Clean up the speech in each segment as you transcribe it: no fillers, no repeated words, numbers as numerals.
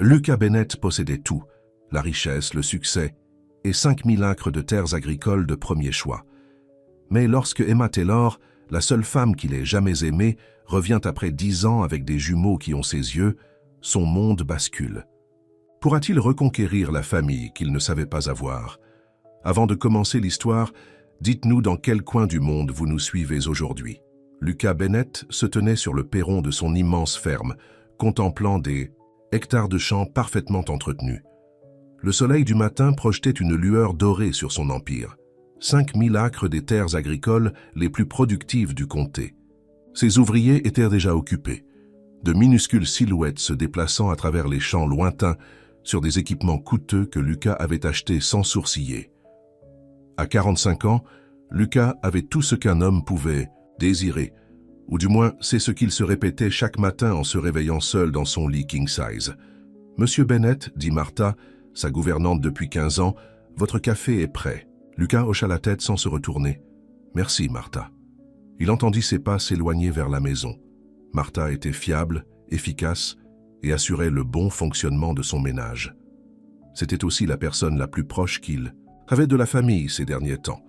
Lucas Bennett possédait tout, la richesse, le succès et 5000 acres de terres agricoles de premier choix. Mais lorsque Emma Taylor, la seule femme qu'il ait jamais aimée, revient après 10 ans avec des jumeaux qui ont ses yeux, son monde bascule. Pourra-t-il reconquérir la famille qu'il ne savait pas avoir? Avant de commencer l'histoire, dites-nous dans quel coin du monde vous nous suivez aujourd'hui. Lucas Bennett se tenait sur le perron de son immense ferme, contemplant des hectares de champs parfaitement entretenus. Le soleil du matin projetait une lueur dorée sur son empire. 5000 acres des terres agricoles les plus productives du comté. Ses ouvriers étaient déjà occupés, de minuscules silhouettes se déplaçant à travers les champs lointains sur des équipements coûteux que Lucas avait achetés sans sourciller. À 45 ans, Lucas avait tout ce qu'un homme pouvait désirer, ou du moins c'est ce qu'il se répétait chaque matin en se réveillant seul dans son lit king size. « Monsieur Bennett, dit Martha, sa gouvernante depuis 15 ans, votre café est prêt. » Lucas hocha la tête sans se retourner. « Merci, Martha. » Il entendit ses pas s'éloigner vers la maison. Martha était fiable, efficace et assurait le bon fonctionnement de son ménage. C'était aussi la personne la plus proche qu'il avait de la famille ces derniers temps.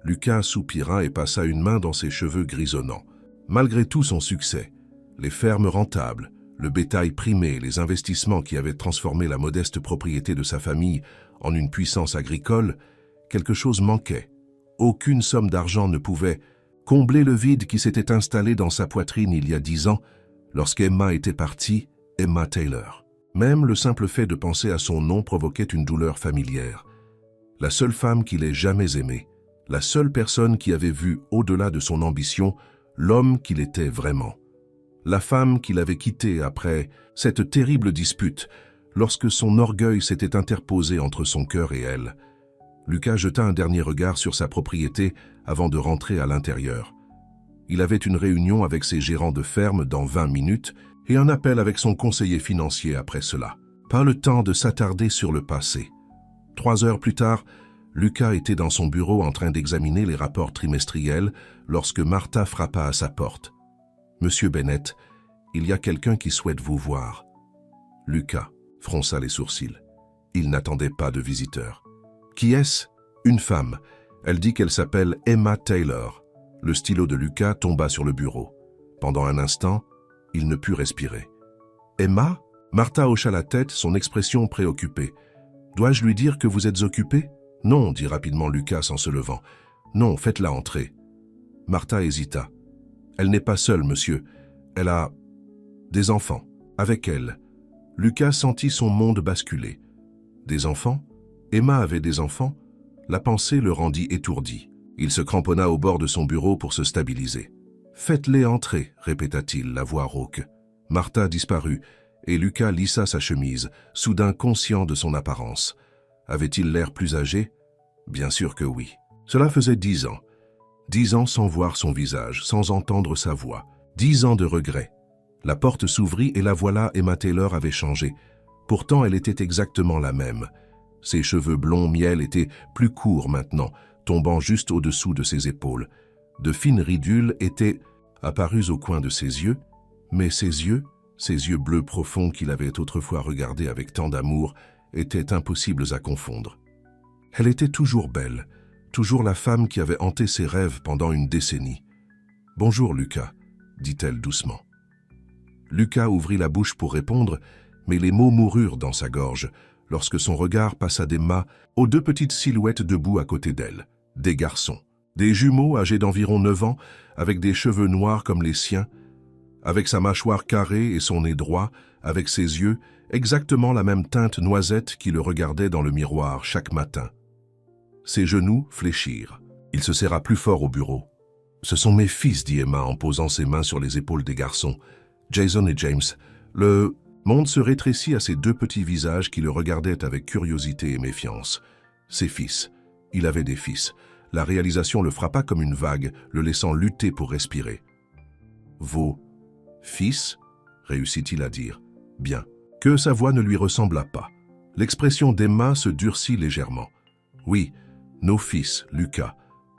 Lucas soupira et passa une main dans ses cheveux grisonnants. Malgré tout son succès, les fermes rentables, le bétail primé, les investissements qui avaient transformé la modeste propriété de sa famille en une puissance agricole, quelque chose manquait. Aucune somme d'argent ne pouvait combler le vide qui s'était installé dans sa poitrine il y a 10 ans, lorsqu'Emma était partie, Emma Taylor. Même le simple fait de penser à son nom provoquait une douleur familière. La seule femme qu'il ait jamais aimée, la seule personne qui avait vu au-delà de son ambition, l'homme qu'il était vraiment. La femme qu'il avait quittée après cette terrible dispute, lorsque son orgueil s'était interposé entre son cœur et elle. Lucas jeta un dernier regard sur sa propriété avant de rentrer à l'intérieur. Il avait une réunion avec ses gérants de ferme dans 20 minutes et un appel avec son conseiller financier après cela. Pas le temps de s'attarder sur le passé. 3 heures plus tard, Lucas était dans son bureau en train d'examiner les rapports trimestriels lorsque Martha frappa à sa porte. « Monsieur Bennett, il y a quelqu'un qui souhaite vous voir. » Lucas fronça les sourcils. Il n'attendait pas de visiteur. « Qui est-ce » ? Une femme. Elle dit qu'elle s'appelle Emma Taylor. Le stylo de Lucas tomba sur le bureau. Pendant un instant, il ne put respirer. « Emma » Martha hocha la tête, son expression préoccupée. « Dois-je lui dire que vous êtes occupé ?»« Non, dit rapidement Lucas en se levant. Non, faites-la entrer. » Martha hésita. « Elle n'est pas seule, monsieur. Elle a des enfants. Avec elle. » Lucas sentit son monde basculer. Des enfants? Emma avait des enfants? La pensée le rendit étourdi. Il se cramponna au bord de son bureau pour se stabiliser. « Faites-les entrer, répéta-t-il, la voix rauque. Martha disparut, et Lucas lissa sa chemise, soudain conscient de son apparence. Avait-il l'air plus âgé? Bien sûr que oui. Cela faisait 10 ans. 10 ans sans voir son visage, sans entendre sa voix. 10 ans de regret. La porte s'ouvrit et la voilà, Emma Taylor avait changé. Pourtant, elle était exactement la même. Ses cheveux blonds miel étaient plus courts maintenant, tombant juste au-dessous de ses épaules. De fines ridules étaient apparues au coin de ses yeux, mais ces yeux bleus profonds qu'il avait autrefois regardés avec tant d'amour, étaient impossibles à confondre. Elle était toujours belle, toujours la femme qui avait hanté ses rêves pendant une décennie. « Bonjour, Lucas », dit-elle doucement. Lucas ouvrit la bouche pour répondre, mais les mots moururent dans sa gorge, lorsque son regard passa d'Emma aux 2 petites silhouettes debout à côté d'elle, des garçons, des jumeaux âgés d'environ 9 ans, avec des cheveux noirs comme les siens, avec sa mâchoire carrée et son nez droit, avec ses yeux, exactement la même teinte noisette qui le regardait dans le miroir chaque matin. Ses genoux fléchirent. Il se serra plus fort au bureau. « Ce sont mes fils, dit Emma en posant ses mains sur les épaules des garçons. Jason et James. Le monde se rétrécit à ces 2 petits visages qui le regardaient avec curiosité et méfiance. Ses fils. Il avait des fils. La réalisation le frappa comme une vague, le laissant lutter pour respirer. « Vos fils ?» réussit-il à dire. « Bien. » Que sa voix ne lui ressembla pas. L'expression d'Emma se durcit légèrement. « Oui, nos fils, Lucas.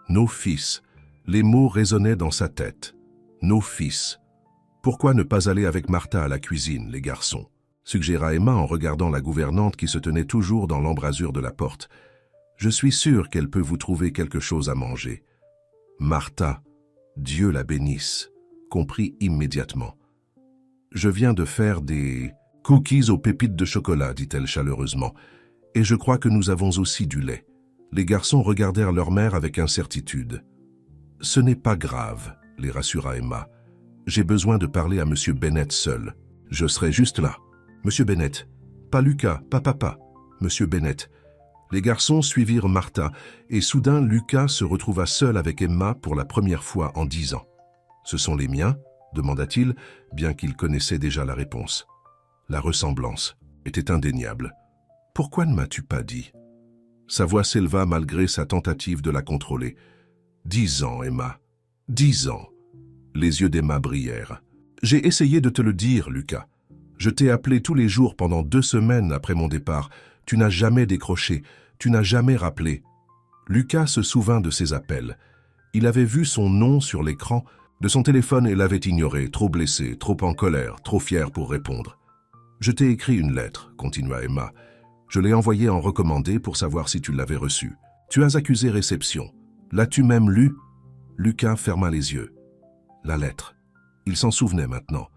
Nos fils. » Les mots résonnaient dans sa tête. « Nos fils. » Pourquoi ne pas aller avec Martha à la cuisine, les garçons? suggéra Emma en regardant la gouvernante qui se tenait toujours dans l'embrasure de la porte. Je suis sûre qu'elle peut vous trouver quelque chose à manger. Martha, Dieu la bénisse, comprit immédiatement. Je viens de faire des cookies aux pépites de chocolat, dit-elle chaleureusement, et je crois que nous avons aussi du lait. Les garçons regardèrent leur mère avec incertitude. Ce n'est pas grave, les rassura Emma. J'ai besoin de parler à Monsieur Bennett seul. Je serai juste là. Monsieur Bennett. Pas Lucas, pas papa. Monsieur Bennett. Les garçons suivirent Martha, et soudain Lucas se retrouva seul avec Emma pour la première fois en 10 ans. « Ce sont les miens ?» demanda-t-il, bien qu'il connaissait déjà la réponse. La ressemblance était indéniable. « Pourquoi ne m'as-tu pas dit ?» Sa voix s'éleva malgré sa tentative de la contrôler. « 10 ans, Emma. 10 ans. » Les yeux d'Emma brillèrent. « J'ai essayé de te le dire, Lucas. Je t'ai appelé tous les jours pendant 2 semaines après mon départ. Tu n'as jamais décroché. Tu n'as jamais rappelé. » Lucas se souvint de ses appels. Il avait vu son nom sur l'écran de son téléphone et l'avait ignoré, trop blessé, trop en colère, trop fier pour répondre. « Je t'ai écrit une lettre, » continua Emma. « Je l'ai envoyée en recommandé pour savoir si tu l'avais reçue. Tu as accusé réception. L'as-tu même lue ?» Lucas ferma les yeux. La lettre. Il s'en souvenait maintenant.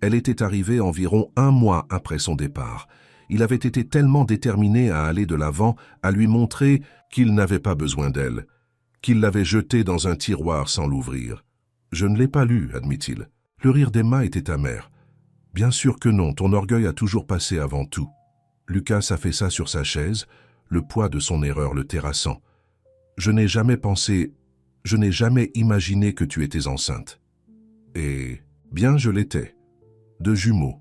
Elle était arrivée environ 1 mois après son départ. Il avait été tellement déterminé à aller de l'avant, à lui montrer qu'il n'avait pas besoin d'elle, qu'il l'avait jetée dans un tiroir sans l'ouvrir. « Je ne l'ai pas lu, admit-il. Le rire d'Emma était amer. « Bien sûr que non, ton orgueil a toujours passé avant tout. » Lucas s'affaissa sur sa chaise, le poids de son erreur le terrassant. « Je n'ai jamais pensé, je n'ai jamais imaginé que tu étais enceinte. » « Et bien, je l'étais. 2 jumeaux. »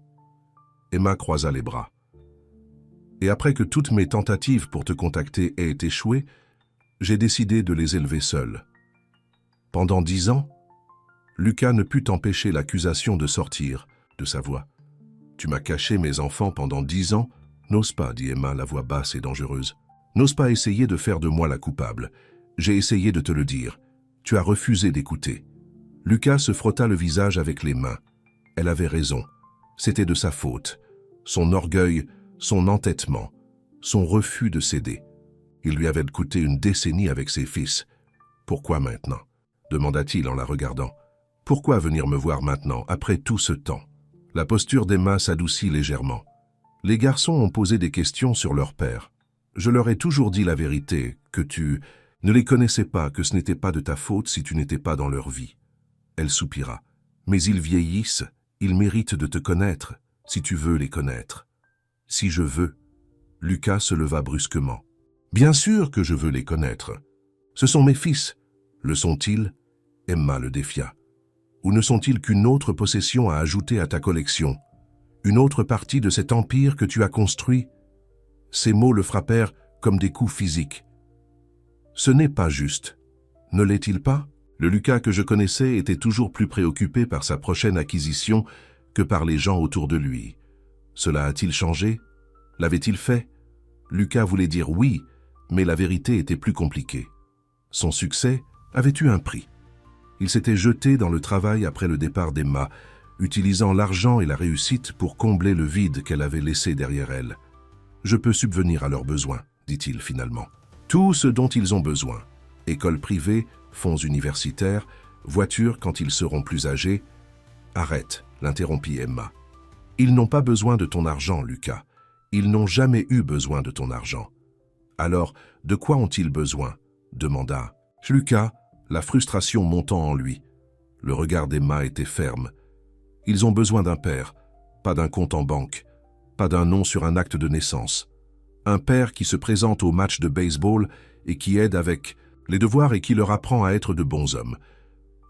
Emma croisa les bras. « Et après que toutes mes tentatives pour te contacter aient échoué, j'ai décidé de les élever seul. » Pendant 10 ans, Lucas ne put empêcher l'accusation de sortir de sa voix. « Tu m'as caché mes enfants pendant 10 ans ? N'ose pas, dit Emma, la voix basse et dangereuse. N'ose pas essayer de faire de moi la coupable. J'ai essayé de te le dire. Tu as refusé d'écouter. » Lucas se frotta le visage avec les mains. Elle avait raison. C'était de sa faute. Son orgueil, son entêtement, son refus de céder. Il lui avait coûté une décennie avec ses fils. « Pourquoi maintenant ?» demanda-t-il en la regardant. « Pourquoi venir me voir maintenant, après tout ce temps ?» La posture d'Emma s'adoucit légèrement. « Les garçons ont posé des questions sur leur père. Je leur ai toujours dit la vérité, que tu ne les connaissais pas, que ce n'était pas de ta faute si tu n'étais pas dans leur vie. » Elle soupira. « Mais ils vieillissent, ils méritent de te connaître, si tu veux les connaître. »« Si je veux. » Lucas se leva brusquement. « Bien sûr que je veux les connaître. Ce sont mes fils. Le sont-ils » Emma le défia. « Ou ne sont-ils qu'une autre possession à ajouter à ta collection? Une autre partie de cet empire que tu as construit ?» Ces mots le frappèrent comme des coups physiques. « Ce n'est pas juste. Ne l'est-il pas ?» Le Lucas que je connaissais était toujours plus préoccupé par sa prochaine acquisition que par les gens autour de lui. Cela a-t-il changé? L'avait-il fait? Lucas voulait dire oui, mais la vérité était plus compliquée. Son succès avait eu un prix. Il s'était jeté dans le travail après le départ d'Emma, utilisant l'argent et la réussite pour combler le vide qu'elle avait laissé derrière elle. « Je peux subvenir à leurs besoins, » dit-il finalement. « Tout ce dont ils ont besoin. École privée, fonds universitaires, voitures quand ils seront plus âgés. »« Arrête, » l'interrompit Emma. « Ils n'ont pas besoin de ton argent, Lucas. Ils n'ont jamais eu besoin de ton argent. »« Alors, de quoi ont-ils besoin ?» demanda Lucas, la frustration montant en lui. Le regard d'Emma était ferme. « Ils ont besoin d'un père, pas d'un compte en banque, pas d'un nom sur un acte de naissance. Un père qui se présente au match de baseball et qui aide avec les devoirs et qui leur apprend à être de bons hommes. »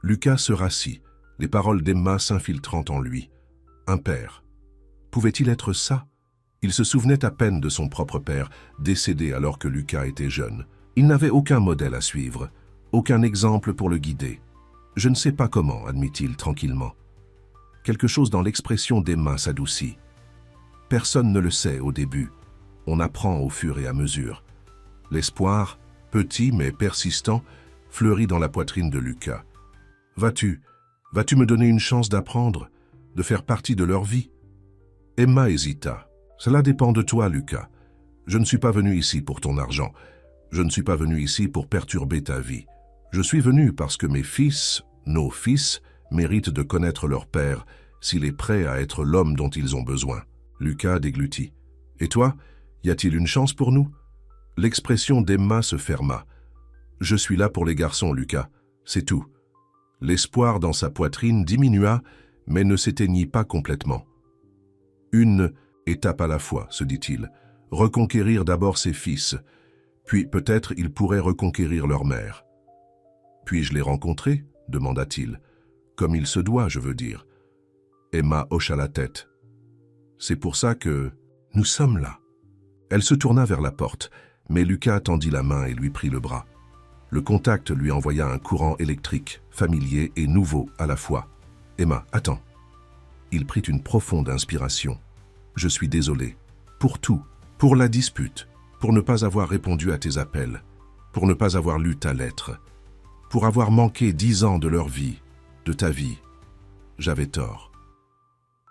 Lucas se rassit, les paroles d'Emma s'infiltrant en lui. Un père. Pouvait-il être ça? Il se souvenait à peine de son propre père, décédé alors que Lucas était jeune. Il n'avait aucun modèle à suivre, aucun exemple pour le guider. « Je ne sais pas comment, » admit-il tranquillement. Quelque chose dans l'expression d'Emma s'adoucit. Personne ne le sait au début. On apprend au fur et à mesure. L'espoir, petit mais persistant, fleurit dans la poitrine de Lucas. Vas-tu me donner une chance d'apprendre, de faire partie de leur vie? Emma hésita. « Cela dépend de toi, Lucas. Je ne suis pas venu ici pour ton argent. Je ne suis pas venu ici pour perturber ta vie. Je suis venu parce que mes fils, nos fils, méritent de connaître leur père s'il est prêt à être l'homme dont ils ont besoin. » Lucas déglutit. « Et toi, y a-t-il une chance pour nous ?» L'expression d'Emma se ferma. « Je suis là pour les garçons, Lucas. C'est tout. » L'espoir dans sa poitrine diminua, mais ne s'éteignit pas complètement. « Une étape à la fois, se dit-il. Reconquérir d'abord ses fils, puis peut-être ils pourraient reconquérir leur mère. »« Puis-je les rencontrer ?» demanda-t-il. « Comme il se doit, je veux dire. » Emma hocha la tête. « C'est pour ça que nous sommes là. » Elle se tourna vers la porte, mais Lucas tendit la main et lui prit le bras. Le contact lui envoya un courant électrique, familier et nouveau à la fois. « Emma, attends. » Il prit une profonde inspiration. « Je suis désolé. Pour tout. Pour la dispute. Pour ne pas avoir répondu à tes appels. Pour ne pas avoir lu ta lettre. Pour avoir manqué 10 ans de leur vie, de ta vie. J'avais tort. »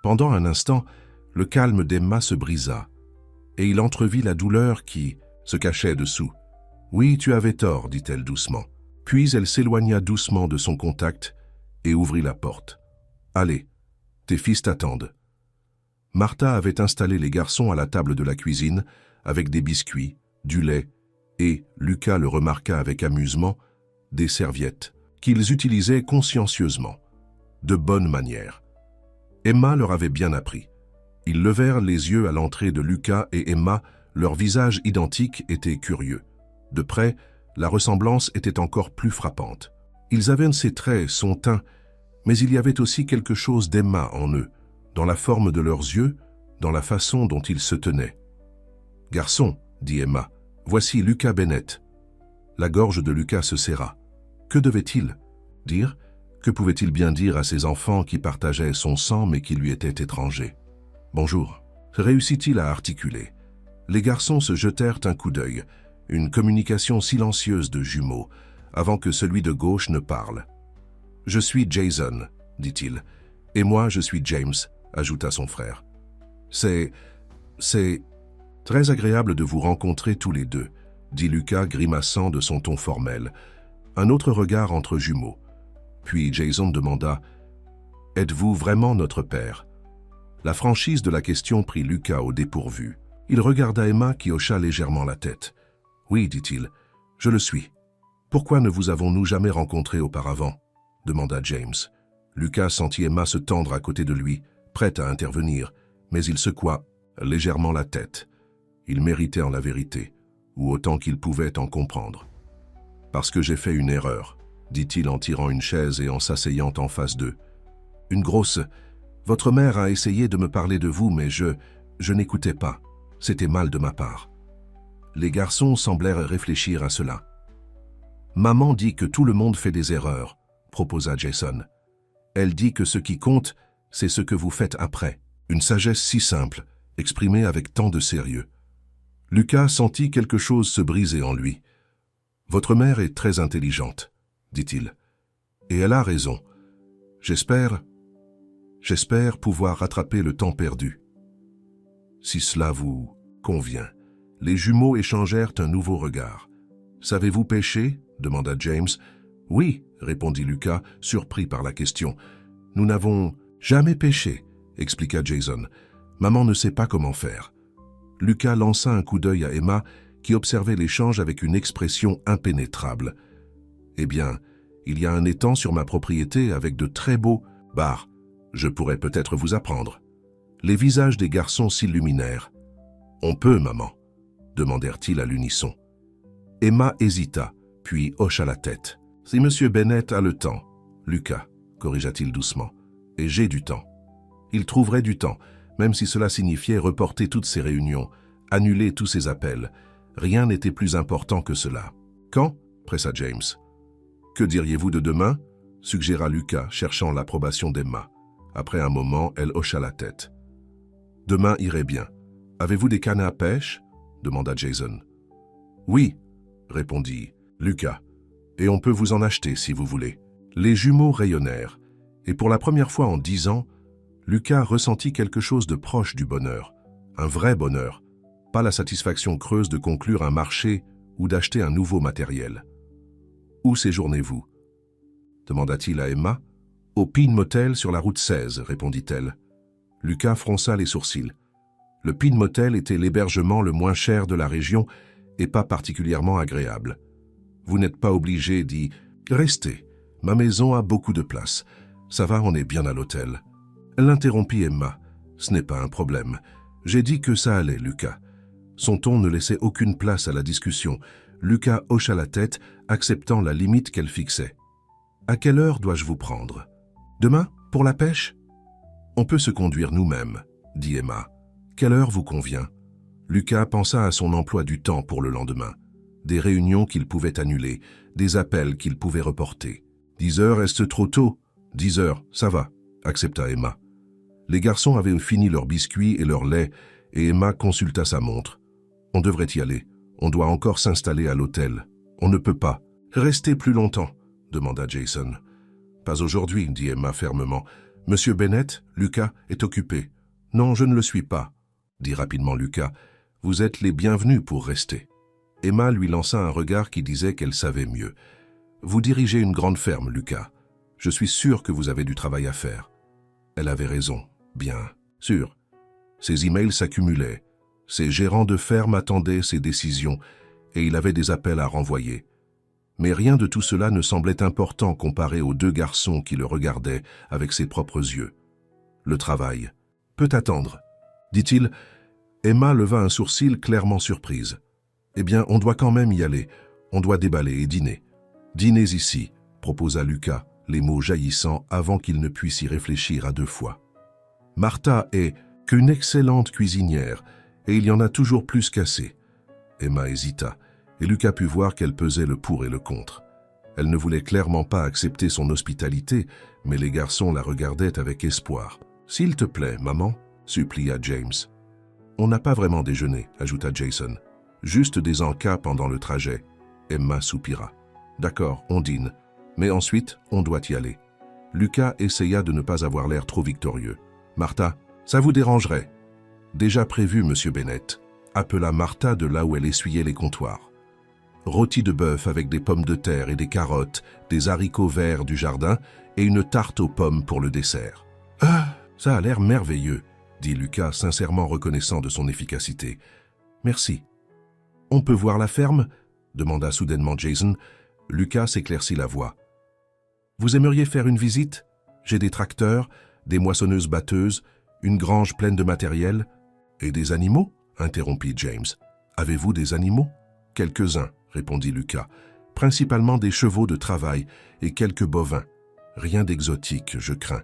Pendant un instant, le calme d'Emma se brisa, et il entrevit la douleur qui se cachait dessous. « Oui, tu avais tort, dit-elle doucement. » Puis elle s'éloigna doucement de son contact et ouvrit la porte. « Allez, tes fils t'attendent. » Martha avait installé les garçons à la table de la cuisine avec des biscuits, du lait et, Lucas le remarqua avec amusement, des serviettes qu'ils utilisaient consciencieusement, de bonne manière. Emma leur avait bien appris. Ils levèrent les yeux à l'entrée de Lucas et Emma, leurs visages identiques étaient curieux. De près, la ressemblance était encore plus frappante. Ils avaient ses traits, son teint, mais il y avait aussi quelque chose d'Emma en eux, dans la forme de leurs yeux, dans la façon dont ils se tenaient. « Garçon, dit Emma, voici Lucas Bennett. » La gorge de Lucas se serra. Que devait-il dire? Que pouvait-il bien dire à ses enfants qui partageaient son sang mais qui lui étaient étrangers? « Bonjour. » Réussit-il à articuler. Les garçons se jetèrent un coup d'œil, une communication silencieuse de jumeaux, avant que celui de gauche ne parle. « Je suis Jason, dit-il. « Et moi, je suis James, ajouta son frère. « C'est très agréable de vous rencontrer tous les deux, dit Lucas grimaçant de son ton formel. Un autre regard entre jumeaux. Puis Jason demanda « Êtes-vous vraiment notre père ?» La franchise de la question prit Lucas au dépourvu. Il regarda Emma qui hocha légèrement la tête. « Oui, dit-il, je le suis. »« Pourquoi ne vous avons-nous jamais rencontrés auparavant ?» demanda James. Lucas sentit Emma se tendre à côté de lui, prête à intervenir, mais il secoua légèrement la tête. Il méritait en la vérité, ou autant qu'il pouvait en comprendre. « Parce que j'ai fait une erreur, » dit-il en tirant une chaise et en s'asseyant en face d'eux. « Une grosse... Votre mère a essayé de me parler de vous, mais je n'écoutais pas. C'était mal de ma part. » Les garçons semblèrent réfléchir à cela. « Maman dit que tout le monde fait des erreurs, » proposa Jason. « Elle dit que ce qui compte, c'est ce que vous faites après. » Une sagesse si simple, exprimée avec tant de sérieux. Lucas sentit quelque chose se briser en lui. « Votre mère est très intelligente, » dit-il. « Et elle a raison. J'espère pouvoir rattraper le temps perdu. » Si cela vous convient. Les jumeaux échangèrent un nouveau regard. « Savez-vous pêcher ?» demanda James. « Oui, » répondit Lucas, surpris par la question. « Nous n'avons jamais pêché, » expliqua Jason. « Maman ne sait pas comment faire. » Lucas lança un coup d'œil à Emma, qui observait l'échange avec une expression impénétrable. « Eh bien, il y a un étang sur ma propriété avec de très beaux bars. Je pourrais peut-être vous apprendre. » Les visages des garçons s'illuminèrent. « On peut, maman ?» demandèrent-ils à l'unisson. Emma hésita, puis hocha la tête. « Si Monsieur Bennett a le temps, Lucas, corrigea-t-il doucement, et j'ai du temps. Il trouverait du temps, même si cela signifiait reporter toutes ses réunions, annuler tous ses appels. Rien n'était plus important que cela. « Quand ?» pressa James. « Que diriez-vous de demain ?» suggéra Lucas, cherchant l'approbation d'Emma. Après un moment, elle hocha la tête. « Demain irait bien. Avez-vous des cannes à pêche ?» demanda Jason. « Oui, » répondit Lucas, « et on peut vous en acheter si vous voulez. » Les jumeaux rayonnèrent, et pour la première fois en 10 ans, Lucas ressentit quelque chose de proche du bonheur, un vrai bonheur, pas la satisfaction creuse de conclure un marché ou d'acheter un nouveau matériel. « Où séjournez-vous » demanda-t-il à Emma. « Au Pin Motel sur la route 16, répondit-elle. Lucas fronça les sourcils. Le Pin Motel était l'hébergement le moins cher de la région et pas particulièrement agréable. « Vous n'êtes pas obligé, dit « Restez, ma maison a beaucoup de place. Ça va, on est bien à l'hôtel. » L'interrompit Emma. « Ce n'est pas un problème. J'ai dit que ça allait, Lucas. » Son ton ne laissait aucune place à la discussion. Lucas hocha la tête, acceptant la limite qu'elle fixait. « À quelle heure dois-je vous prendre ? Demain, pour la pêche ? » « On peut se conduire nous-mêmes, » dit Emma. « Quelle heure vous convient ?» Lucas pensa à son emploi du temps pour le lendemain. Des réunions qu'il pouvait annuler, des appels qu'il pouvait reporter. « 10 heures, est-ce trop tôt ? 10 heures, ça va, » accepta Emma. Les garçons avaient fini leurs biscuits et leur lait, et Emma consulta sa montre. « On devrait y aller. On doit encore s'installer à l'hôtel. On ne peut pas. »« Rester plus longtemps ?» demanda Jason. « Pas aujourd'hui, » dit Emma fermement. « Monsieur Bennett, Lucas, est occupé. »« Non, je ne le suis pas, » dit rapidement Lucas. « Vous êtes les bienvenus pour rester. » Emma lui lança un regard qui disait qu'elle savait mieux. « Vous dirigez une grande ferme, Lucas. Je suis sûr que vous avez du travail à faire. » Elle avait raison. Bien sûr. Ses emails s'accumulaient. Ses gérants de ferme attendaient ses décisions et il avait des appels à renvoyer. Mais rien de tout cela ne semblait important comparé aux 2 garçons qui le regardaient avec ses propres yeux. Le travail peut attendre, dit-il. Emma leva un sourcil clairement surprise. Eh bien, on doit quand même y aller. On doit déballer et dîner. Dînez ici, proposa Lucas, les mots jaillissant avant qu'il ne puisse y réfléchir à 2 fois. Martha est qu'une excellente cuisinière et il y en a toujours plus qu'assez. Emma hésita. Et Lucas put voir qu'elle pesait le pour et le contre. Elle ne voulait clairement pas accepter son hospitalité, mais les garçons la regardaient avec espoir. « S'il te plaît, maman, » supplia James. « On n'a pas vraiment déjeuné, » ajouta Jason. « Juste des encas pendant le trajet. » Emma soupira. « D'accord, on dîne, mais ensuite, on doit y aller. » Lucas essaya de ne pas avoir l'air trop victorieux. « Martha, ça vous dérangerait ?»« Déjà prévu, monsieur Bennett, » appela Martha de là où elle essuyait les comptoirs. Rôti de bœuf avec des pommes de terre et des carottes, des haricots verts du jardin et une tarte aux pommes pour le dessert. « Ah, ça a l'air merveilleux, » dit Lucas, sincèrement reconnaissant de son efficacité. « Merci. »« On peut voir la ferme ?» demanda soudainement Jason. Lucas s'éclaircit la voix. « Vous aimeriez faire une visite ? J'ai des tracteurs, des moissonneuses-batteuses, une grange pleine de matériel. »« Et des animaux ?» interrompit James. « Avez-vous des animaux ?»« Quelques-uns, » répondit Lucas, « principalement des chevaux de travail et quelques bovins. Rien d'exotique, je crains. »«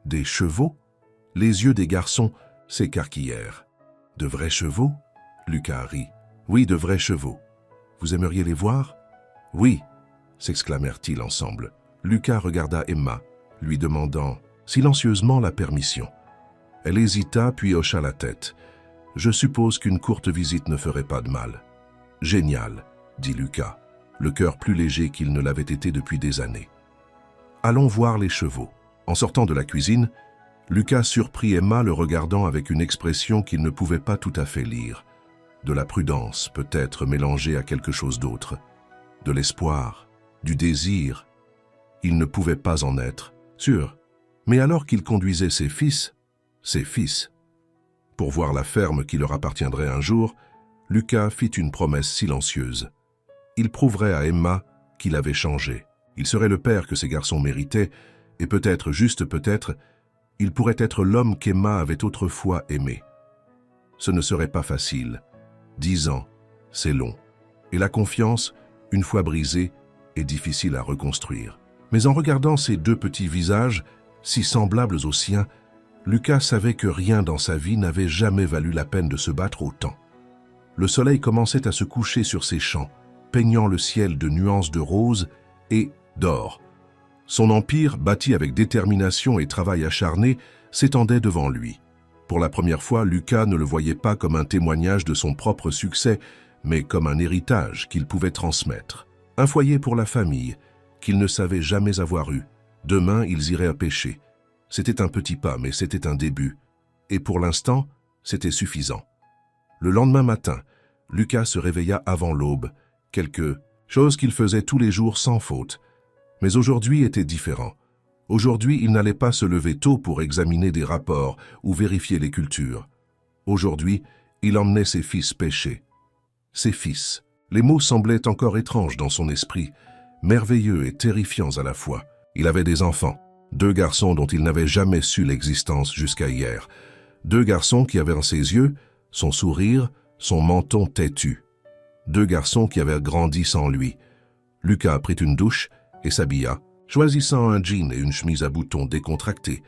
Des chevaux ?» Les yeux des garçons s'écarquillèrent. « De vrais chevaux ?» Lucas rit. « Oui, de vrais chevaux. Vous aimeriez les voir ?»« Oui !» s'exclamèrent-ils ensemble. Lucas regarda Emma, lui demandant silencieusement la permission. Elle hésita puis hocha la tête. « Je suppose qu'une courte visite ne ferait pas de mal. »« Génial !» dit Lucas, le cœur plus léger qu'il ne l'avait été depuis des années. « Allons voir les chevaux. » En sortant de la cuisine, Lucas surprit Emma le regardant avec une expression qu'il ne pouvait pas tout à fait lire. De la prudence, peut-être mélangée à quelque chose d'autre. De l'espoir, du désir. Il ne pouvait pas en être sûr. Mais alors qu'il conduisait ses fils, pour voir la ferme qui leur appartiendrait un jour, Lucas fit une promesse silencieuse. Il prouverait à Emma qu'il avait changé. Il serait le père que ses garçons méritaient, et peut-être, juste peut-être, il pourrait être l'homme qu'Emma avait autrefois aimé. Ce ne serait pas facile. 10 ans, c'est long. Et la confiance, une fois brisée, est difficile à reconstruire. Mais en regardant ces 2 petits visages, si semblables aux siens, Lucas savait que rien dans sa vie n'avait jamais valu la peine de se battre autant. Le soleil commençait à se coucher sur ses champs, peignant le ciel de nuances de rose et d'or. Son empire, bâti avec détermination et travail acharné, s'étendait devant lui. Pour la première fois, Lucas ne le voyait pas comme un témoignage de son propre succès, mais comme un héritage qu'il pouvait transmettre. Un foyer pour la famille, qu'il ne savait jamais avoir eu. Demain, ils iraient à pêcher. C'était un petit pas, mais c'était un début. Et pour l'instant, c'était suffisant. Le lendemain matin, Lucas se réveilla avant l'aube, quelque chose qu'il faisait tous les jours sans faute. Mais aujourd'hui était différent. Aujourd'hui, il n'allait pas se lever tôt pour examiner des rapports ou vérifier les cultures. Aujourd'hui, il emmenait ses fils pêcher. Ses fils. Les mots semblaient encore étranges dans son esprit, merveilleux et terrifiants à la fois. Il avait des enfants, 2 garçons dont il n'avait jamais su l'existence jusqu'à hier. 2 garçons qui avaient en ses yeux son sourire, son menton têtu. 2 garçons qui avaient grandi sans lui. Lucas prit une douche et s'habilla, choisissant un jean et une chemise à boutons décontractés,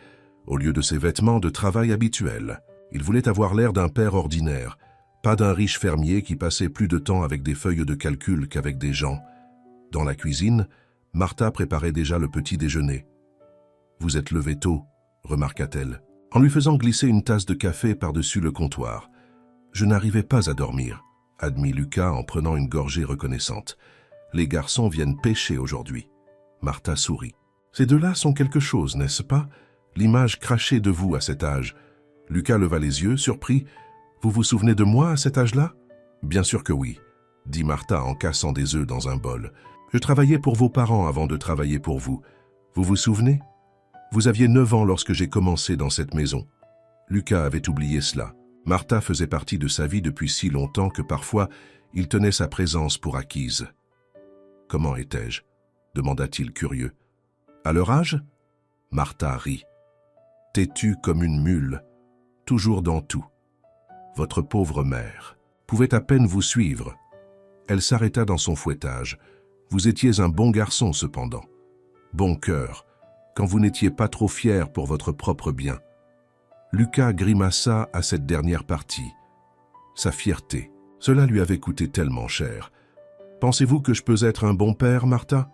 au lieu de ses vêtements de travail habituels. Il voulait avoir l'air d'un père ordinaire, pas d'un riche fermier qui passait plus de temps avec des feuilles de calcul qu'avec des gens. Dans la cuisine, Martha préparait déjà le petit déjeuner. « Vous êtes levé tôt », remarqua-t-elle, en lui faisant glisser une tasse de café par-dessus le comptoir. « Je n'arrivais pas à dormir », admit Lucas en prenant une gorgée reconnaissante. « Les garçons viennent pêcher aujourd'hui. » Martha sourit. « Ces 2-là sont quelque chose, n'est-ce pas? L'image crachée de vous à cet âge. » Lucas leva les yeux, surpris. « Vous vous souvenez de moi à cet âge-là ?»« Bien sûr que oui, » dit Martha en cassant des œufs dans un bol. « Je travaillais pour vos parents avant de travailler pour vous. Vous vous souvenez? Vous aviez 9 ans lorsque j'ai commencé dans cette maison. » Lucas avait oublié cela. Martha faisait partie de sa vie depuis si longtemps que parfois, il tenait sa présence pour acquise. « Comment étais-je » demanda-t-il curieux. « À leur âge ?» Martha rit. « Têtue comme une mule, toujours dans tout. Votre pauvre mère pouvait à peine vous suivre. » Elle s'arrêta dans son fouettage. « Vous étiez un bon garçon cependant. Bon cœur, quand vous n'étiez pas trop fier pour votre propre bien. » Lucas grimaça à cette dernière partie. Sa fierté, cela lui avait coûté tellement cher. « Pensez-vous que je peux être un bon père, Martha ?»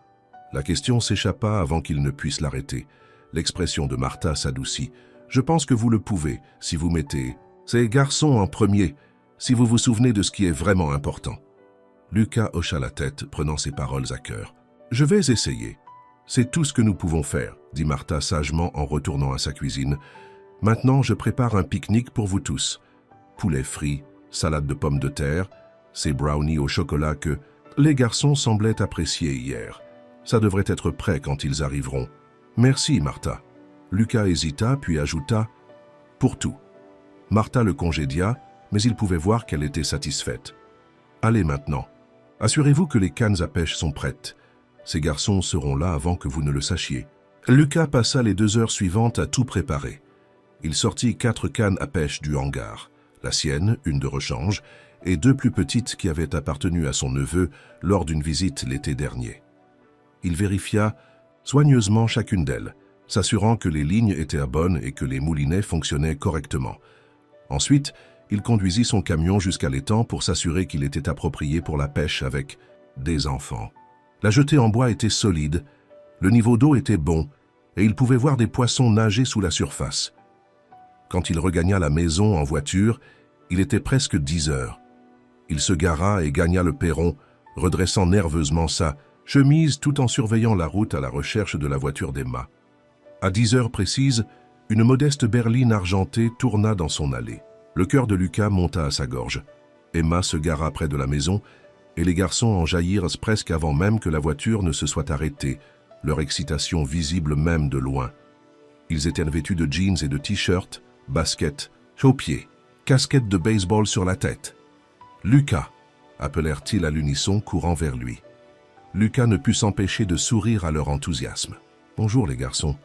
La question s'échappa avant qu'il ne puisse l'arrêter. L'expression de Martha s'adoucit. « Je pense que vous le pouvez, si vous mettez ces garçons en premier, si vous vous souvenez de ce qui est vraiment important. » Lucas hocha la tête, prenant ses paroles à cœur. « Je vais essayer. C'est tout ce que nous pouvons faire, » dit Martha sagement en retournant à sa cuisine. « Maintenant, je prépare un pique-nique pour vous tous. Poulet frit, salade de pommes de terre, ces brownies au chocolat que les garçons semblaient apprécier hier. Ça devrait être prêt quand ils arriveront. Merci, Martha. » Lucas hésita, puis ajouta « Pour tout. » Martha le congédia, mais il pouvait voir qu'elle était satisfaite. « Allez maintenant. Assurez-vous que les cannes à pêche sont prêtes. Ces garçons seront là avant que vous ne le sachiez. » Lucas passa les 2 heures suivantes à tout préparer. Il sortit 4 cannes à pêche du hangar, la sienne, une de rechange, et 2 plus petites qui avaient appartenu à son neveu lors d'une visite l'été dernier. Il vérifia soigneusement chacune d'elles, s'assurant que les lignes étaient bonnes et que les moulinets fonctionnaient correctement. Ensuite, il conduisit son camion jusqu'à l'étang pour s'assurer qu'il était approprié pour la pêche avec des enfants. La jetée en bois était solide, le niveau d'eau était bon, et il pouvait voir des poissons nager sous la surface. Quand il regagna la maison en voiture, il était presque 10 heures. Il se gara et gagna le perron, redressant nerveusement sa chemise tout en surveillant la route à la recherche de la voiture d'Emma. À 10 heures précises, une modeste berline argentée tourna dans son allée. Le cœur de Lucas monta à sa gorge. Emma se gara près de la maison et les garçons en jaillirent presque avant même que la voiture ne se soit arrêtée, leur excitation visible même de loin. Ils étaient vêtus de jeans et de t-shirts, baskets, aux pieds, casquettes de baseball sur la tête. « Lucas !» appelèrent-ils à l'unisson, courant vers lui. Lucas ne put s'empêcher de sourire à leur enthousiasme. « Bonjour les garçons.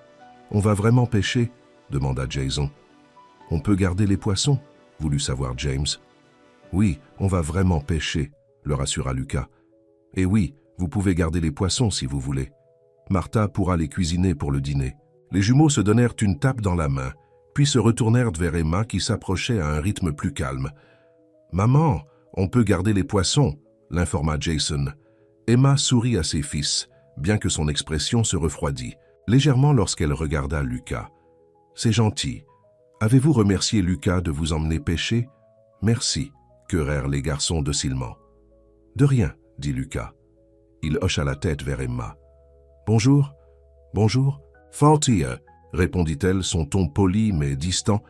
On va vraiment pêcher ?» demanda Jason. « On peut garder les poissons ?» voulut savoir James. « Oui, on va vraiment pêcher », leur assura Lucas. « Et oui, vous pouvez garder les poissons si vous voulez. Martha pourra les cuisiner pour le dîner. » Les jumeaux se donnèrent une tape dans la main, puis se retournèrent vers Emma qui s'approchait à un rythme plus calme. « Maman, on peut garder les poissons », l'informa Jason. Emma sourit à ses fils, bien que son expression se refroidit, légèrement lorsqu'elle regarda Lucas. « C'est gentil. Avez-vous remercié Lucas de vous emmener pêcher ?»« Merci », querèrent les garçons docilement. « De rien, » dit Lucas. Il hocha la tête vers Emma. « Bonjour, bonjour. »« Faultier » répondit-elle, son ton poli mais distant.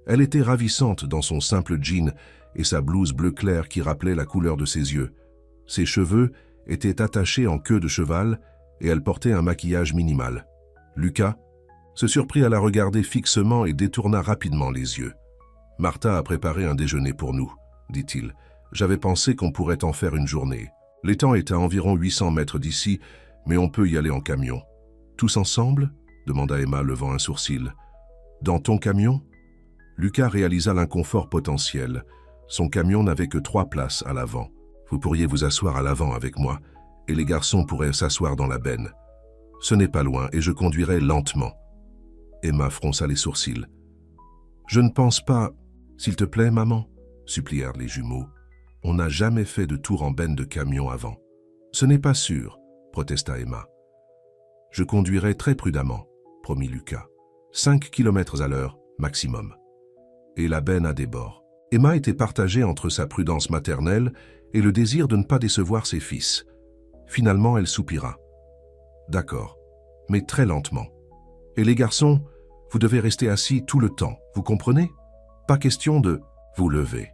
Elle était ravissante dans son simple jean et sa blouse bleu clair qui rappelait la couleur de ses yeux. Ses cheveux étaient attachés en queue de cheval et elle portait un maquillage minimal. Lucas se surprit à la regarder fixement et détourna rapidement les yeux. « Martha a préparé un déjeuner pour nous, dit-il. J'avais pensé qu'on pourrait en faire une journée. L'étang est à environ 800 mètres d'ici, mais on peut y aller en camion. »« Tous ensemble ?» demanda Emma, levant un sourcil. « Dans ton camion ?» Lucas réalisa l'inconfort potentiel. Son camion n'avait que 3 places à l'avant. « Vous pourriez vous asseoir à l'avant avec moi, et les garçons pourraient s'asseoir dans la benne. Ce n'est pas loin, et je conduirai lentement. » Emma fronça les sourcils. « Je ne pense pas... »« S'il te plaît, maman » supplièrent les jumeaux. « On n'a jamais fait de tour en benne de camion avant. »« Ce n'est pas sûr, » protesta Emma. « Je conduirai très prudemment, » promit Lucas. 5 km à l'heure, maximum. Et la benne a des bords. Emma était partagée entre sa prudence maternelle et le désir de ne pas décevoir ses fils. Finalement, elle soupira. « D'accord, mais très lentement. Et les garçons, vous devez rester assis tout le temps, vous comprenez? Pas question de vous lever.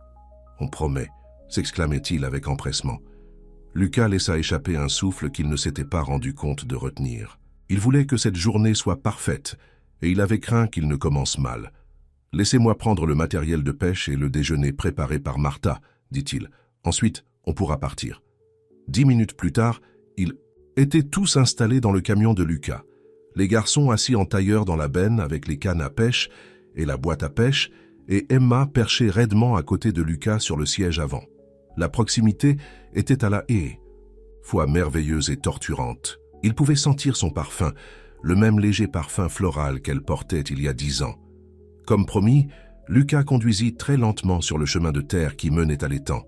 On promet, » s'exclamait-il avec empressement. Lucas laissa échapper un souffle qu'il ne s'était pas rendu compte de retenir. Il voulait que cette journée soit parfaite, et il avait craint qu'il ne commence mal. « Laissez-moi prendre le matériel de pêche et le déjeuner préparé par Martha, » dit-il. « Ensuite, on pourra partir. » 10 minutes plus tard, ils étaient tous installés dans le camion de Lucas. Les garçons assis en tailleur dans la benne avec les cannes à pêche et la boîte à pêche, et Emma perchée raidement à côté de Lucas sur le siège avant. La proximité était à la haie. Foi merveilleuse et torturante. Il pouvait sentir son parfum, le même léger parfum floral qu'elle portait il y a 10 ans. Comme promis, Lucas conduisit très lentement sur le chemin de terre qui menait à l'étang.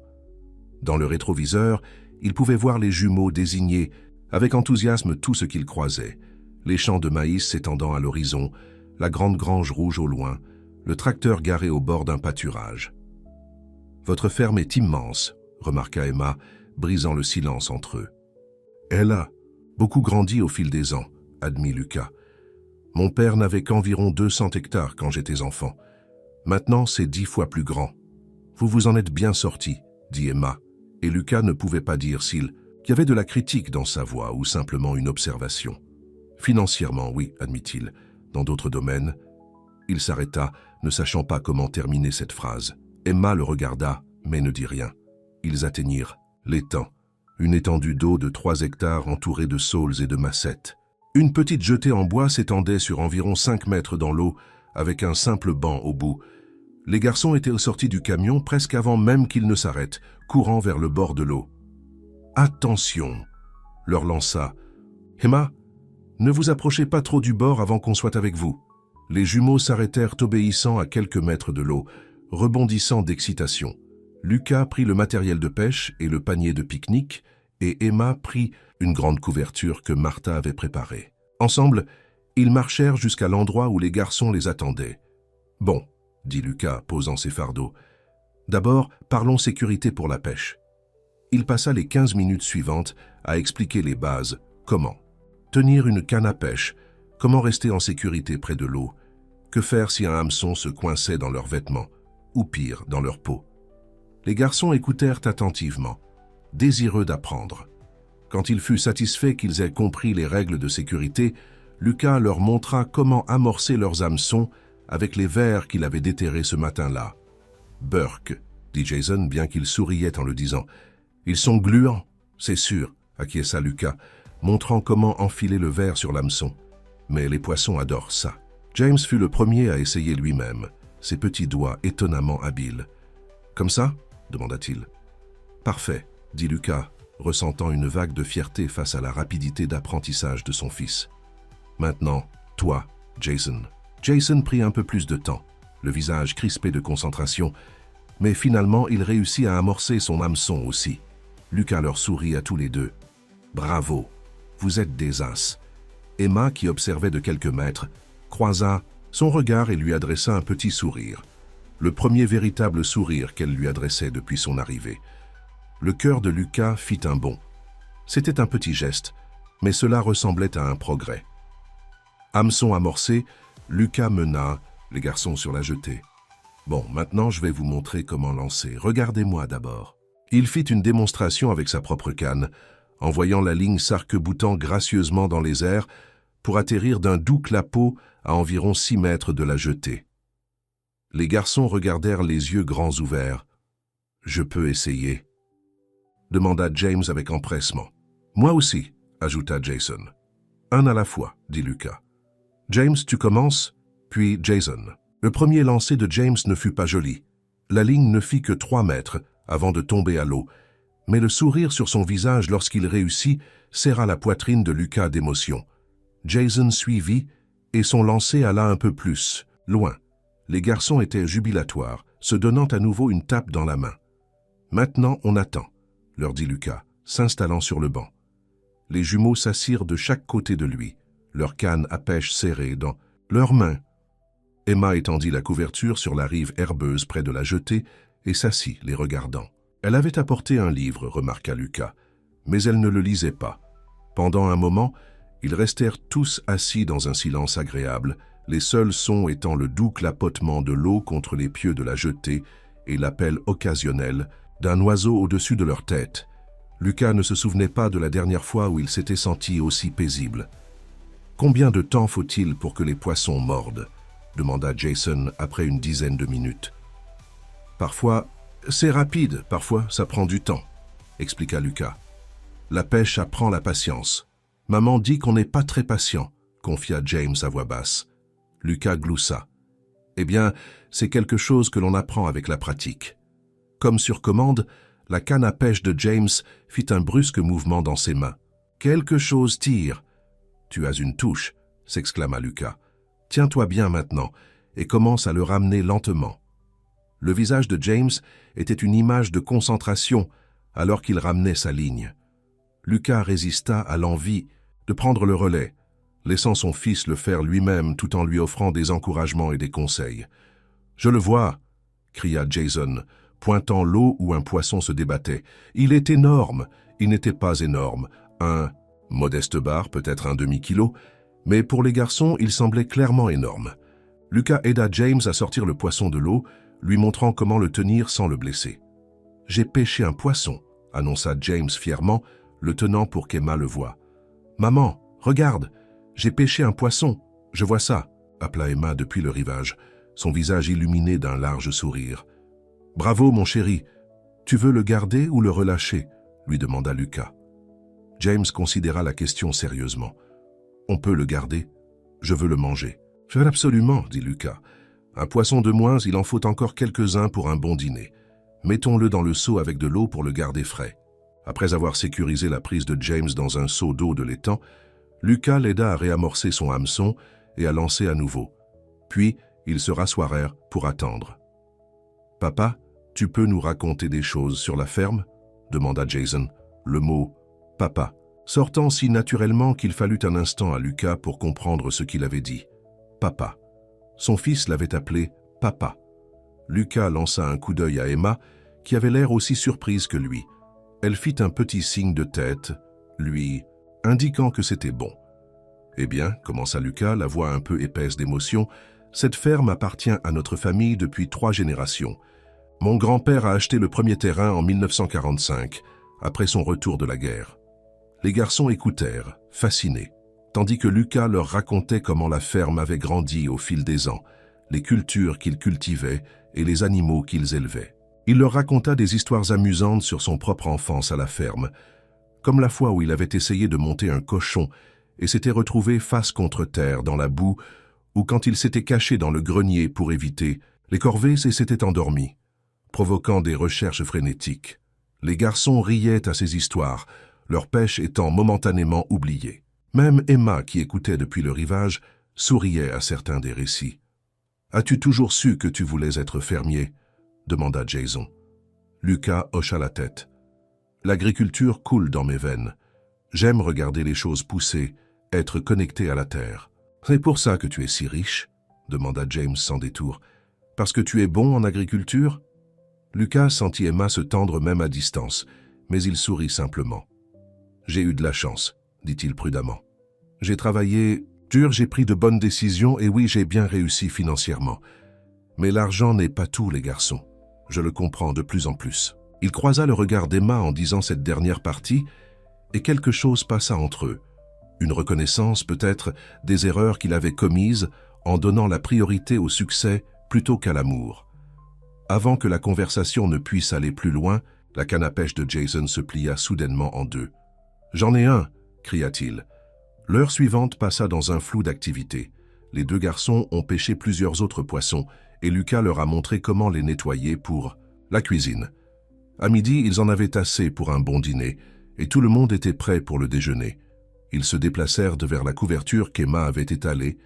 Dans le rétroviseur, il pouvait voir les jumeaux désigner avec enthousiasme tout ce qu'ils croisaient. Les champs de maïs s'étendant à l'horizon, la grande grange rouge au loin, le tracteur garé au bord d'un pâturage. « Votre ferme est immense, » remarqua Emma, brisant le silence entre eux. « Elle a beaucoup grandi au fil des ans, » admit Lucas. « Mon père n'avait qu'environ 200 hectares quand j'étais enfant. Maintenant, c'est 10 fois plus grand. Vous vous en êtes bien sorti, » dit Emma, et Lucas ne pouvait pas dire s'il y avait de la critique dans sa voix ou simplement une observation. « Financièrement, oui, admit-il. Dans d'autres domaines... » Il s'arrêta, ne sachant pas comment terminer cette phrase. Emma le regarda, mais ne dit rien. Ils atteignirent l'étang, une étendue d'eau de 3 hectares entourée de saules et de massettes. Une petite jetée en bois s'étendait sur environ 5 mètres dans l'eau, avec un simple banc au bout. Les garçons étaient sortis du camion presque avant même qu'ils ne s'arrêtent, courant vers le bord de l'eau. « Attention !» leur lança. « Emma, ne vous approchez pas trop du bord avant qu'on soit avec vous. » Les jumeaux s'arrêtèrent obéissant à quelques mètres de l'eau, rebondissant d'excitation. Lucas prit le matériel de pêche et le panier de pique-nique, et Emma prit une grande couverture que Martha avait préparée. Ensemble, ils marchèrent jusqu'à l'endroit où les garçons les attendaient. « Bon, » dit Lucas, posant ses fardeaux. « D'abord, parlons sécurité pour la pêche. » Il passa les 15 minutes suivantes à expliquer les bases. Comment tenir une canne à pêche, comment rester en sécurité près de l'eau, que faire si un hameçon se coinçait dans leurs vêtements, ou pire, dans leur peau. Les garçons écoutèrent attentivement, désireux d'apprendre. Quand il fut satisfait qu'ils aient compris les règles de sécurité, Lucas leur montra comment amorcer leurs hameçons avec les vers qu'il avait déterrés ce matin-là. « Burk », dit Jason, bien qu'il souriait en le disant. « Ils sont gluants, c'est sûr », acquiesça Lucas, montrant comment enfiler le ver sur l'hameçon. Mais les poissons adorent ça. James fut le premier à essayer lui-même, ses petits doigts étonnamment habiles. « Comme ça ?» demanda-t-il. « Parfait, » dit Lucas, ressentant une vague de fierté face à la rapidité d'apprentissage de son fils. « Maintenant, toi, Jason. » Jason prit un peu plus de temps, le visage crispé de concentration, mais finalement il réussit à amorcer son hameçon aussi. Lucas leur sourit à tous les deux. « Bravo, vous êtes des as. » Emma, qui observait de quelques mètres, croisa son regard et lui adressa un petit sourire. Le premier véritable sourire qu'elle lui adressait depuis son arrivée. Le cœur de Lucas fit un bond. C'était un petit geste, mais cela ressemblait à un progrès. Hameçon amorcé, Lucas mena les garçons sur la jetée. Bon, maintenant je vais vous montrer comment lancer. Regardez-moi d'abord. Il fit une démonstration avec sa propre canne, envoyant la ligne s'arc-boutant gracieusement dans les airs pour atterrir d'un doux clapot à environ 6 mètres de la jetée. Les garçons regardèrent les yeux grands ouverts. « Je peux essayer ?» demanda James avec empressement. « Moi aussi », ajouta Jason. « Un à la fois », dit Lucas. « James, tu commences, puis Jason. » Le premier lancer de James ne fut pas joli. La ligne ne fit que 3 mètres avant de tomber à l'eau, mais le sourire sur son visage lorsqu'il réussit serra la poitrine de Lucas d'émotion. Jason suivit et son lancer alla un peu plus, loin. Les garçons étaient jubilatoires, se donnant à nouveau une tape dans la main. « Maintenant, on attend », leur dit Lucas, s'installant sur le banc. Les jumeaux s'assirent de chaque côté de lui, leurs cannes à pêche serrées dans leurs mains. Emma étendit la couverture sur la rive herbeuse près de la jetée et s'assit, les regardant. Elle avait apporté un livre, remarqua Lucas, mais elle ne le lisait pas. Pendant un moment, ils restèrent tous assis dans un silence agréable, les seuls sons étant le doux clapotement de l'eau contre les pieux de la jetée et l'appel occasionnel d'un oiseau au-dessus de leur tête. Lucas ne se souvenait pas de la dernière fois où il s'était senti aussi paisible. « Combien de temps faut-il pour que les poissons mordent ?» demanda Jason après une dizaine de minutes. « Parfois, c'est rapide, parfois ça prend du temps », expliqua Lucas. « La pêche apprend la patience. Maman dit qu'on n'est pas très patient », confia James à voix basse. Lucas gloussa. « Eh bien, c'est quelque chose que l'on apprend avec la pratique. » Comme sur commande, la canne à pêche de James fit un brusque mouvement dans ses mains. « Quelque chose tire. »« Tu as une touche », s'exclama Lucas. « Tiens-toi bien maintenant et commence à le ramener lentement. » Le visage de James était une image de concentration alors qu'il ramenait sa ligne. Lucas résista à l'envie de prendre le relais, laissant son fils le faire lui-même tout en lui offrant des encouragements et des conseils. « Je le vois !» cria Jason, pointant l'eau où un poisson se débattait. « Il est énorme !» Il n'était pas énorme. Un modeste bar, peut-être un demi-kilo, mais pour les garçons, il semblait clairement énorme. Lucas aida James à sortir le poisson de l'eau, lui montrant comment le tenir sans le blesser. « J'ai pêché un poisson », annonça James fièrement, le tenant pour qu'Emma le voie. « Maman, regarde, j'ai pêché un poisson, je vois ça », appela Emma depuis le rivage, son visage illuminé d'un large sourire. « Bravo, mon chéri. Tu veux le garder ou le relâcher ?» lui demanda Lucas. James considéra la question sérieusement. « On peut le garder. Je veux le manger. »« Absolument, » dit Lucas. « Un poisson de moins, il en faut encore quelques-uns pour un bon dîner. Mettons-le dans le seau avec de l'eau pour le garder frais. » Après avoir sécurisé la prise de James dans un seau d'eau de l'étang, Lucas l'aida à réamorcer son hameçon et à lancer à nouveau. Puis, ils se rasseoirent pour attendre. « Papa, tu peux nous raconter des choses sur la ferme ?» demanda Jason, le mot « papa » sortant si naturellement qu'il fallut un instant à Lucas pour comprendre ce qu'il avait dit. « Papa ». Son fils l'avait appelé « papa ». Lucas lança un coup d'œil à Emma, qui avait l'air aussi surprise que lui. Elle fit un petit signe de tête, lui indiquant que c'était bon. « Eh bien, commença Lucas, la voix un peu épaisse d'émotion, cette ferme appartient à notre famille depuis 3 générations. Mon grand-père a acheté le premier terrain en 1945, après son retour de la guerre. » Les garçons écoutèrent, fascinés, tandis que Lucas leur racontait comment la ferme avait grandi au fil des ans, les cultures qu'ils cultivaient et les animaux qu'ils élevaient. Il leur raconta des histoires amusantes sur son propre enfance à la ferme, comme la fois où il avait essayé de monter un cochon et s'était retrouvé face contre terre dans la boue, ou quand il s'était caché dans le grenier pour éviter les corvées et s'était endormi, provoquant des recherches frénétiques. Les garçons riaient à ces histoires, leur pêche étant momentanément oubliée. Même Emma, qui écoutait depuis le rivage, souriait à certains des récits. « As-tu toujours su que tu voulais être fermier ?» demanda Jason. Lucas hocha la tête. « L'agriculture coule dans mes veines. J'aime regarder les choses pousser, être connecté à la terre. »« C'est pour ça que tu es si riche ?» demanda James sans détour. « Parce que tu es bon en agriculture ?» Lucas sentit Emma se tendre même à distance, mais il sourit simplement. « J'ai eu de la chance, dit-il prudemment. J'ai travaillé Jure, j'ai pris de bonnes décisions et oui, j'ai bien réussi financièrement. Mais l'argent n'est pas tout, les garçons. Je le comprends de plus en plus. Il croisa le regard d'Emma en disant cette dernière partie et quelque chose passa entre eux. Une reconnaissance peut-être des erreurs qu'il avait commises en donnant la priorité au succès plutôt qu'à l'amour. Avant que la conversation ne puisse aller plus loin, la canne à pêche de Jason se plia soudainement en deux. « J'en ai un !» cria-t-il. L'heure suivante passa dans un flou d'activité. Les deux garçons ont pêché plusieurs autres poissons et Lucas leur a montré comment les nettoyer pour la cuisine. À midi, ils en avaient assez pour un bon dîner et tout le monde était prêt pour le déjeuner. Ils se déplacèrent vers la couverture qu'Emma avait étalée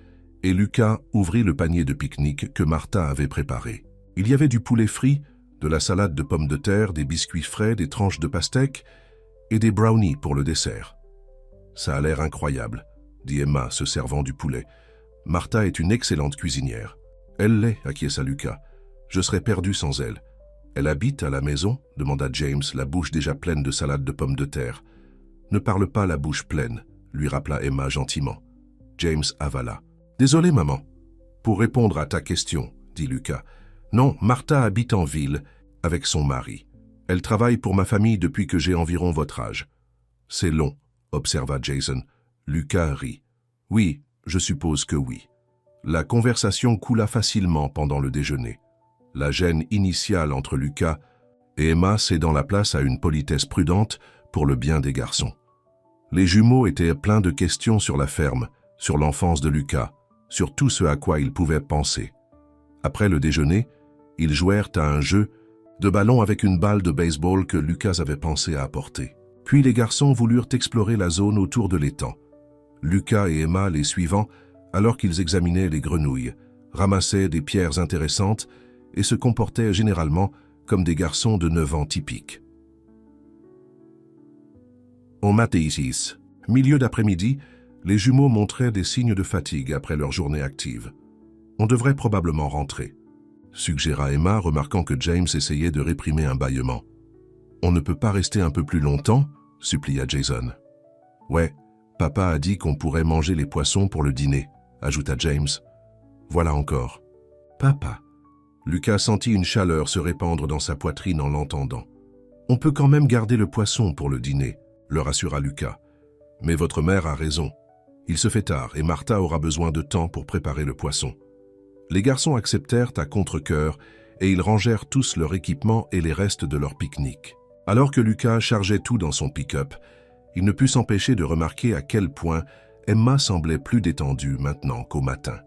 et Lucas ouvrit le panier de pique-nique que Martha avait préparé. Il y avait du poulet frit, de la salade de pommes de terre, des biscuits frais, des tranches de pastèque et des brownies pour le dessert. « Ça a l'air incroyable », dit Emma, se servant du poulet. « Martha est une excellente cuisinière. »« Elle l'est, acquiesça Lucas. Je serais perdu sans elle. »« Elle habite à la maison ?» demanda James, la bouche déjà pleine de salade de pommes de terre. « Ne parle pas la bouche pleine », lui rappela Emma gentiment. James avala. « Désolé, maman. »« Pour répondre à ta question, » dit Lucas. « Non, Martha habite en ville avec son mari. Elle travaille pour ma famille depuis que j'ai environ votre âge. »« C'est long, » observa Jason. Lucas rit. « Oui, je suppose que oui. » La conversation coula facilement pendant le déjeuner. La gêne initiale entre Lucas et Emma cédant la place à une politesse prudente pour le bien des garçons. Les jumeaux étaient pleins de questions sur la ferme, sur l'enfance de Lucas, sur tout ce à quoi ils pouvaient penser. Après le déjeuner, ils jouèrent à un jeu de ballon avec une balle de baseball que Lucas avait pensé à apporter. Puis les garçons voulurent explorer la zone autour de l'étang. Lucas et Emma, les suivant, alors qu'ils examinaient les grenouilles, ramassaient des pierres intéressantes et se comportaient généralement comme des garçons de 9 ans typiques. Au Matéisis, milieu d'après-midi, les jumeaux montraient des signes de fatigue après leur journée active. « On devrait probablement rentrer », suggéra Emma, remarquant que James essayait de réprimer un bâillement. « On ne peut pas rester un peu plus longtemps ?» supplia Jason. « Ouais, papa a dit qu'on pourrait manger les poissons pour le dîner », ajouta James. « Voilà encore. »« Papa !» Lucas sentit une chaleur se répandre dans sa poitrine en l'entendant. « On peut quand même garder le poisson pour le dîner », le rassura Lucas. « Mais votre mère a raison. Il se fait tard et Martha aura besoin de temps pour préparer le poisson. » Les garçons acceptèrent à contre-cœur et ils rangèrent tous leur équipement et les restes de leur pique-nique. Alors que Lucas chargeait tout dans son pick-up, il ne put s'empêcher de remarquer à quel point Emma semblait plus détendue maintenant qu'au matin.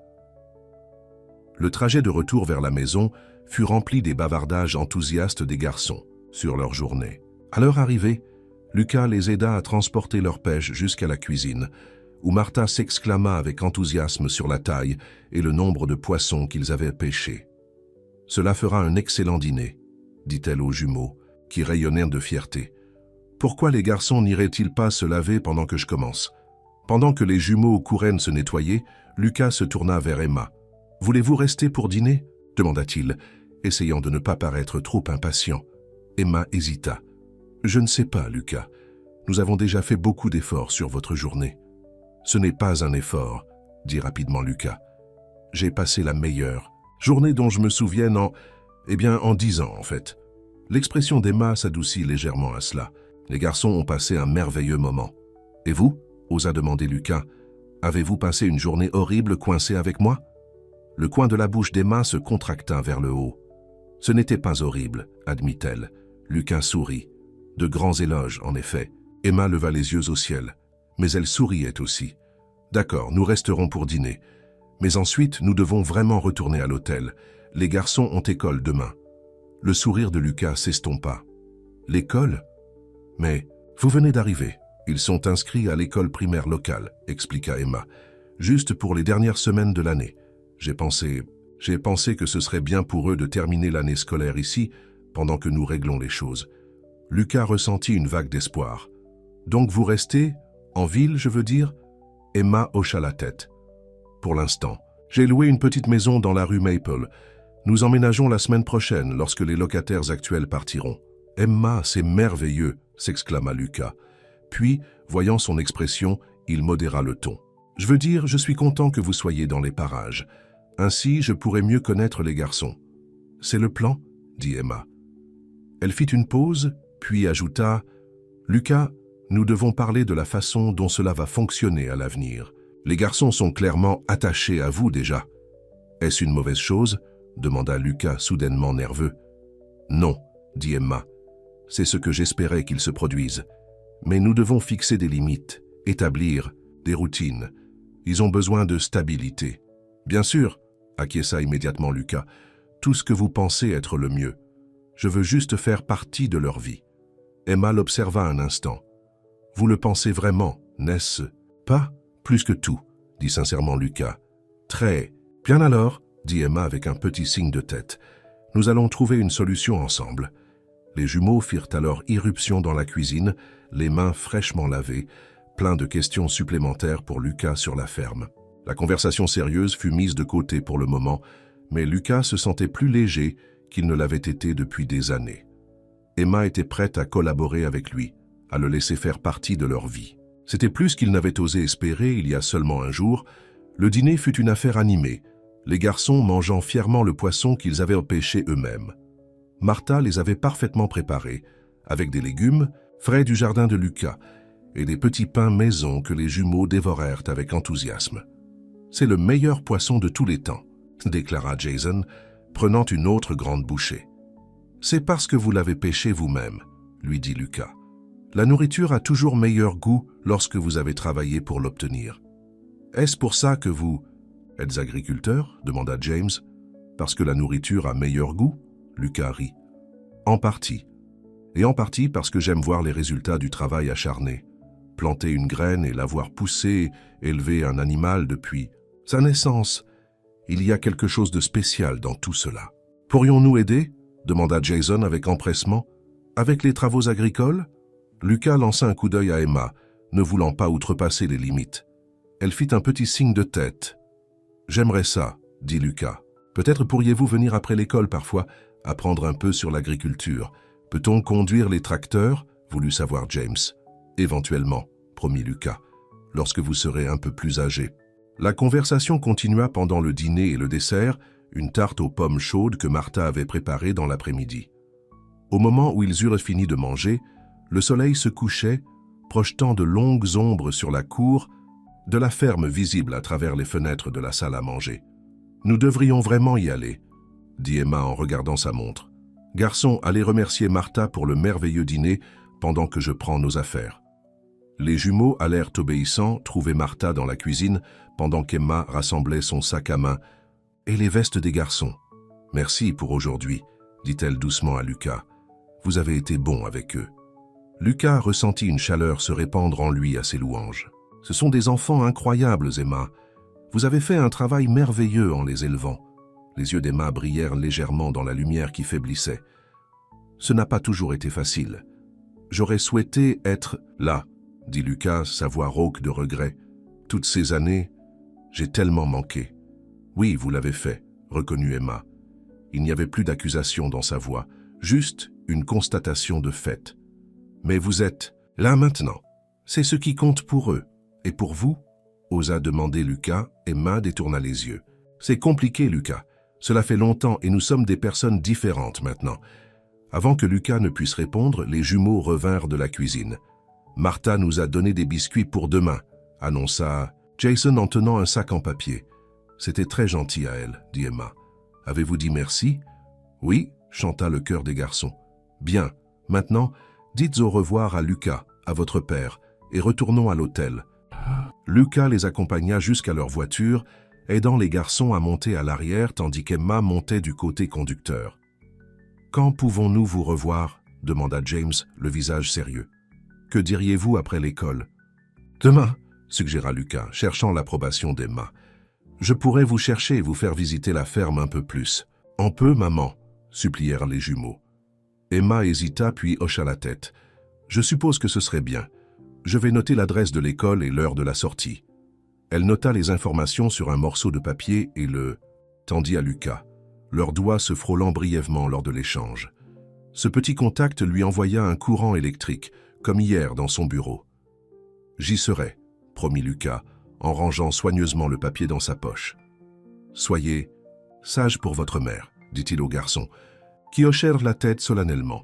Le trajet de retour vers la maison fut rempli des bavardages enthousiastes des garçons sur leur journée. À leur arrivée, Lucas les aida à transporter leur pêche jusqu'à la cuisine, où Martha s'exclama avec enthousiasme sur la taille et le nombre de poissons qu'ils avaient pêchés. « Cela fera un excellent dîner », dit-elle aux jumeaux, qui rayonnèrent de fierté. « Pourquoi les garçons n'iraient-ils pas se laver pendant que je commence ?» Pendant que les jumeaux couraient se nettoyer, Lucas se tourna vers Emma. « Voulez-vous rester pour dîner ?» demanda-t-il, essayant de ne pas paraître trop impatient. Emma hésita. « Je ne sais pas, Lucas. Nous avons déjà fait beaucoup d'efforts sur votre journée. » « Ce n'est pas un effort, » dit rapidement Lucas. « J'ai passé la meilleure journée dont je me souvienne en 10 ans en fait. » L'expression d'Emma s'adoucit légèrement à cela. Les garçons ont passé un merveilleux moment. « Et vous ?» osa demander Lucas. « Avez-vous passé une journée horrible coincée avec moi ?» Le coin de la bouche d'Emma se contracta vers le haut. « Ce n'était pas horrible, » admit-elle. Lucas sourit. De grands éloges, en effet. Emma leva les yeux au ciel. Mais elle souriait aussi. « D'accord, nous resterons pour dîner. Mais ensuite, nous devons vraiment retourner à l'hôtel. Les garçons ont école demain. » Le sourire de Lucas s'estompa. « L'école ? Mais vous venez d'arriver. Ils sont inscrits à l'école primaire locale, » expliqua Emma. « Juste pour les dernières semaines de l'année. J'ai pensé que ce serait bien pour eux de terminer l'année scolaire ici, pendant que nous réglons les choses. » Lucas ressentit une vague d'espoir. « Donc vous restez ? En ville, je veux dire ?» Emma hocha la tête. « Pour l'instant. J'ai loué une petite maison dans la rue Maple. Nous emménageons la semaine prochaine lorsque les locataires actuels partiront. »« Emma, c'est merveilleux !» s'exclama Lucas. Puis, voyant son expression, il modéra le ton. « Je veux dire, je suis content que vous soyez dans les parages. Ainsi, je pourrai mieux connaître les garçons. C'est le plan, dit Emma. Elle fit une pause, puis ajouta « Lucas, nous devons parler de la façon dont cela va fonctionner à l'avenir. Les garçons sont clairement attachés à vous déjà. » « Est-ce une mauvaise chose ?» demanda Lucas soudainement nerveux. « Non, » dit Emma. « C'est ce que j'espérais qu'il se produise. Mais nous devons fixer des limites, établir des routines. Ils ont besoin de stabilité. »« Bien sûr, » acquiesça immédiatement Lucas. « Tout ce que vous pensez être le mieux. Je veux juste faire partie de leur vie. » Emma l'observa un instant. « Vous le pensez vraiment, n'est-ce pas ?»« Plus que tout, » dit sincèrement Lucas. « Très bien alors, » dit Emma avec un petit signe de tête. « Nous allons trouver une solution ensemble. » Les jumeaux firent alors irruption dans la cuisine, les mains fraîchement lavées, plein de questions supplémentaires pour Lucas sur la ferme. La conversation sérieuse fut mise de côté pour le moment, mais Lucas se sentait plus léger qu'il ne l'avait été depuis des années. Emma était prête à collaborer avec lui, à le laisser faire partie de leur vie. C'était plus qu'il n'avait osé espérer il y a seulement un jour. Le dîner fut une affaire animée, les garçons mangeant fièrement le poisson qu'ils avaient pêché eux-mêmes. Martha les avait parfaitement préparés, avec des légumes frais du jardin de Lucas et des petits pains maison que les jumeaux dévorèrent avec enthousiasme. « C'est le meilleur poisson de tous les temps », déclara Jason, prenant une autre grande bouchée. « C'est parce que vous l'avez pêché vous-même », lui dit Lucas. « La nourriture a toujours meilleur goût lorsque vous avez travaillé pour l'obtenir. »« Est-ce pour ça que vous êtes agriculteur ?» demanda James. « Parce que la nourriture a meilleur goût ?» Lucas rit. « En partie. Et en partie parce que j'aime voir les résultats du travail acharné. Planter une graine et la voir pousser, élever un animal depuis sa naissance. Il y a quelque chose de spécial dans tout cela. « Pourrions-nous aider ?» demanda Jason avec empressement. « Avec les travaux agricoles ?» Lucas lança un coup d'œil à Emma, ne voulant pas outrepasser les limites. Elle fit un petit signe de tête. « J'aimerais ça, » dit Lucas. « Peut-être pourriez-vous venir après l'école parfois, apprendre un peu sur l'agriculture. Peut-on conduire les tracteurs ?» voulut savoir James. « Éventuellement, » promit Lucas, « lorsque vous serez un peu plus âgé. » La conversation continua pendant le dîner et le dessert, une tarte aux pommes chaudes que Martha avait préparée dans l'après-midi. Au moment où ils eurent fini de manger, le soleil se couchait, projetant de longues ombres sur la cour de la ferme visible à travers les fenêtres de la salle à manger. « Nous devrions vraiment y aller, » dit Emma en regardant sa montre. « Garçon, allez remercier Martha pour le merveilleux dîner pendant que je prends nos affaires. » Les jumeaux allèrent obéissants trouver Martha dans la cuisine pendant qu'Emma rassemblait son sac à main. « Et les vestes des garçons. Merci pour aujourd'hui, » dit-elle doucement à Lucas. « Vous avez été bon avec eux. » Lucas ressentit une chaleur se répandre en lui à ses louanges. « Ce sont des enfants incroyables, Emma. Vous avez fait un travail merveilleux en les élevant. » Les yeux d'Emma brillèrent légèrement dans la lumière qui faiblissait. « Ce n'a pas toujours été facile. J'aurais souhaité être là, » dit Lucas, sa voix rauque de regret. « Toutes ces années, j'ai tellement manqué. »« Oui, vous l'avez fait, » reconnut Emma. Il n'y avait plus d'accusation dans sa voix, juste une constatation de fait. « Mais vous êtes là maintenant. C'est ce qui compte pour eux. Et pour vous ?» osa demander Lucas. Emma détourna les yeux. « C'est compliqué, Lucas. Cela fait longtemps et nous sommes des personnes différentes maintenant. » Avant que Lucas ne puisse répondre, les jumeaux revinrent de la cuisine. « Martha nous a donné des biscuits pour demain », annonça Jason en tenant un sac en papier. « C'était très gentil à elle, » dit Emma. « Avez-vous dit merci ?»« Oui, » chanta le chœur des garçons. « Bien, maintenant, dites au revoir à Lucas, à votre père, et retournons à l'hôtel. » Lucas les accompagna jusqu'à leur voiture, aidant les garçons à monter à l'arrière tandis qu'Emma montait du côté conducteur. « Quand pouvons-nous vous revoir ?» demanda James, le visage sérieux. « Que diriez-vous après l'école ?»« Demain » suggéra Lucas, cherchant l'approbation d'Emma. « Je pourrais vous chercher et vous faire visiter la ferme un peu plus. »« On peut, maman » supplièrent les jumeaux. Emma hésita puis hocha la tête. « Je suppose que ce serait bien. Je vais noter l'adresse de l'école et l'heure de la sortie. » Elle nota les informations sur un morceau de papier et le tendit à Lucas, leurs doigts se frôlant brièvement lors de l'échange. Ce petit contact lui envoya un courant électrique, comme hier dans son bureau. « J'y serai », promit Lucas, en rangeant soigneusement le papier dans sa poche. « Soyez sage pour votre mère, dit-il au garçon, qui hochèrent la tête solennellement.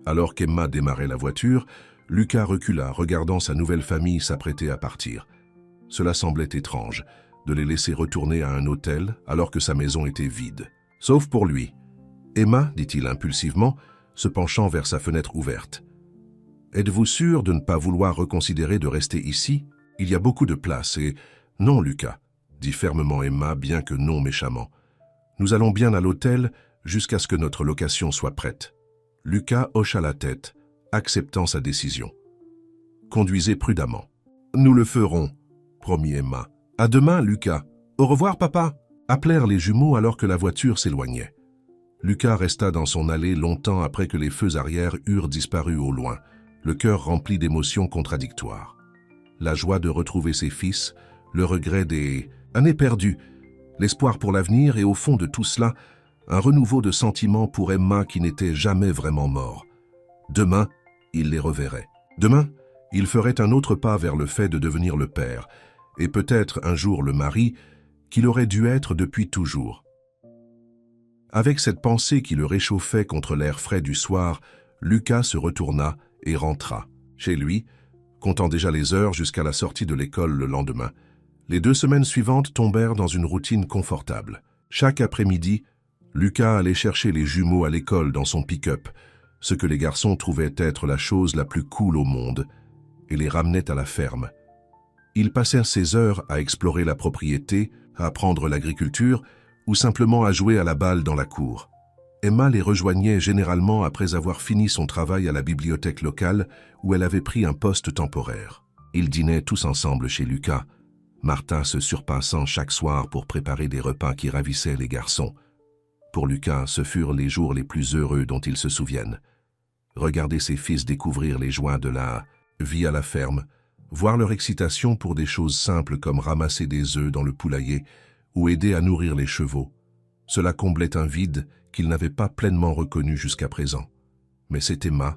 Alors qu'Emma démarrait la voiture, Lucas recula, regardant sa nouvelle famille s'apprêter à partir. Cela semblait étrange, de les laisser retourner à un hôtel alors que sa maison était vide. Sauf pour lui. « Emma, dit-il impulsivement, se penchant vers sa fenêtre ouverte. Êtes-vous sûr de ne pas vouloir reconsidérer de rester ici? Il y a beaucoup de place et... Non, Lucas, dit fermement Emma, bien que non méchamment. Nous allons bien à l'hôtel jusqu'à ce que notre location soit prête. Lucas hocha la tête, acceptant sa décision. Conduisez prudemment. Nous le ferons, promit Emma. À demain, Lucas. Au revoir, papa, appelèrent les jumeaux alors que la voiture s'éloignait. Lucas resta dans son allée longtemps après que les feux arrière eurent disparu au loin, le cœur rempli d'émotions contradictoires. La joie de retrouver ses fils, le regret des années perdues, l'espoir pour l'avenir et au fond de tout cela, un renouveau de sentiments pour Emma qui n'était jamais vraiment mort. Demain, il les reverrait. Demain, il ferait un autre pas vers le fait de devenir le père, et peut-être un jour le mari, qu'il aurait dû être depuis toujours. Avec cette pensée qui le réchauffait contre l'air frais du soir, Lucas se retourna et rentra. Chez lui, comptant déjà les heures jusqu'à la sortie de l'école le lendemain. Les 2 semaines suivantes tombèrent dans une routine confortable. Chaque après-midi, Lucas allait chercher les jumeaux à l'école dans son pick-up, ce que les garçons trouvaient être la chose la plus cool au monde, et les ramenait à la ferme. Ils passèrent ces heures à explorer la propriété, à apprendre l'agriculture ou simplement à jouer à la balle dans la cour. Emma les rejoignait généralement après avoir fini son travail à la bibliothèque locale où elle avait pris un poste temporaire. Ils dînaient tous ensemble chez Lucas, Martha se surpassant chaque soir pour préparer des repas qui ravissaient les garçons. Pour Lucas, ce furent les jours les plus heureux dont il se souvienne. Regarder ses fils découvrir les joies de la vie à la ferme, voir leur excitation pour des choses simples comme ramasser des œufs dans le poulailler ou aider à nourrir les chevaux. Cela comblait un vide qu'il n'avait pas pleinement reconnu jusqu'à présent. Mais c'est Emma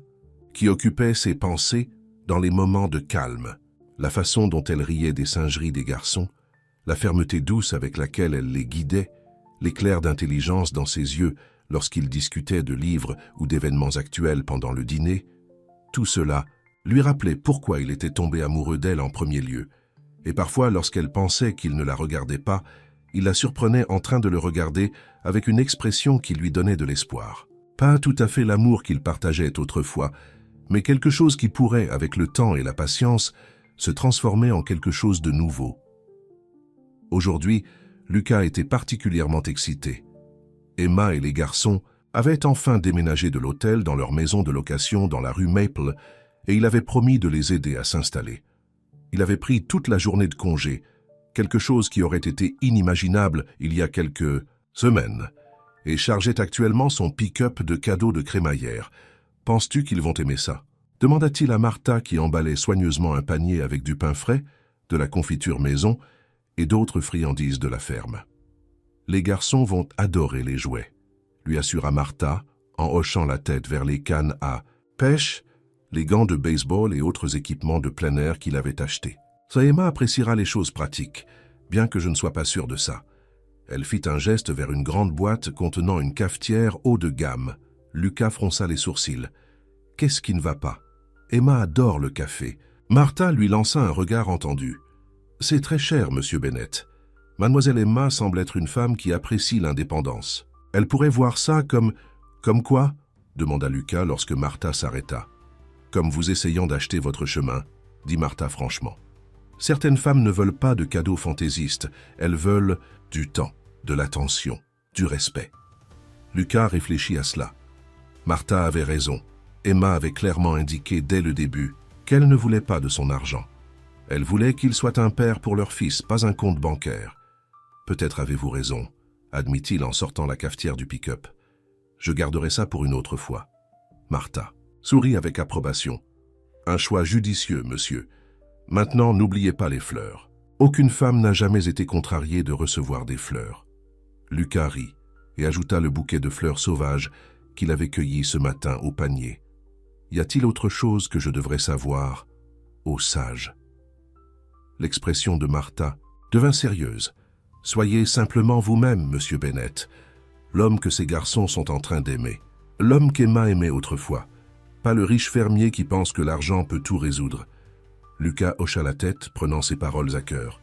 qui occupait ses pensées dans les moments de calme, la façon dont elle riait des singeries des garçons, la fermeté douce avec laquelle elle les guidait, l'éclair d'intelligence dans ses yeux lorsqu'ils discutaient de livres ou d'événements actuels pendant le dîner, tout cela lui rappelait pourquoi il était tombé amoureux d'elle en premier lieu. Et parfois, lorsqu'elle pensait qu'il ne la regardait pas, il la surprenait en train de le regarder avec une expression qui lui donnait de l'espoir. Pas tout à fait l'amour qu'il partageait autrefois, mais quelque chose qui pourrait, avec le temps et la patience, se transformer en quelque chose de nouveau. Aujourd'hui, Lucas était particulièrement excité. Emma et les garçons avaient enfin déménagé de l'hôtel dans leur maison de location dans la rue Maple et il avait promis de les aider à s'installer. Il avait pris toute la journée de congé, quelque chose qui aurait été inimaginable il y a quelques semaines, et chargeait actuellement son pick-up de cadeaux de crémaillère. « Penses-tu qu'ils vont aimer ça ?» demanda-t-il à Martha qui emballait soigneusement un panier avec du pain frais, de la confiture maison et d'autres friandises de la ferme. « Les garçons vont adorer les jouets », lui assura Martha en hochant la tête vers les cannes à pêche, les gants de baseball et autres équipements de plein air qu'il avait achetés. Emma appréciera les choses pratiques, bien que je ne sois pas sûr de ça. Elle fit un geste vers une grande boîte contenant une cafetière haut de gamme. Lucas fronça les sourcils. Qu'est-ce qui ne va pas? Emma adore le café. Martha lui lança un regard entendu. C'est très cher, monsieur Bennett. Mademoiselle Emma semble être une femme qui apprécie l'indépendance. Elle pourrait voir ça comme... Comme quoi? Demanda Lucas lorsque Martha s'arrêta. Comme vous essayant d'acheter votre chemin, dit Martha franchement. Certaines femmes ne veulent pas de cadeaux fantaisistes, elles veulent du temps, de l'attention, du respect. Lucas réfléchit à cela. Martha avait raison. Emma avait clairement indiqué dès le début qu'elle ne voulait pas de son argent. Elle voulait qu'il soit un père pour leur fils, pas un compte bancaire. Peut-être avez-vous raison, admit-il en sortant la cafetière du pick-up. Je garderai ça pour une autre fois. Martha sourit avec approbation. Un choix judicieux, monsieur. Maintenant, n'oubliez pas les fleurs. Aucune femme n'a jamais été contrariée de recevoir des fleurs. Lucas rit et ajouta le bouquet de fleurs sauvages qu'il avait cueilli ce matin au panier. Y a-t-il autre chose que je devrais savoir, ô sage? L'expression de Martha devint sérieuse. « Soyez simplement vous-même, Monsieur Bennett, l'homme que ces garçons sont en train d'aimer. L'homme qu'Emma aimait autrefois. Pas le riche fermier qui pense que l'argent peut tout résoudre. » Lucas hocha la tête, prenant ses paroles à cœur.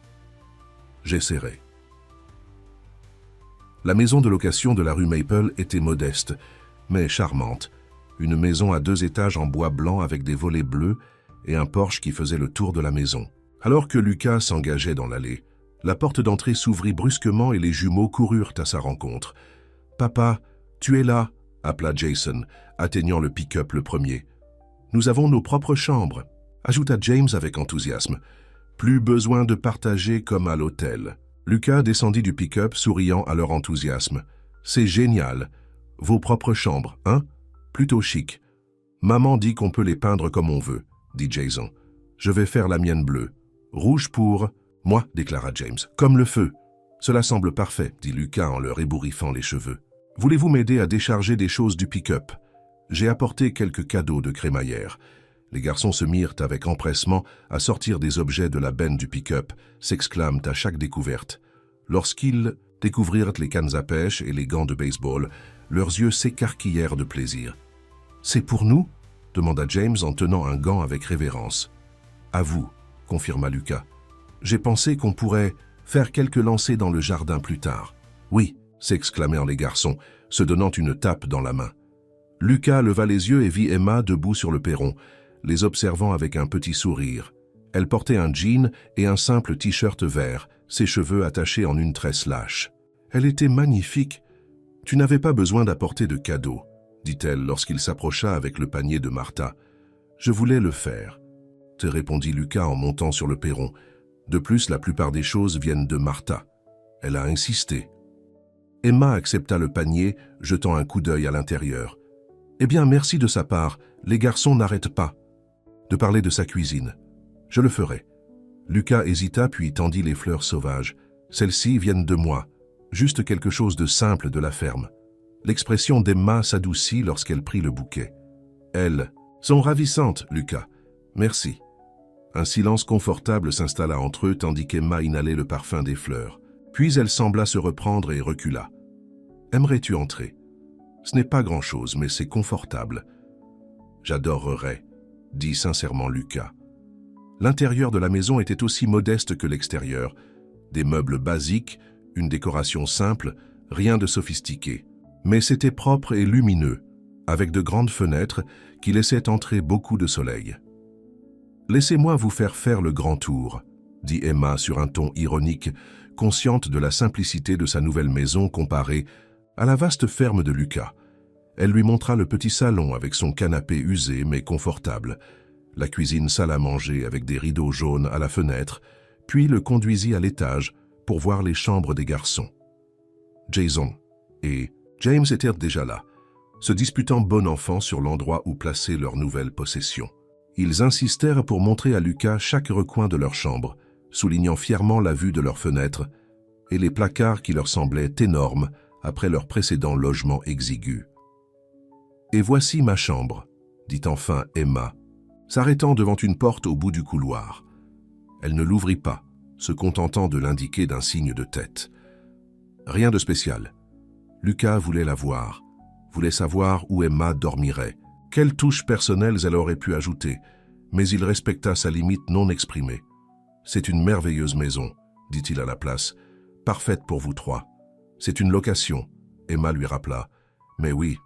« J'essaierai. » La maison de location de la rue Maple était modeste, mais charmante. Une maison à 2 étages en bois blanc avec des volets bleus et un porche qui faisait le tour de la maison. Alors que Lucas s'engageait dans l'allée, la porte d'entrée s'ouvrit brusquement et les jumeaux coururent à sa rencontre. « Papa, tu es là !» appela Jason, atteignant le pick-up le premier. « Nous avons nos propres chambres !» ajouta James avec enthousiasme. « Plus besoin de partager comme à l'hôtel. » Lucas descendit du pick-up, souriant à leur enthousiasme. « C'est génial. Vos propres chambres, hein? Plutôt chic. Maman dit qu'on peut les peindre comme on veut, » dit Jason. « Je vais faire la mienne bleue. Rouge pour... » « Moi, » déclara James. « Comme le feu. »« Cela semble parfait, » dit Lucas en leur ébouriffant les cheveux. « Voulez-vous m'aider à décharger des choses du pick-up? J'ai apporté quelques cadeaux de crémaillère. » Les garçons se mirent avec empressement à sortir des objets de la benne du pick-up, s'exclament à chaque découverte. Lorsqu'ils découvrirent les cannes à pêche et les gants de baseball, leurs yeux s'écarquillèrent de plaisir. « C'est pour nous ?» demanda James en tenant un gant avec révérence. « À vous, » confirma Lucas. « J'ai pensé qu'on pourrait faire quelques lancers dans le jardin plus tard. »« Oui !» s'exclamèrent les garçons, se donnant une tape dans la main. Lucas leva les yeux et vit Emma debout sur le perron, les observant avec un petit sourire. Elle portait un jean et un simple t-shirt vert, ses cheveux attachés en une tresse lâche. Elle était magnifique. « Tu n'avais pas besoin d'apporter de cadeaux, » dit-elle lorsqu'il s'approcha avec le panier de Martha. « Je voulais le faire, » te répondit Lucas en montant sur le perron. De plus, la plupart des choses viennent de Martha. Elle a insisté. Emma accepta le panier, jetant un coup d'œil à l'intérieur. « Eh bien, merci de sa part. Les garçons n'arrêtent pas de parler de sa cuisine. Je le ferai. » Lucas hésita puis tendit les fleurs sauvages. « Celles-ci viennent de moi. Juste quelque chose de simple de la ferme. » L'expression d'Emma s'adoucit lorsqu'elle prit le bouquet. « Elles sont ravissantes, Lucas. Merci. » Un silence confortable s'installa entre eux tandis qu'Emma inhalait le parfum des fleurs. Puis elle sembla se reprendre et recula. « Aimerais-tu entrer? Ce n'est pas grand-chose, mais c'est confortable. »« J'adorerais, » dit sincèrement Lucas. L'intérieur de la maison était aussi modeste que l'extérieur. Des meubles basiques, une décoration simple, rien de sophistiqué. Mais c'était propre et lumineux, avec de grandes fenêtres qui laissaient entrer beaucoup de soleil. « Laissez-moi vous faire le grand tour, » dit Emma sur un ton ironique, consciente de la simplicité de sa nouvelle maison comparée à la vaste ferme de Lucas. Elle lui montra le petit salon avec son canapé usé mais confortable, la cuisine salle à manger avec des rideaux jaunes à la fenêtre, puis le conduisit à l'étage pour voir les chambres des garçons. Jason et James étaient déjà là, se disputant bon enfant sur l'endroit où placer leur nouvelle possession. Ils insistèrent pour montrer à Lucas chaque recoin de leur chambre, soulignant fièrement la vue de leurs fenêtres et les placards qui leur semblaient énormes après leur précédent logement exigu. « Et voici ma chambre, » dit enfin Emma, s'arrêtant devant une porte au bout du couloir. Elle ne l'ouvrit pas, se contentant de l'indiquer d'un signe de tête. Rien de spécial. Lucas voulait la voir, voulait savoir où Emma dormirait, quelles touches personnelles elle aurait pu ajouter, mais il respecta sa limite non exprimée. « C'est une merveilleuse maison, » dit-il à la place, « parfaite pour vous trois. C'est une location, » Emma lui rappela. « Mais oui,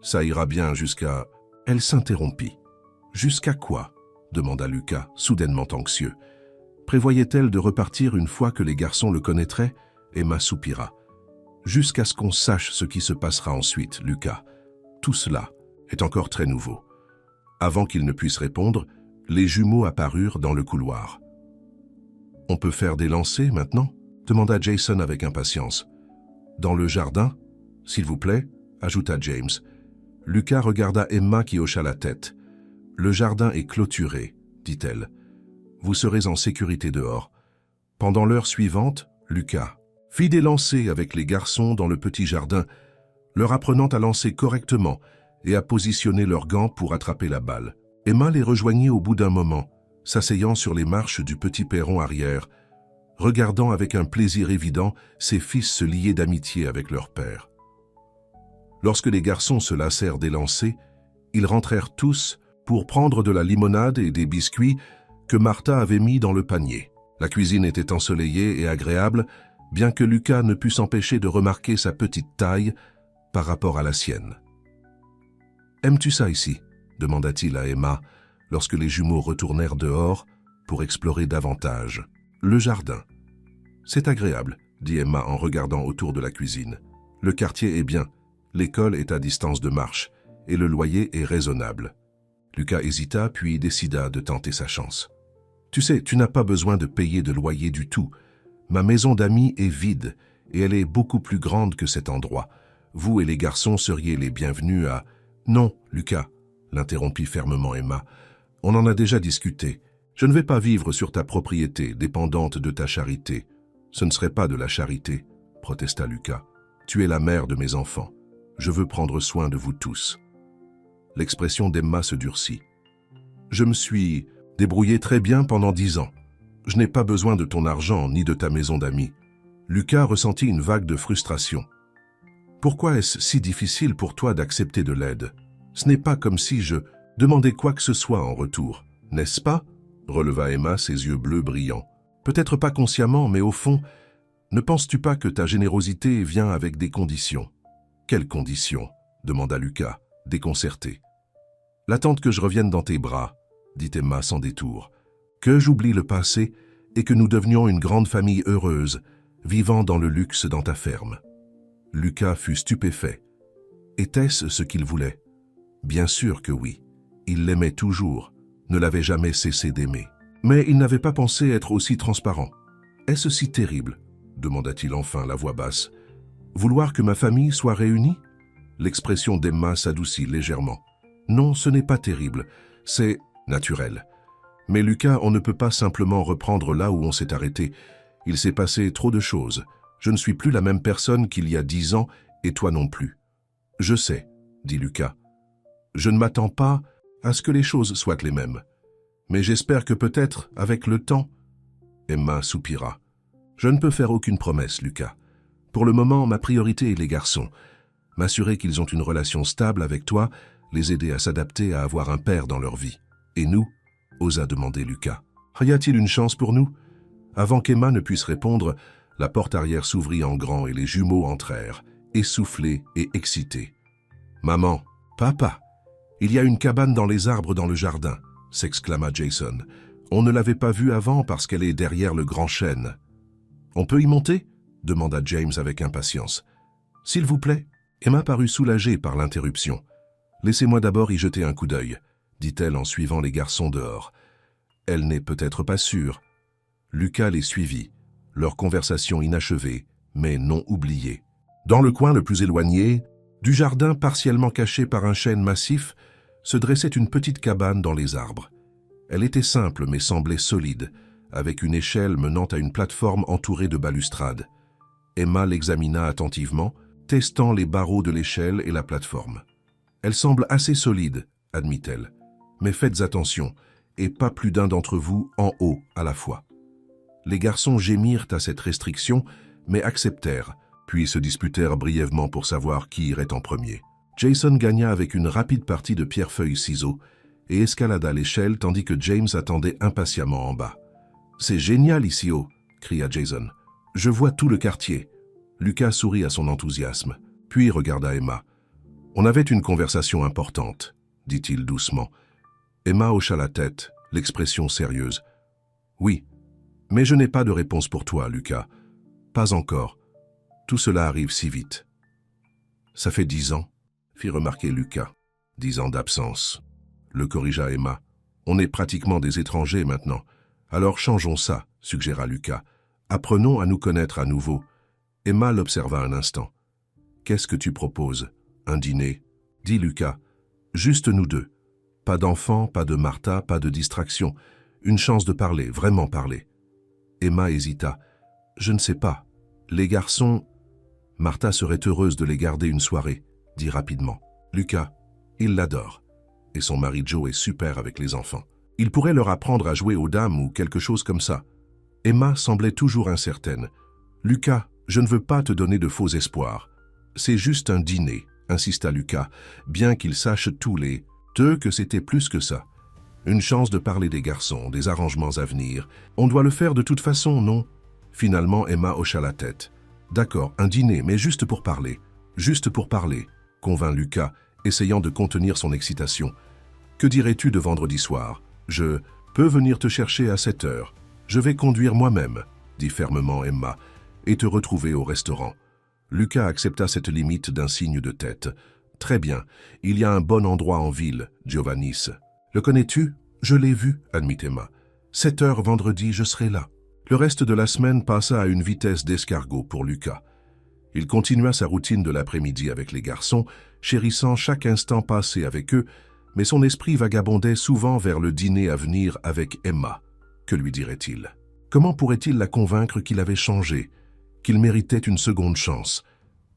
ça ira bien jusqu'à... » Elle s'interrompit. « Jusqu'à quoi ?» demanda Lucas, soudainement anxieux. Prévoyait-elle de repartir une fois que les garçons le connaîtraient? Emma soupira. « Jusqu'à ce qu'on sache ce qui se passera ensuite, Lucas. Tout cela est encore très nouveau. » Avant qu'il ne puisse répondre, les jumeaux apparurent dans le couloir. « On peut faire des lancers maintenant ?» demanda Jason avec impatience. « Dans le jardin, s'il vous plaît ?» ajouta James. Lucas regarda Emma qui hocha la tête. « Le jardin est clôturé, » dit-elle. « Vous serez en sécurité dehors. » Pendant l'heure suivante, Lucas fit des lancers avec les garçons dans le petit jardin, leur apprenant à lancer correctement et à positionner leurs gants pour attraper la balle. Emma les rejoignit au bout d'un moment, s'asseyant sur les marches du petit perron arrière, regardant avec un plaisir évident ses fils se lier d'amitié avec leur père. Lorsque les garçons se lassèrent d'élancer, ils rentrèrent tous pour prendre de la limonade et des biscuits que Martha avait mis dans le panier. La cuisine était ensoleillée et agréable, bien que Lucas ne pût s'empêcher de remarquer sa petite taille par rapport à la sienne. « Aimes-tu ça ici ?» demanda-t-il à Emma lorsque les jumeaux retournèrent dehors pour explorer davantage. « Le jardin. »« C'est agréable, » dit Emma en regardant autour de la cuisine. « Le quartier est bien, l'école est à distance de marche et le loyer est raisonnable. » Lucas hésita puis décida de tenter sa chance. « Tu sais, tu n'as pas besoin de payer de loyer du tout. Ma maison d'amis est vide et elle est beaucoup plus grande que cet endroit. Vous et les garçons seriez les bienvenus à... »« Non, Lucas, » l'interrompit fermement Emma. « On en a déjà discuté. Je ne vais pas vivre sur ta propriété, dépendante de ta charité. »« Ce ne serait pas de la charité, » protesta Lucas. « Tu es la mère de mes enfants. Je veux prendre soin de vous tous. » L'expression d'Emma se durcit. « Je me suis débrouillé très bien pendant 10 ans. Je n'ai pas besoin de ton argent ni de ta maison d'amis. » Lucas ressentit une vague de frustration. « Pourquoi est-ce si difficile pour toi d'accepter de l'aide? Ce n'est pas comme si je demandais quoi que ce soit en retour, n'est-ce pas ?» releva Emma ses yeux bleus brillants. « Peut-être pas consciemment, mais au fond, ne penses-tu pas que ta générosité vient avec des conditions? »« Quelles conditions ?» demanda Lucas, déconcerté. « L'attente que je revienne dans tes bras, » dit Emma sans détour. « Que j'oublie le passé et que nous devenions une grande famille heureuse, vivant dans le luxe dans ta ferme. » Lucas fut stupéfait. Était-ce ce qu'il voulait? Bien sûr que oui. Il l'aimait toujours, ne l'avait jamais cessé d'aimer. Mais il n'avait pas pensé être aussi transparent. « Est-ce si terrible ?» demanda-t-il enfin, la voix basse. « Vouloir que ma famille soit réunie ?» L'expression d'Emma s'adoucit légèrement. « Non, ce n'est pas terrible, c'est naturel. Mais Lucas, on ne peut pas simplement reprendre là où on s'est arrêté. Il s'est passé trop de choses. Je ne suis plus la même personne qu'il y a 10 ans, et toi non plus. »« Je sais, » dit Lucas. « Je ne m'attends pas à ce que les choses soient les mêmes. Mais j'espère que peut-être, avec le temps... » Emma soupira. « Je ne peux faire aucune promesse, Lucas. Pour le moment, ma priorité est les garçons. M'assurer qu'ils ont une relation stable avec toi, les aider à s'adapter à avoir un père dans leur vie. Et nous ?» osa demander Lucas. « Y a-t-il une chance pour nous ?» Avant qu'Emma ne puisse répondre, la porte arrière s'ouvrit en grand et les jumeaux entrèrent, essoufflés et excités. « Maman, papa, il y a une cabane dans les arbres dans le jardin !» s'exclama Jason. « On ne l'avait pas vue avant parce qu'elle est derrière le grand chêne. »« On peut y monter ?» demanda James avec impatience. « S'il vous plaît ?» Emma parut soulagée par l'interruption. « Laissez-moi d'abord y jeter un coup d'œil, » dit-elle en suivant les garçons dehors. Elle n'est peut-être pas sûre. Lucas les suivit, leur conversation inachevée, mais non oubliée. Dans le coin le plus éloigné, du jardin partiellement caché par un chêne massif, se dressait une petite cabane dans les arbres. Elle était simple mais semblait solide, avec une échelle menant à une plateforme entourée de balustrades. Emma l'examina attentivement, testant les barreaux de l'échelle et la plateforme. « Elle semble assez solide, » admit-elle. « Mais faites attention, et pas plus d'un d'entre vous en haut à la fois. » Les garçons gémirent à cette restriction, mais acceptèrent, puis se disputèrent brièvement pour savoir qui irait en premier. Jason gagna avec une rapide partie de pierre-feuille-ciseaux et escalada l'échelle tandis que James attendait impatiemment en bas. « C'est génial ici haut !» cria Jason. « Je vois tout le quartier. » Lucas sourit à son enthousiasme, puis regarda Emma. « On avait une conversation importante, » dit-il doucement. Emma hocha la tête, l'expression sérieuse. « Oui, mais je n'ai pas de réponse pour toi, Lucas. Pas encore. Tout cela arrive si vite. »« Ça fait 10 ans, » fit remarquer Lucas. « 10 ans d'absence, » le corrigea Emma. « On est pratiquement des étrangers maintenant. Alors changeons ça, » suggéra Lucas. « Apprenons à nous connaître à nouveau. » Emma l'observa un instant. « Qu'est-ce que tu proposes? Un dîner ?» dit Lucas. « Juste nous deux. Pas d'enfants, pas de Martha, pas de distraction. Une chance de parler, vraiment parler. » Emma hésita. « Je ne sais pas. Les garçons... » « Martha serait heureuse de les garder une soirée, » dit rapidement. « Lucas, il l'adore. Et son mari Joe est super avec les enfants. » Il pourrait leur apprendre à jouer aux dames ou quelque chose comme ça. Emma semblait toujours incertaine. « Lucas, je ne veux pas te donner de faux espoirs. C'est juste un dîner, insista Lucas, bien qu'il sache tous les deux que c'était plus que ça. Une chance de parler des garçons, des arrangements à venir. On doit le faire de toute façon, non? Finalement, Emma hocha la tête. D'accord, un dîner, mais juste pour parler. Juste pour parler, convint Lucas, essayant de contenir son excitation. Que dirais-tu de vendredi soir? Je peux venir te chercher à 7 heures. Je vais conduire moi-même, dit fermement Emma, et te retrouver au restaurant. Lucas accepta cette limite d'un signe de tête. Très bien, il y a un bon endroit en ville, Giovannis. Le connais-tu? Je l'ai vu, admit Emma. 7 heures vendredi, je serai là. Le reste de la semaine passa à une vitesse d'escargot pour Lucas. Il continua sa routine de l'après-midi avec les garçons, chérissant chaque instant passé avec eux, mais son esprit vagabondait souvent vers le dîner à venir avec Emma. Que lui dirait-il? Comment pourrait-il la convaincre qu'il avait changé, qu'il méritait une seconde chance?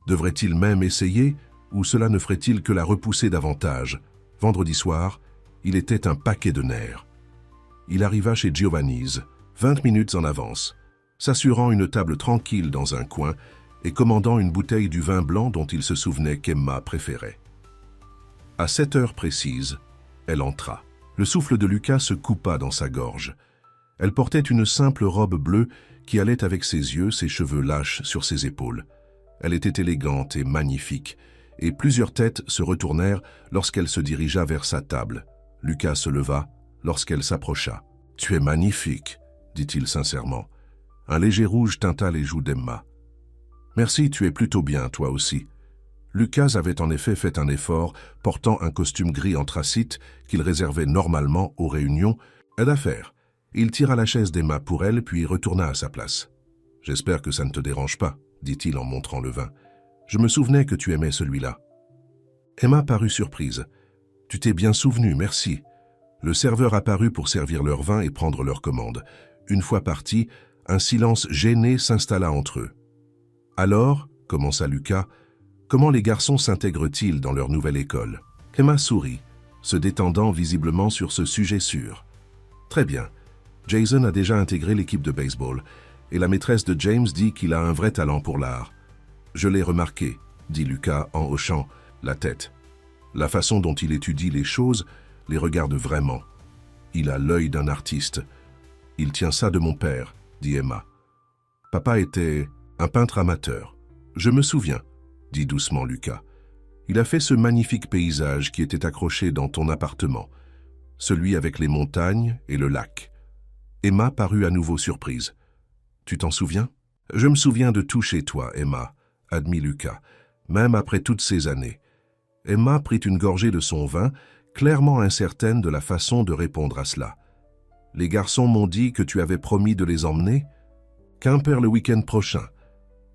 Devrait-il même essayer, ou cela ne ferait-il que la repousser davantage? Vendredi soir, il était un paquet de nerfs. Il arriva chez Giovanni's, 20 minutes en avance, s'assurant une table tranquille dans un coin et commandant une bouteille du vin blanc dont il se souvenait qu'Emma préférait. À 7 heures précises, elle entra. Le souffle de Lucas se coupa dans sa gorge. Elle portait une simple robe bleue qui allait avec ses yeux, ses cheveux lâches sur ses épaules. Elle était élégante et magnifique, et plusieurs têtes se retournèrent lorsqu'elle se dirigea vers sa table. Lucas se leva lorsqu'elle s'approcha. « Tu es magnifique », dit-il sincèrement. Un léger rouge teinta les joues d'Emma. « Merci, tu es plutôt bien, toi aussi. » Lucas avait en effet fait un effort, portant un costume gris anthracite qu'il réservait normalement aux réunions d'affaires. Il tira la chaise d'Emma pour elle, puis retourna à sa place. « J'espère que ça ne te dérange pas, » dit-il en montrant le vin. « Je me souvenais que tu aimais celui-là. » Emma parut surprise. « Tu t'es bien souvenu, merci. » Le serveur apparut pour servir leur vin et prendre leur commande. Une fois parti, un silence gêné s'installa entre eux. « Alors, » commença Lucas, « comment les garçons s'intègrent-ils dans leur nouvelle école ?» Emma sourit, se détendant visiblement sur ce sujet sûr. « Très bien. Jason a déjà intégré l'équipe de baseball, et la maîtresse de James dit qu'il a un vrai talent pour l'art. Je l'ai remarqué, dit Lucas en hochant la tête. La façon dont il étudie les choses les regarde vraiment. Il a l'œil d'un artiste. Il tient ça de mon père, dit Emma. Papa était un peintre amateur. Je me souviens, dit doucement Lucas. Il a fait ce magnifique paysage qui était accroché dans ton appartement, celui avec les montagnes et le lac. Emma parut à nouveau surprise. Tu t'en souviens? Je me souviens de tout chez toi, Emma, admit Lucas, même après toutes ces années. Emma prit une gorgée de son vin, clairement incertaine de la façon de répondre à cela. Les garçons m'ont dit que tu avais promis de les emmener? Quimper le week-end prochain.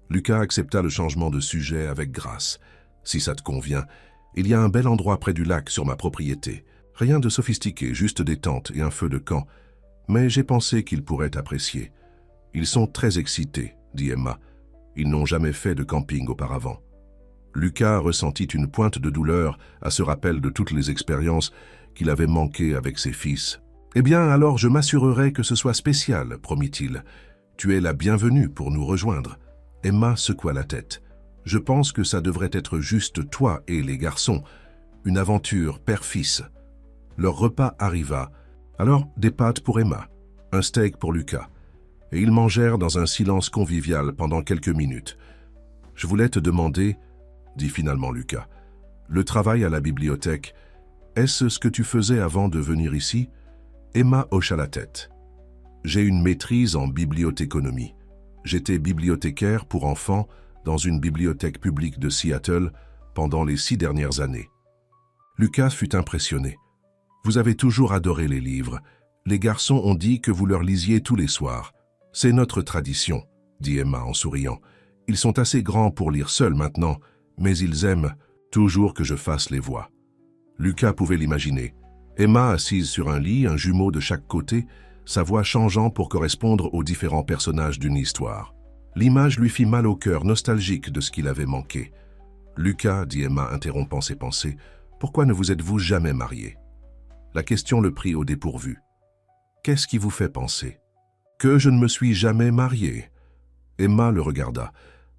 Lucas accepta le changement de sujet avec grâce. Si ça te convient, il y a un bel endroit près du lac sur ma propriété. Rien de sophistiqué, juste des tentes et un feu de camp. Mais j'ai pensé qu'ils pourraient apprécier. Ils sont très excités, dit Emma. Ils n'ont jamais fait de camping auparavant. Lucas ressentit une pointe de douleur à ce rappel de toutes les expériences qu'il avait manquées avec ses fils. « Eh bien, alors je m'assurerai que ce soit spécial, promit-il. Tu es la bienvenue pour nous rejoindre. » Emma secoua la tête. « Je pense que ça devrait être juste toi et les garçons. Une aventure père-fils. » Leur repas arriva. Alors, des pâtes pour Emma, un steak pour Lucas. Et ils mangèrent dans un silence convivial pendant quelques minutes. « Je voulais te demander, » dit finalement Lucas, « le travail à la bibliothèque, est-ce ce que tu faisais avant de venir ici ?» Emma hocha la tête. « J'ai une maîtrise en bibliothéconomie. J'étais bibliothécaire pour enfants dans une bibliothèque publique de Seattle pendant les 6 dernières années. » Lucas fut impressionné. « Vous avez toujours adoré les livres. Les garçons ont dit que vous leur lisiez tous les soirs. C'est notre tradition, » dit Emma en souriant. « Ils sont assez grands pour lire seuls maintenant, mais ils aiment toujours que je fasse les voix. » Lucas pouvait l'imaginer. Emma assise sur un lit, un jumeau de chaque côté, sa voix changeant pour correspondre aux différents personnages d'une histoire. L'image lui fit mal au cœur, nostalgique de ce qu'il avait manqué. « Lucas, » dit Emma, interrompant ses pensées, « pourquoi ne vous êtes-vous jamais marié ?» La question le prit au dépourvu. Qu'est-ce qui vous fait penser? Que je ne me suis jamais marié. Emma le regarda.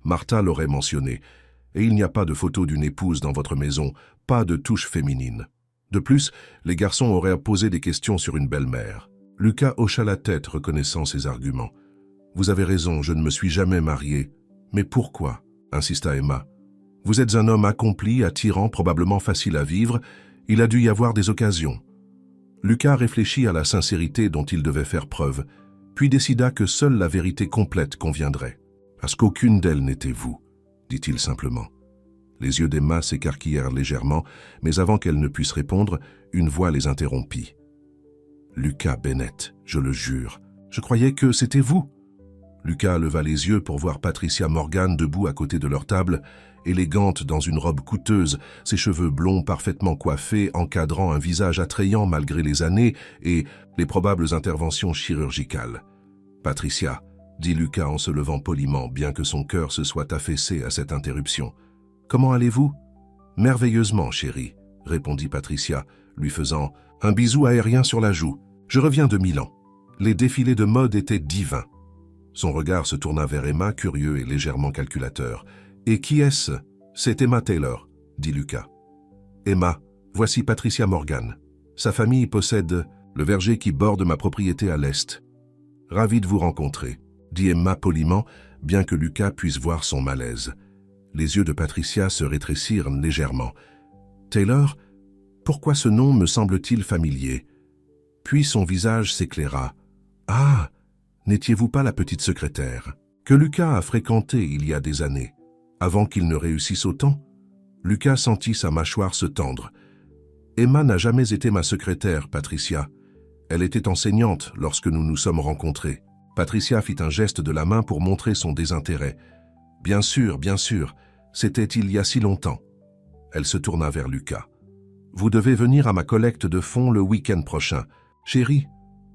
Martha l'aurait mentionné. Et il n'y a pas de photo d'une épouse dans votre maison, pas de touche féminine. De plus, les garçons auraient posé des questions sur une belle-mère. Lucas hocha la tête, reconnaissant ses arguments. Vous avez raison, je ne me suis jamais marié. Mais pourquoi? Insista Emma. Vous êtes un homme accompli, attirant, probablement facile à vivre. Il a dû y avoir des occasions. Lucas réfléchit à la sincérité dont il devait faire preuve, puis décida que seule la vérité complète conviendrait. Parce qu'aucune d'elles n'était vous, dit-il simplement. Les yeux d'Emma s'écarquillèrent légèrement, mais avant qu'elle ne puisse répondre, une voix les interrompit. Lucas Bennett, je le jure, je croyais que c'était vous. Lucas leva les yeux pour voir Patricia Morgan debout à côté de leur table, élégante dans une robe coûteuse, ses cheveux blonds parfaitement coiffés, encadrant un visage attrayant malgré les années et les probables interventions chirurgicales. « Patricia », dit Lucas en se levant poliment, bien que son cœur se soit affaissé à cette interruption. « Comment allez-vous ?»« Merveilleusement, chérie », répondit Patricia, lui faisant un bisou aérien sur la joue. « Je reviens de Milan. Les défilés de mode étaient divins. » Son regard se tourna vers Emma, curieux et légèrement calculateur. « Et qui est-ce ?»« C'est Emma Taylor, » dit Lucas. « Emma, voici Patricia Morgan. Sa famille possède le verger qui borde ma propriété à l'est. Ravi de vous rencontrer, » dit Emma poliment, bien que Lucas puisse voir son malaise. Les yeux de Patricia se rétrécirent légèrement. « Taylor, pourquoi ce nom me semble-t-il familier ?» Puis son visage s'éclaira. « Ah, n'étiez-vous pas la petite secrétaire que Lucas a fréquentée il y a des années, avant qu'il ne réussisse autant ?» Lucas sentit sa mâchoire se tendre. « Emma n'a jamais été ma secrétaire, Patricia. Elle était enseignante lorsque nous nous sommes rencontrés. » Patricia fit un geste de la main pour montrer son désintérêt. « Bien sûr, c'était il y a si longtemps. » Elle se tourna vers Lucas. « Vous devez venir à ma collecte de fonds le week-end prochain. Chérie,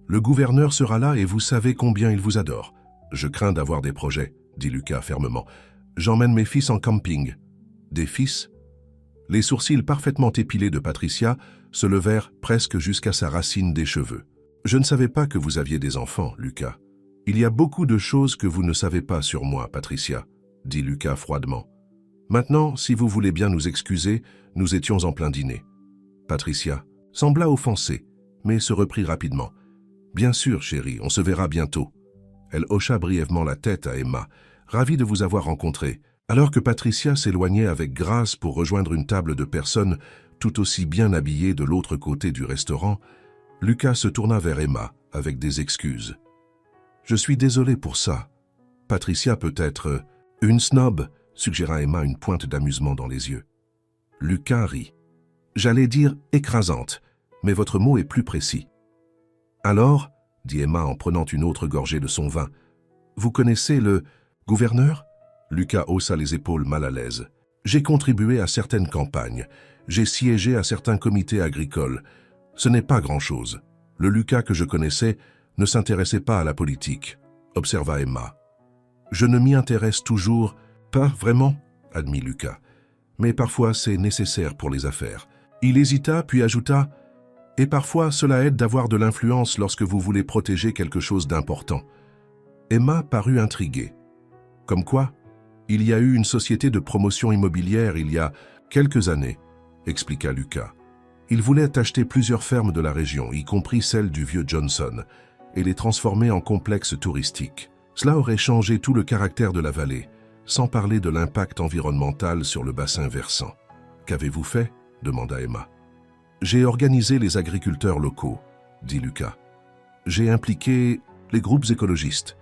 le gouverneur sera là et vous savez combien il vous adore. » « Je crains d'avoir des projets, » dit Lucas fermement. « J'emmène mes fils en camping. »« Des fils ?» Les sourcils parfaitement épilés de Patricia se levèrent presque jusqu'à sa racine des cheveux. « Je ne savais pas que vous aviez des enfants, Lucas. Il y a beaucoup de choses que vous ne savez pas sur moi, Patricia, » dit Lucas froidement. « Maintenant, si vous voulez bien nous excuser, nous étions en plein dîner. » Patricia sembla offensée, mais se reprit rapidement. « Bien sûr, chérie, on se verra bientôt. » Elle hocha brièvement la tête à Emma, ravie de vous avoir rencontré. Alors que Patricia s'éloignait avec grâce pour rejoindre une table de personnes tout aussi bien habillées de l'autre côté du restaurant, Lucas se tourna vers Emma avec des excuses. « Je suis désolé pour ça. Patricia peut être une snob, » suggéra Emma, une pointe d'amusement dans les yeux. Lucas rit. « J'allais dire écrasante, mais votre mot est plus précis. »« Alors ?» dit Emma en prenant une autre gorgée de son vin. « Vous connaissez le gouverneur ?» Lucas haussa les épaules mal à l'aise. « J'ai contribué à certaines campagnes. J'ai siégé à certains comités agricoles. Ce n'est pas grand-chose. Le Lucas que je connaissais ne s'intéressait pas à la politique, » observa Emma. « Je ne m'y intéresse toujours pas vraiment, » admit Lucas. « Mais parfois c'est nécessaire pour les affaires. » Il hésita, puis ajouta « Et parfois cela aide d'avoir de l'influence lorsque vous voulez protéger quelque chose d'important. » Emma parut intriguée. « Comme quoi ? Il y a eu une société de promotion immobilière il y a quelques années, » expliqua Lucas. « Il voulait acheter plusieurs fermes de la région, y compris celle du vieux Johnson, et les transformer en complexes touristiques. Cela aurait changé tout le caractère de la vallée, sans parler de l'impact environnemental sur le bassin versant. « Qu'avez-vous fait ?» demanda Emma. « J'ai organisé les agriculteurs locaux, » dit Lucas. « J'ai impliqué les groupes écologistes.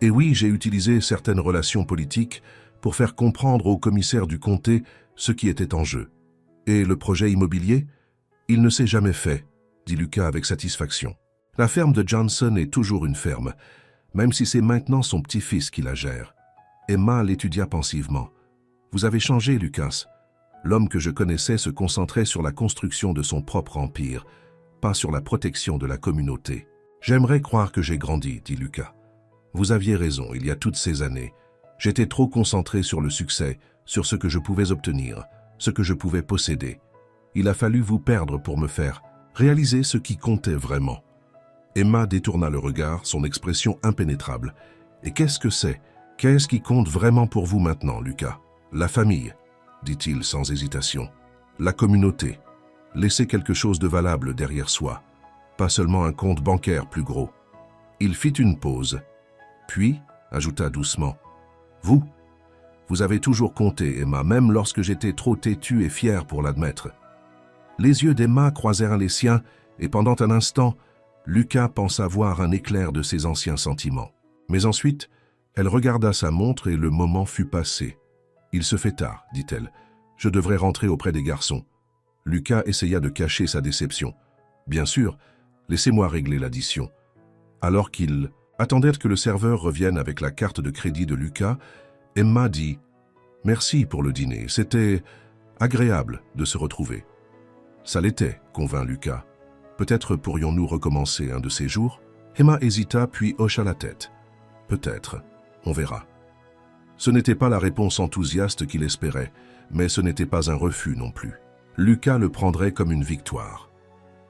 Et oui, j'ai utilisé certaines relations politiques pour faire comprendre aux commissaires du comté ce qui était en jeu. Et le projet immobilier? Il ne s'est jamais fait, » dit Lucas avec satisfaction. « La ferme de Johnson est toujours une ferme, même si c'est maintenant son petit-fils qui la gère. » Emma l'étudia pensivement. « Vous avez changé, Lucas. L'homme que je connaissais se concentrait sur la construction de son propre empire, pas sur la protection de la communauté. J'aimerais croire que j'ai grandi, » dit Lucas. « Vous aviez raison, il y a toutes ces années. J'étais trop concentré sur le succès, sur ce que je pouvais obtenir, ce que je pouvais posséder. Il a fallu vous perdre pour me faire réaliser ce qui comptait vraiment. Emma détourna le regard, son expression impénétrable. « Et qu'est-ce que c'est? Qu'est-ce qui compte vraiment pour vous maintenant, Lucas? »« La famille, dit-il sans hésitation. La communauté. Laissez quelque chose de valable derrière soi. Pas seulement un compte bancaire plus gros. » Il fit une pause. Puis, ajouta doucement, « Vous avez toujours compté, Emma, même lorsque j'étais trop têtu et fier pour l'admettre. » Les yeux d'Emma croisèrent les siens, et pendant un instant, Lucas pensa voir un éclair de ses anciens sentiments. Mais ensuite, elle regarda sa montre et le moment fut passé. « Il se fait tard, dit-elle. Je devrais rentrer auprès des garçons. » Lucas essaya de cacher sa déception. « Bien sûr, laissez-moi régler l'addition. » Alors qu'il attendait que le serveur revienne avec la carte de crédit de Lucas, Emma dit « Merci pour le dîner, c'était agréable de se retrouver. » Ça l'était, convint Lucas. Peut-être pourrions-nous recommencer un de ces jours? Emma hésita puis hocha la tête. Peut-être, on verra. Ce n'était pas la réponse enthousiaste qu'il espérait, mais ce n'était pas un refus non plus. Lucas le prendrait comme une victoire.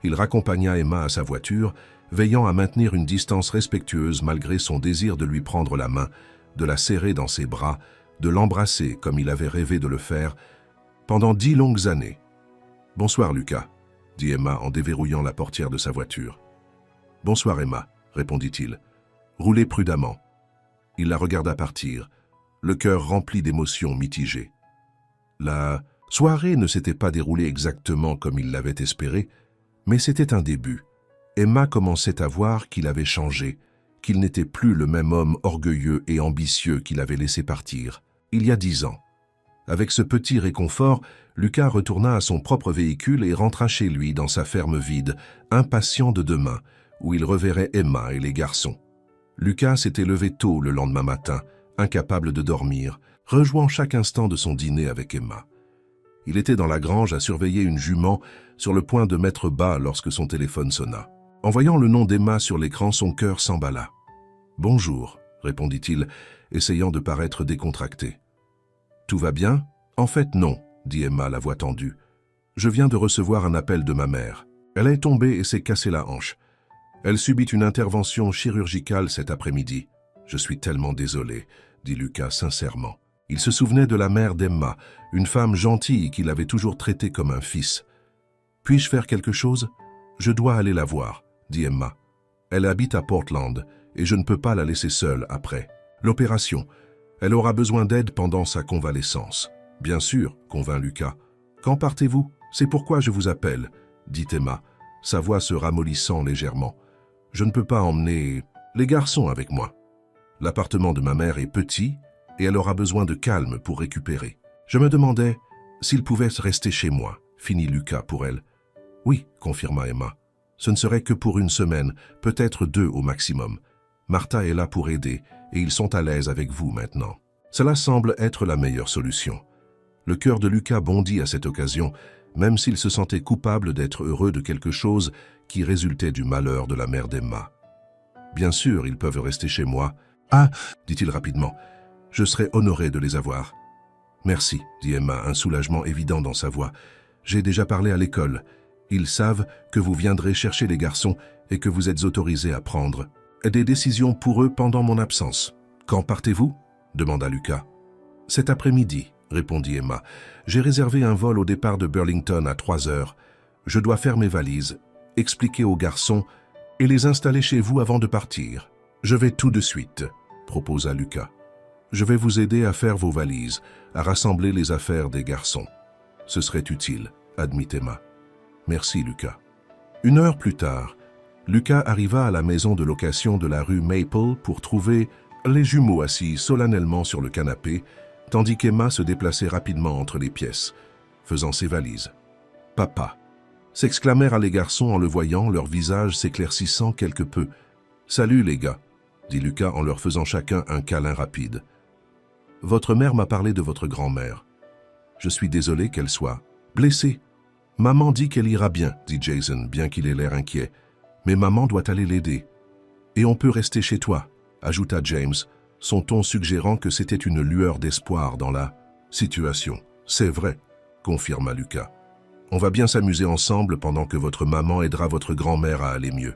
Il raccompagna Emma à sa voiture, veillant à maintenir une distance respectueuse malgré son désir de lui prendre la main, de la serrer dans ses bras, de l'embrasser comme il avait rêvé de le faire, pendant 10 longues années. « Bonsoir, Lucas, » dit Emma en déverrouillant la portière de sa voiture. « Bonsoir, Emma, » répondit-il. « Roulez prudemment. » Il la regarda partir, le cœur rempli d'émotions mitigées. La soirée ne s'était pas déroulée exactement comme il l'avait espéré, mais c'était un début. Emma commençait à voir qu'il avait changé, qu'il n'était plus le même homme orgueilleux et ambitieux qu'il avait laissé partir, il y a 10 ans. Avec ce petit réconfort, Lucas retourna à son propre véhicule et rentra chez lui dans sa ferme vide, impatient de demain, où il reverrait Emma et les garçons. Lucas s'était levé tôt le lendemain matin, incapable de dormir, rejouant chaque instant de son dîner avec Emma. Il était dans la grange à surveiller une jument sur le point de mettre bas lorsque son téléphone sonna. En voyant le nom d'Emma sur l'écran, son cœur s'emballa. « Bonjour », répondit-il, essayant de paraître décontracté. « Tout va bien ? En fait, non, » dit Emma, la voix tendue. « Je viens de recevoir un appel de ma mère. Elle est tombée et s'est cassé la hanche. Elle subit une intervention chirurgicale cet après-midi. Je suis tellement désolé, » dit Lucas sincèrement. Il se souvenait de la mère d'Emma, une femme gentille qu'il avait toujours traitée comme un fils. « Puis-je faire quelque chose ? Je dois aller la voir, » dit Emma. « Elle habite à Portland et je ne peux pas la laisser seule après. L'opération. Elle aura besoin d'aide pendant sa convalescence. »« Bien sûr, » convint Lucas. « Quand partez-vous ? C'est pourquoi je vous appelle, » dit Emma, sa voix se ramollissant légèrement. « Je ne peux pas emmener les garçons avec moi. L'appartement de ma mère est petit et elle aura besoin de calme pour récupérer. Je me demandais s'ils pouvaient rester chez moi, » finit Lucas pour elle. « Oui, » confirma Emma. « Ce ne serait que pour 1 semaine, peut-être 2 au maximum. Martha est là pour aider et ils sont à l'aise avec vous maintenant. » Cela semble être la meilleure solution. Le cœur de Lucas bondit à cette occasion, même s'il se sentait coupable d'être heureux de quelque chose qui résultait du malheur de la mère d'Emma. « Bien sûr, ils peuvent rester chez moi. »« Ah !» dit-il rapidement. « Je serais honoré de les avoir. »« Merci, » dit Emma, un soulagement évident dans sa voix. « J'ai déjà parlé à l'école. Ils savent que vous viendrez chercher les garçons et que vous êtes autorisé à prendre des décisions pour eux pendant mon absence. Quand partez-vous ? demanda Lucas. Cet après-midi, répondit Emma. J'ai réservé un vol au départ de Burlington à 3 heures. Je dois faire mes valises, expliquer aux garçons et les installer chez vous avant de partir. Je vais tout de suite, proposa Lucas. Je vais vous aider à faire vos valises, à rassembler les affaires des garçons. Ce serait utile, admit Emma. Merci, Lucas. 1 heure plus tard, Lucas arriva à la maison de location de la rue Maple pour trouver les jumeaux assis solennellement sur le canapé, tandis qu'Emma se déplaçait rapidement entre les pièces, faisant ses valises. « Papa !» s'exclamèrent les garçons en le voyant, leur visage s'éclaircissant quelque peu. « Salut les gars !» dit Lucas en leur faisant chacun un câlin rapide. « Votre mère m'a parlé de votre grand-mère. Je suis désolé qu'elle soit blessée. Maman dit qu'elle ira bien, dit Jason, bien qu'il ait l'air inquiet. Mais maman doit aller l'aider. Et on peut rester chez toi, ajouta James, son ton suggérant que c'était une lueur d'espoir dans la situation. C'est vrai, confirma Lucas. On va bien s'amuser ensemble pendant que votre maman aidera votre grand-mère à aller mieux.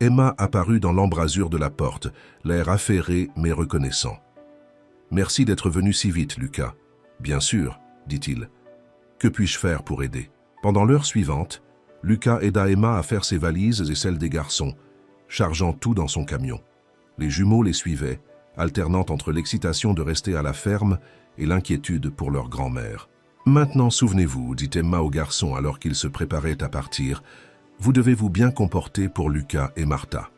Emma apparut dans l'embrasure de la porte, l'air affairé mais reconnaissant. « Merci d'être venu si vite, Lucas. »« Bien sûr, » dit-il. « Que puis-je faire pour aider ?» Pendant l'heure suivante, Lucas aida Emma à faire ses valises et celles des garçons, chargeant tout dans son camion. Les jumeaux les suivaient, alternant entre l'excitation de rester à la ferme et l'inquiétude pour leur grand-mère. « Maintenant, souvenez-vous, dit Emma aux garçons alors qu'ils se préparaient à partir, vous devez vous bien comporter pour Lucas et Martha.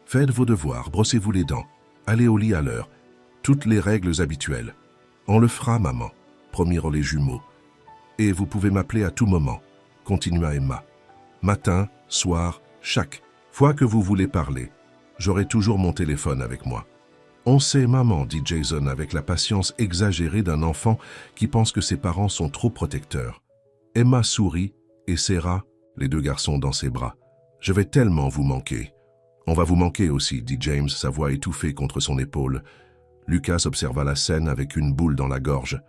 Faites vos devoirs, brossez-vous les dents, allez au lit à l'heure, toutes les règles habituelles. On le fera, maman, promirent les jumeaux. Et vous pouvez m'appeler à tout moment, continua Emma. Matin, soir, chaque fois que vous voulez parler, j'aurai toujours mon téléphone avec moi. On sait, maman, dit Jason avec la patience exagérée d'un enfant qui pense que ses parents sont trop protecteurs. Emma sourit et serra les deux garçons dans ses bras. « Je vais tellement vous manquer. »« On va vous manquer aussi, » dit James, sa voix étouffée contre son épaule. Lucas observa la scène avec une boule dans la gorge.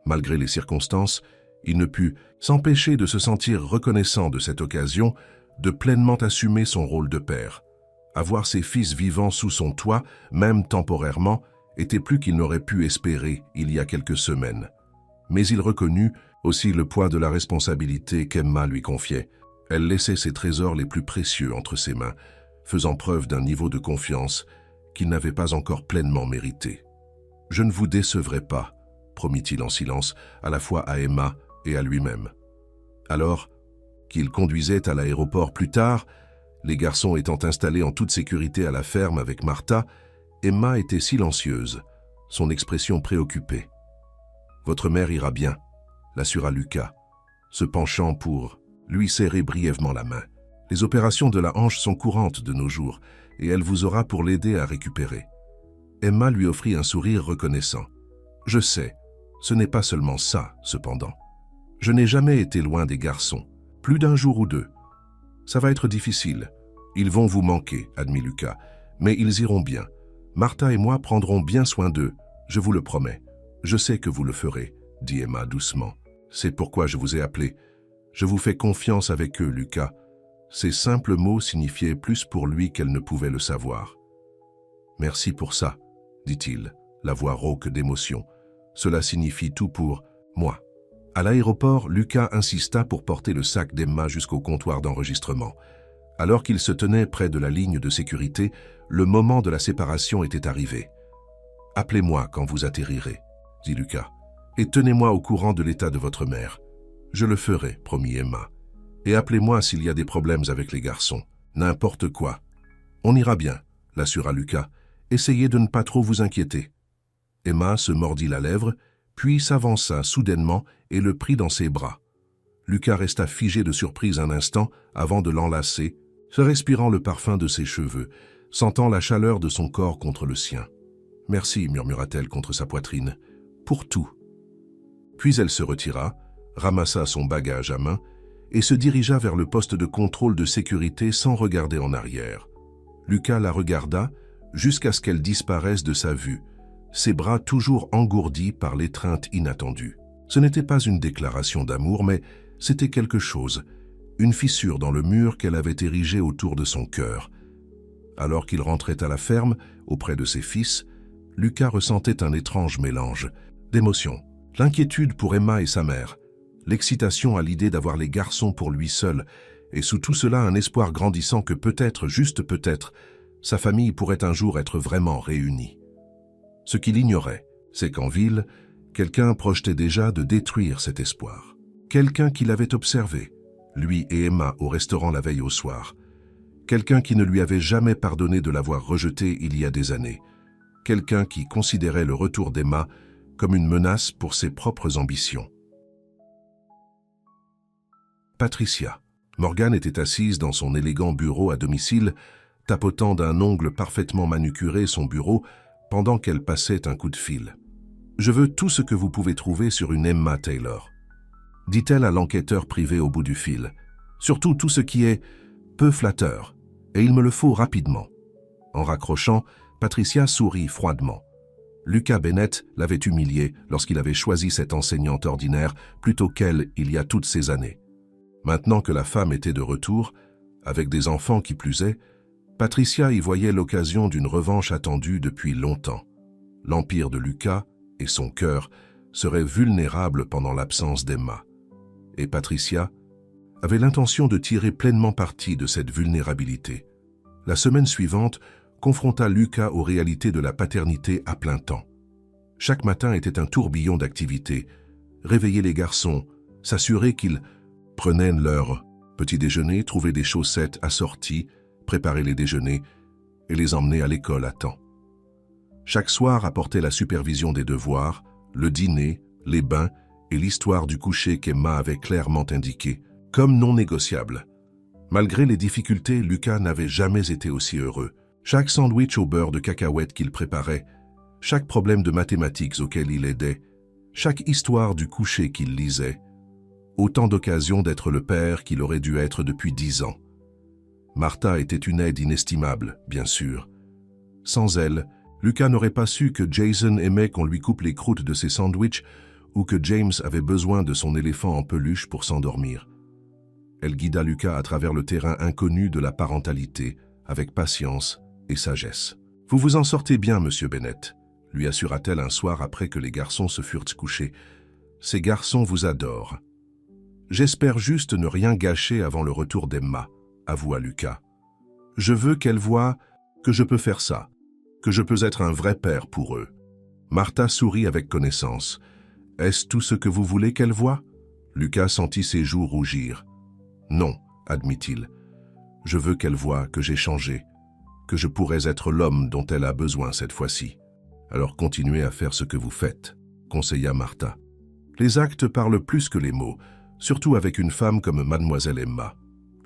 Malgré les circonstances, il ne put s'empêcher de se sentir reconnaissant de cette occasion de pleinement assumer son rôle de père. Avoir ses fils vivant sous son toit, même temporairement, était plus qu'il n'aurait pu espérer il y a quelques semaines. Mais il reconnut aussi le poids de la responsabilité qu'Emma lui confiait. Elle laissait ses trésors les plus précieux entre ses mains, faisant preuve d'un niveau de confiance qu'il n'avait pas encore pleinement mérité. « Je ne vous décevrai pas », promit-il en silence, à la fois à Emma et à lui-même. Alors qu'il conduisait à l'aéroport plus tard, les garçons étant installés en toute sécurité à la ferme avec Martha, Emma était silencieuse, son expression préoccupée. « Votre mère ira bien », l'assura Lucas, se penchant pour lui serrer brièvement la main. « Les opérations de la hanche sont courantes de nos jours, et elle vous aura pour l'aider à récupérer. » Emma lui offrit un sourire reconnaissant. « Je sais, ce n'est pas seulement ça, cependant. Je n'ai jamais été loin des garçons, plus d'un jour ou deux. Ça va être difficile. Ils vont vous manquer, admit Lucas, mais ils iront bien. Martha et moi prendrons bien soin d'eux, je vous le promets. Je sais que vous le ferez, dit Emma doucement. C'est pourquoi je vous ai appelé. Je vous fais confiance avec eux, Lucas. » Ces simples mots signifiaient plus pour lui qu'elle ne pouvait le savoir. « Merci pour ça, dit-il, la voix rauque d'émotion. Cela signifie tout pour moi. » À l'aéroport, Lucas insista pour porter le sac d'Emma jusqu'au comptoir d'enregistrement. Alors qu'il se tenait près de la ligne de sécurité, le moment de la séparation était arrivé. « Appelez-moi quand vous atterrirez, » dit Lucas, « et tenez-moi au courant de l'état de votre mère. »« Je le ferai, » promit Emma. « Et appelez-moi s'il y a des problèmes avec les garçons. N'importe quoi. »« On ira bien, » l'assura Lucas. « Essayez de ne pas trop vous inquiéter. » Emma se mordit la lèvre, puis s'avança soudainement et le prit dans ses bras. Lucas resta figé de surprise un instant avant de l'enlacer, se respirant le parfum de ses cheveux, sentant la chaleur de son corps contre le sien. « Merci, » murmura-t-elle contre sa poitrine, « pour tout. » Puis elle se retira, ramassa son bagage à main et se dirigea vers le poste de contrôle de sécurité sans regarder en arrière. Lucas la regarda jusqu'à ce qu'elle disparaisse de sa vue, ses bras toujours engourdis par l'étreinte inattendue. Ce n'était pas une déclaration d'amour, mais c'était quelque chose, une fissure dans le mur qu'elle avait érigé autour de son cœur. Alors qu'il rentrait à la ferme, auprès de ses fils, Lucas ressentait un étrange mélange d'émotions. L'inquiétude pour Emma et sa mère, l'excitation à l'idée d'avoir les garçons pour lui seul, et sous tout cela un espoir grandissant que peut-être, juste peut-être, sa famille pourrait un jour être vraiment réunie. Ce qu'il ignorait, c'est qu'en ville, quelqu'un projetait déjà de détruire cet espoir. Quelqu'un qui l'avait observé, lui et Emma au restaurant la veille au soir. Quelqu'un qui ne lui avait jamais pardonné de l'avoir rejeté il y a des années. Quelqu'un qui considérait le retour d'Emma comme une menace pour ses propres ambitions. Patricia. Morgane était assise dans son élégant bureau à domicile, tapotant d'un ongle parfaitement manucuré son bureau pendant qu'elle passait un coup de fil. « Je veux tout ce que vous pouvez trouver sur une Emma Taylor, » dit-elle à l'enquêteur privé au bout du fil. « Surtout tout ce qui est peu flatteur, et il me le faut rapidement. » En raccrochant, Patricia sourit froidement. Lucas Bennett l'avait humiliée lorsqu'il avait choisi cette enseignante ordinaire plutôt qu'elle il y a toutes ces années. Maintenant que la femme était de retour, avec des enfants qui plus est, Patricia y voyait l'occasion d'une revanche attendue depuis longtemps. L'empire de Lucas et son cœur seraient vulnérables pendant l'absence d'Emma. Et Patricia avait l'intention de tirer pleinement parti de cette vulnérabilité. La semaine suivante confronta Lucas aux réalités de la paternité à plein temps. Chaque matin était un tourbillon d'activités. Réveiller les garçons, s'assurer qu'ils prenaient leur petit déjeuner, trouver des chaussettes assorties, préparer les déjeuners et les emmener à l'école à temps. Chaque soir apportait la supervision des devoirs, le dîner, les bains et l'histoire du coucher qu'Emma avait clairement indiqué, comme non négociable. Malgré les difficultés, Lucas n'avait jamais été aussi heureux. Chaque sandwich au beurre de cacahuètes qu'il préparait, chaque problème de mathématiques auquel il aidait, chaque histoire du coucher qu'il lisait, autant d'occasions d'être le père qu'il aurait dû être depuis 10 ans. Martha était une aide inestimable, bien sûr. Sans elle, Lucas n'aurait pas su que Jason aimait qu'on lui coupe les croûtes de ses sandwichs ou que James avait besoin de son éléphant en peluche pour s'endormir. Elle guida Lucas à travers le terrain inconnu de la parentalité, avec patience et sagesse. « Vous vous en sortez bien, monsieur Bennett », lui assura-t-elle un soir après que les garçons se furent couchés. « Ces garçons vous adorent. J'espère juste ne rien gâcher avant le retour d'Emma, » avoua Lucas. « Je veux qu'elle voie que je peux faire ça, que je peux être un vrai père pour eux. » Martha sourit avec connaissance. « Est-ce tout ce que vous voulez qu'elle voie ?» Lucas sentit ses joues rougir. « Non, admit-il. Je veux qu'elle voie que j'ai changé, que je pourrais être l'homme dont elle a besoin cette fois-ci. Alors continuez à faire ce que vous faites, » conseilla Martha. Les actes parlent plus que les mots, surtout avec une femme comme mademoiselle Emma.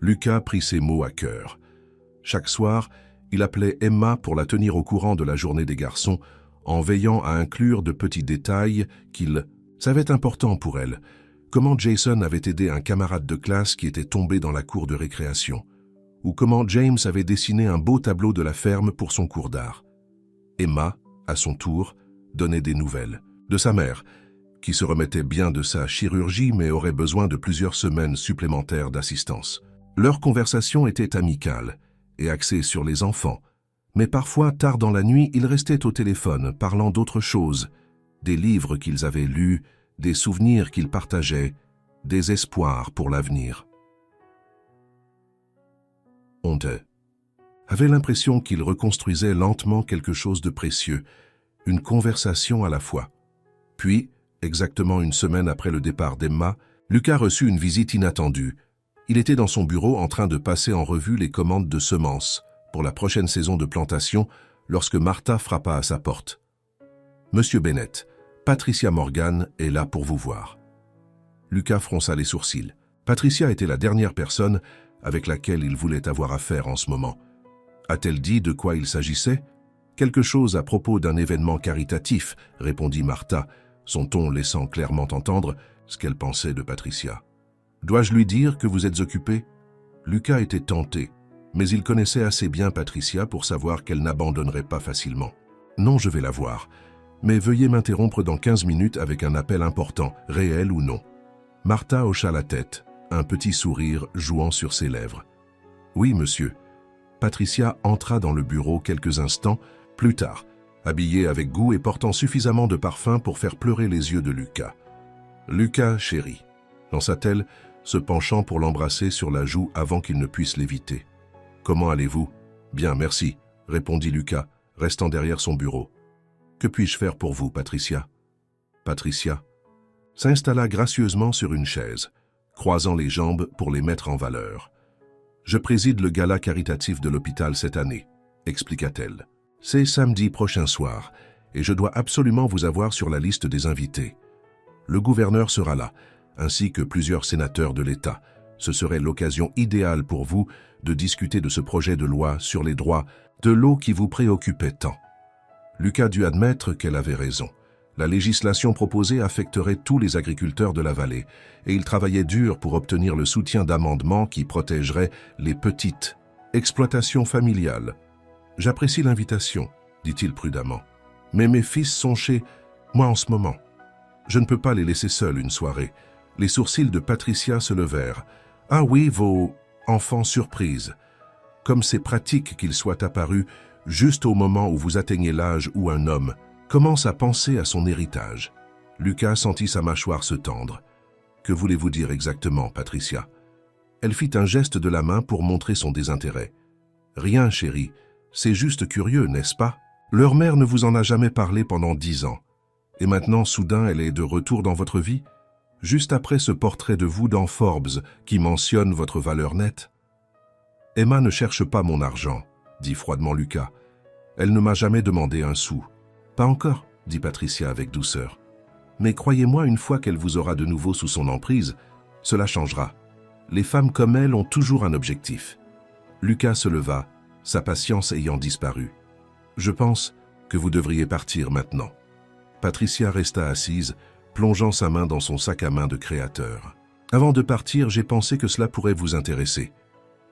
Lucas prit ces mots à cœur. Chaque soir, il appelait Emma pour la tenir au courant de la journée des garçons, en veillant à inclure de petits détails qu'il savait importants pour elle, comment Jason avait aidé un camarade de classe qui était tombé dans la cour de récréation, ou comment James avait dessiné un beau tableau de la ferme pour son cours d'art. Emma, à son tour, donnait des nouvelles de sa mère, qui se remettait bien de sa chirurgie mais aurait besoin de plusieurs semaines supplémentaires d'assistance. Leur conversation était amicale et axée sur les enfants, mais parfois, tard dans la nuit, ils restaient au téléphone, parlant d'autres choses, des livres qu'ils avaient lus, des souvenirs qu'ils partageaient, des espoirs pour l'avenir. On avait l'impression qu'ils reconstruisaient lentement quelque chose de précieux, une conversation à la fois. Puis, exactement une semaine après le départ d'Emma, Lucas reçut une visite inattendue. Il était dans son bureau en train de passer en revue les commandes de semences pour la prochaine saison de plantation lorsque Martha frappa à sa porte. « Monsieur Bennett, Patricia Morgan est là pour vous voir. » Lucas fronça les sourcils. Patricia était la dernière personne avec laquelle il voulait avoir affaire en ce moment. A-t-elle dit de quoi il s'agissait ? Quelque chose à propos d'un événement caritatif, répondit Martha, son ton laissant clairement entendre ce qu'elle pensait de Patricia. Dois-je lui dire que vous êtes occupé ? Lucas était tenté, mais il connaissait assez bien Patricia pour savoir qu'elle n'abandonnerait pas facilement. Non, je vais la voir, mais veuillez m'interrompre dans 15 minutes avec un appel important, réel ou non. Martha hocha la tête, un petit sourire jouant sur ses lèvres. Oui, monsieur. Patricia entra dans le bureau quelques instants plus tard, habillée avec goût et portant suffisamment de parfum pour faire pleurer les yeux de Lucas. « Lucas, chéri », lança-t-elle, se penchant pour l'embrasser sur la joue avant qu'il ne puisse l'éviter. « Comment allez-vous ?»« Bien, merci », répondit Lucas, restant derrière son bureau. « Que puis-je faire pour vous, Patricia ?» Patricia s'installa gracieusement sur une chaise, croisant les jambes pour les mettre en valeur. « Je préside le gala caritatif de l'hôpital cette année », expliqua-t-elle. « C'est samedi prochain soir, et je dois absolument vous avoir sur la liste des invités. Le gouverneur sera là, ainsi que plusieurs sénateurs de l'État. Ce serait l'occasion idéale pour vous de discuter de ce projet de loi sur les droits de l'eau qui vous préoccupait tant. » Lucas dut admettre qu'elle avait raison. La législation proposée affecterait tous les agriculteurs de la vallée, et il travaillait dur pour obtenir le soutien d'amendements qui protégeraient les petites exploitations familiales. « J'apprécie l'invitation, » dit-il prudemment. « Mais mes fils sont chez moi en ce moment. Je ne peux pas les laisser seuls une soirée. » Les sourcils de Patricia se levèrent. « Ah oui, vos enfants surprises. Comme c'est pratique qu'il soit apparu juste au moment où vous atteignez l'âge où un homme commence à penser à son héritage. Lucas sentit sa mâchoire se tendre. « Que voulez-vous dire exactement, Patricia ?» Elle fit un geste de la main pour montrer son désintérêt. « Rien, chérie. C'est juste curieux, n'est-ce pas? Leur mère ne vous en a jamais parlé pendant 10 ans. Et maintenant, soudain, elle est de retour dans votre vie? Juste après ce portrait de vous dans Forbes qui mentionne votre valeur nette? » « Emma ne cherche pas mon argent, » dit froidement Lucas. « Elle ne m'a jamais demandé un sou. »« Pas encore, » dit Patricia avec douceur. « Mais croyez-moi, une fois qu'elle vous aura de nouveau sous son emprise, cela changera. Les femmes comme elle ont toujours un objectif. » Lucas se leva, sa patience ayant disparu. « Je pense que vous devriez partir maintenant. » Patricia resta assise, plongeant sa main dans son sac à main de créateur. « Avant de partir, j'ai pensé que cela pourrait vous intéresser. »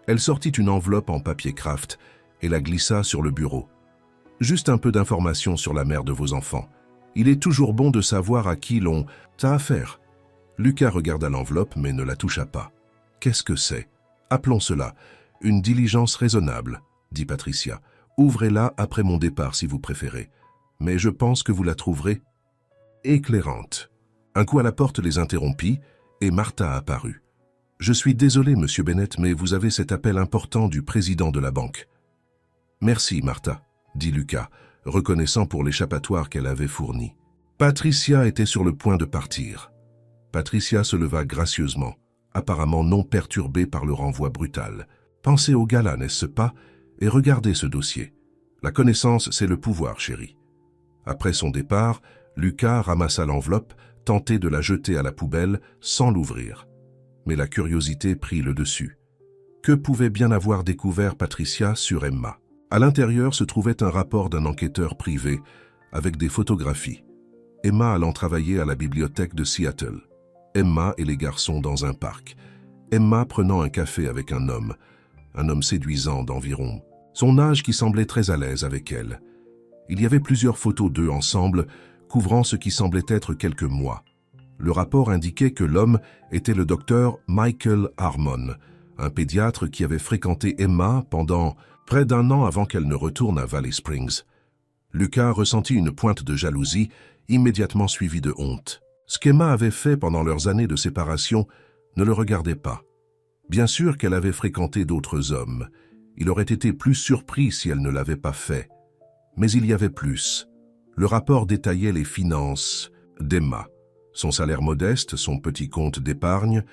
Elle sortit une enveloppe en papier craft et la glissa sur le bureau. « Juste un peu d'informations sur la mère de vos enfants. Il est toujours bon de savoir à qui l'on a affaire. » Lucas regarda l'enveloppe mais ne la toucha pas. « Qu'est-ce que c'est? Appelons cela une diligence raisonnable, » dit Patricia. « Ouvrez-la après mon départ si vous préférez. Mais je pense que vous la trouverez éclairante. » Un coup à la porte les interrompit et Martha apparut. « Je suis désolé, Monsieur Bennett, mais vous avez cet appel important du président de la banque. »« Merci, Martha, » dit Lucas, reconnaissant pour l'échappatoire qu'elle avait fourni. Patricia était sur le point de partir. Patricia se leva gracieusement, apparemment non perturbée par le renvoi brutal. « Pensez au gala, n'est-ce pas, et regardez ce dossier. La connaissance, c'est le pouvoir, chérie. » Après son départ, Lucas ramassa l'enveloppe, tenté de la jeter à la poubelle sans l'ouvrir. Mais la curiosité prit le dessus. Que pouvait bien avoir découvert Patricia sur Emma? À l'intérieur se trouvait un rapport d'un enquêteur privé avec des photographies. Emma allant travailler à la bibliothèque de Seattle. Emma et les garçons dans un parc. Emma prenant un café avec un homme séduisant d'environ son âge qui semblait très à l'aise avec elle. Il y avait plusieurs photos d'eux ensemble, couvrant ce qui semblait être quelques mois. Le rapport indiquait que l'homme était le docteur Michael Harmon, un pédiatre qui avait fréquenté Emma pendant près d'1 an avant qu'elle ne retourne à Valley Springs. Lucas ressentit une pointe de jalousie, immédiatement suivie de honte. Ce qu'Emma avait fait pendant leurs années de séparation ne le regardait pas. Bien sûr qu'elle avait fréquenté d'autres hommes. Il aurait été plus surpris si elle ne l'avait pas fait. Mais il y avait plus. Le rapport détaillait les finances d'Emma. Son salaire modeste, son petit compte d'épargne,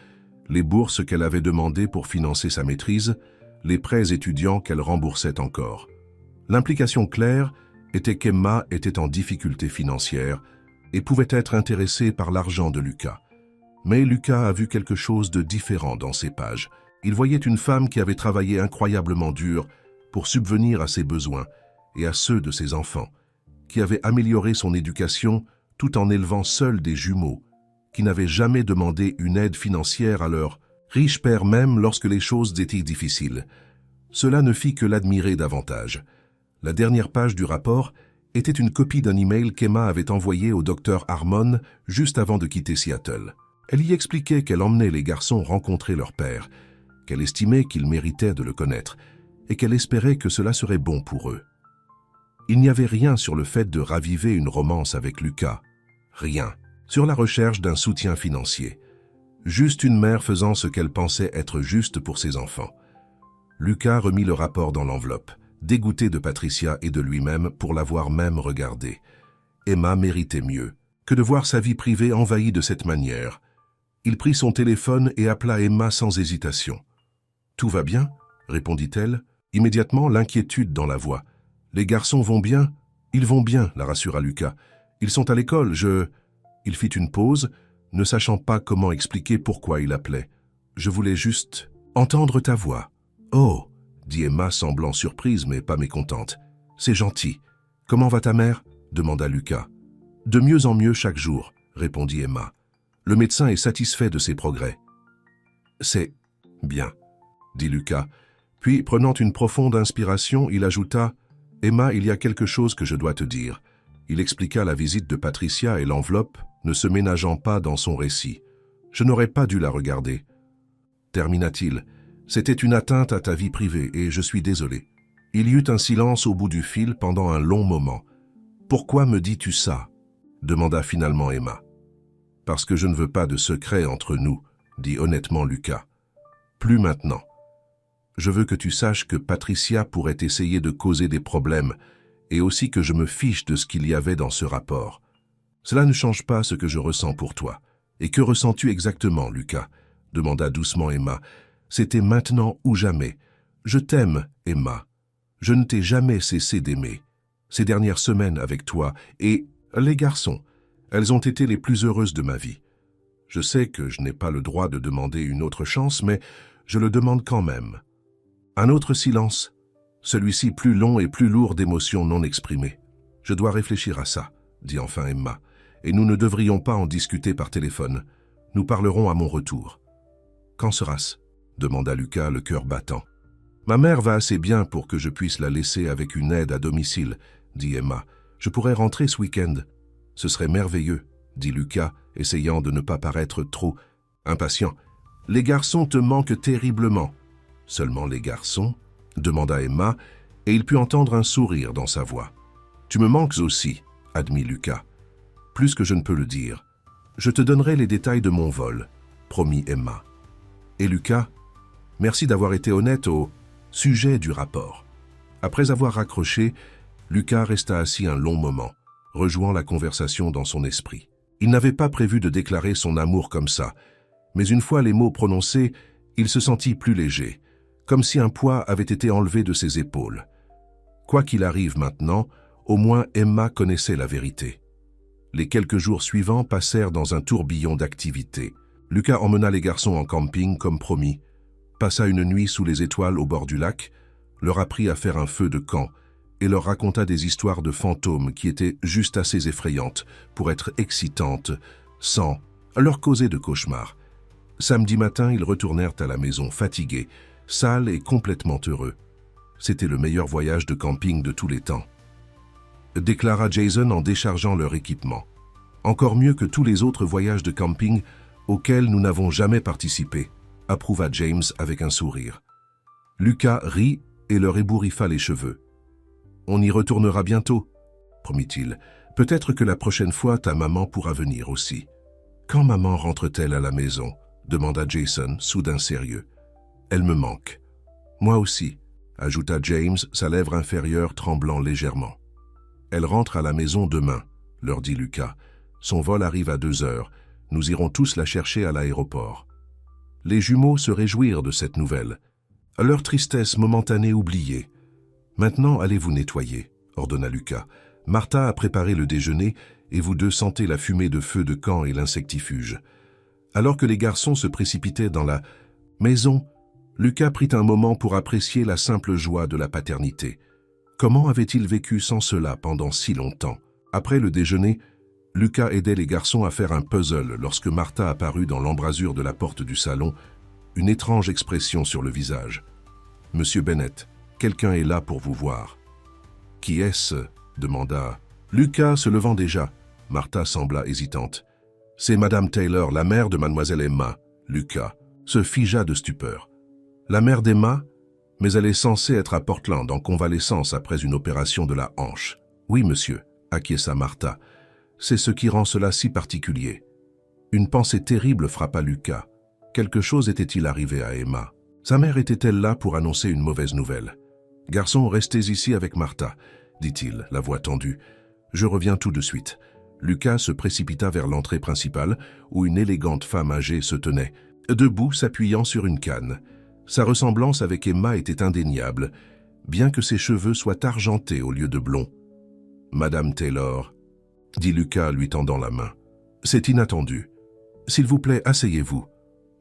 les bourses qu'elle avait demandées pour financer sa maîtrise, les prêts étudiants qu'elle remboursait encore. L'implication claire était qu'Emma était en difficulté financière et pouvait être intéressée par l'argent de Lucas. Mais Lucas a vu quelque chose de différent dans ces pages. Il voyait une femme qui avait travaillé incroyablement dur pour subvenir à ses besoins et à ceux de ses enfants, qui avait amélioré son éducation tout en élevant seul des jumeaux, qui n'avaient jamais demandé une aide financière à leur riche père même lorsque les choses étaient difficiles. Cela ne fit que l'admirer davantage. La dernière page du rapport était une copie d'un email qu'Emma avait envoyé au docteur Harmon juste avant de quitter Seattle. Elle y expliquait qu'elle emmenait les garçons rencontrer leur père, qu'elle estimait qu'ils méritaient de le connaître et qu'elle espérait que cela serait bon pour eux. Il n'y avait rien sur le fait de raviver une romance avec Lucas. Rien. Sur la recherche d'un soutien financier. Juste une mère faisant ce qu'elle pensait être juste pour ses enfants. Lucas remit le rapport dans l'enveloppe, dégoûté de Patricia et de lui-même pour l'avoir même regardé. Emma méritait mieux que de voir sa vie privée envahie de cette manière. Il prit son téléphone et appela Emma sans hésitation. « Tout va bien ?» répondit-elle, immédiatement l'inquiétude dans la voix. « Les garçons vont bien ?»« Ils vont bien, » la rassura Lucas. « Ils sont à l'école, Il fit une pause, ne sachant pas comment expliquer pourquoi il appelait. « Je voulais juste entendre ta voix. »« Oh !» dit Emma, semblant surprise mais pas mécontente. « C'est gentil. Comment va ta mère ?» demanda Lucas. « De mieux en mieux chaque jour, » répondit Emma. « Le médecin est satisfait de ses progrès. »« C'est bien, » dit Lucas. Puis, prenant une profonde inspiration, il ajouta « Emma, il y a quelque chose que je dois te dire. » Il expliqua la visite de Patricia et l'enveloppe, ne se ménageant pas dans son récit. « Je n'aurais pas dû la regarder. » Termina-t-il. « C'était une atteinte à ta vie privée et je suis désolé. Il y eut un silence au bout du fil pendant un long moment. Pourquoi me dis-tu ça? Demanda finalement Emma. Parce que je ne veux pas de secret entre nous, dit honnêtement Lucas. Plus maintenant. Je veux que tu saches que Patricia pourrait essayer de causer des problèmes et aussi que je me fiche de ce qu'il y avait dans ce rapport. Cela ne change pas ce que je ressens pour toi. Et que ressens-tu exactement, Lucas? Demanda doucement Emma. C'était maintenant ou jamais. Je t'aime, Emma. Je ne t'ai jamais cessé d'aimer. Ces dernières semaines avec toi et les garçons, elles ont été les plus heureuses de ma vie. Je sais que je n'ai pas le droit de demander une autre chance, mais je le demande quand même. Un autre silence, celui-ci plus long et plus lourd d'émotions non exprimées. Je dois réfléchir à ça, dit enfin Emma, et nous ne devrions pas en discuter par téléphone. Nous parlerons à mon retour. Quand sera-ce? Demanda Lucas, le cœur battant. Ma mère va assez bien pour que je puisse la laisser avec une aide à domicile, dit Emma. Je pourrais rentrer ce week-end. Ce serait merveilleux, dit Lucas, essayant de ne pas paraître trop impatient. Les garçons te manquent terriblement. Seulement les garçons? Demanda Emma, et il put entendre un sourire dans sa voix. Tu me manques aussi, admit Lucas. Plus que je ne peux le dire. Je te donnerai les détails de mon vol, promit Emma. Et Lucas, merci d'avoir été honnête au sujet du rapport. Après avoir raccroché, Lucas resta assis un long moment, rejouant la conversation dans son esprit. Il n'avait pas prévu de déclarer son amour comme ça, mais une fois les mots prononcés, il se sentit plus léger, comme si un poids avait été enlevé de ses épaules. Quoi qu'il arrive maintenant, au moins Emma connaissait la vérité. Les quelques jours suivants passèrent dans un tourbillon d'activités. Lucas emmena les garçons en camping comme promis, passa une nuit sous les étoiles au bord du lac, leur apprit à faire un feu de camp et leur raconta des histoires de fantômes qui étaient juste assez effrayantes pour être excitantes, sans leur causer de cauchemars. Samedi matin, ils retournèrent à la maison fatigués, sales et complètement heureux. C'était le meilleur voyage de camping de tous les temps, déclara Jason en déchargeant leur équipement. Encore mieux que tous les autres voyages de camping auxquels nous n'avons jamais participé, approuva James avec un sourire. Lucas rit et leur ébouriffa les cheveux. On y retournera bientôt, promit-il. Peut-être que la prochaine fois, ta maman pourra venir aussi. Quand maman rentre-t-elle à la maison? Demanda Jason, soudain sérieux. Elle me manque. Moi aussi, ajouta James, sa lèvre inférieure tremblant légèrement. Elle rentre à la maison demain, leur dit Lucas. Son vol arrive à 2 heures. Nous irons tous la chercher à l'aéroport. Les jumeaux se réjouirent de cette nouvelle. Leur tristesse momentanée oubliée. Maintenant, allez vous nettoyer, ordonna Lucas. Martha a préparé le déjeuner et vous deux sentez la fumée de feu de camp et l'insectifuge. Alors que les garçons se précipitaient dans la maison, Lucas prit un moment pour apprécier la simple joie de la paternité. Comment avait-il vécu sans cela pendant si longtemps? Après le déjeuner, Lucas aidait les garçons à faire un puzzle lorsque Martha apparut dans l'embrasure de la porte du salon, une étrange expression sur le visage. « Monsieur Bennett, quelqu'un est là pour vous voir. »« Qui est-ce » demanda Lucas, se levant déjà. Martha sembla hésitante. « C'est Madame Taylor, la mère de Mademoiselle Emma. » Lucas se figea de stupeur. « La mère d'Emma? Mais elle est censée être à Portland en convalescence après une opération de la hanche. »« Oui, monsieur, » acquiesça Martha. « C'est ce qui rend cela si particulier. » Une pensée terrible frappa Lucas. Quelque chose était-il arrivé à Emma? Sa mère était-elle là pour annoncer une mauvaise nouvelle? « Garçon, restez ici avec Martha, » dit-il, la voix tendue. « Je reviens tout de suite. » Lucas se précipita vers l'entrée principale, où une élégante femme âgée se tenait, debout s'appuyant sur une canne. Sa ressemblance avec Emma était indéniable, bien que ses cheveux soient argentés au lieu de blonds. « Madame Taylor, » dit Lucas lui tendant la main. « C'est inattendu. S'il vous plaît, asseyez-vous. »«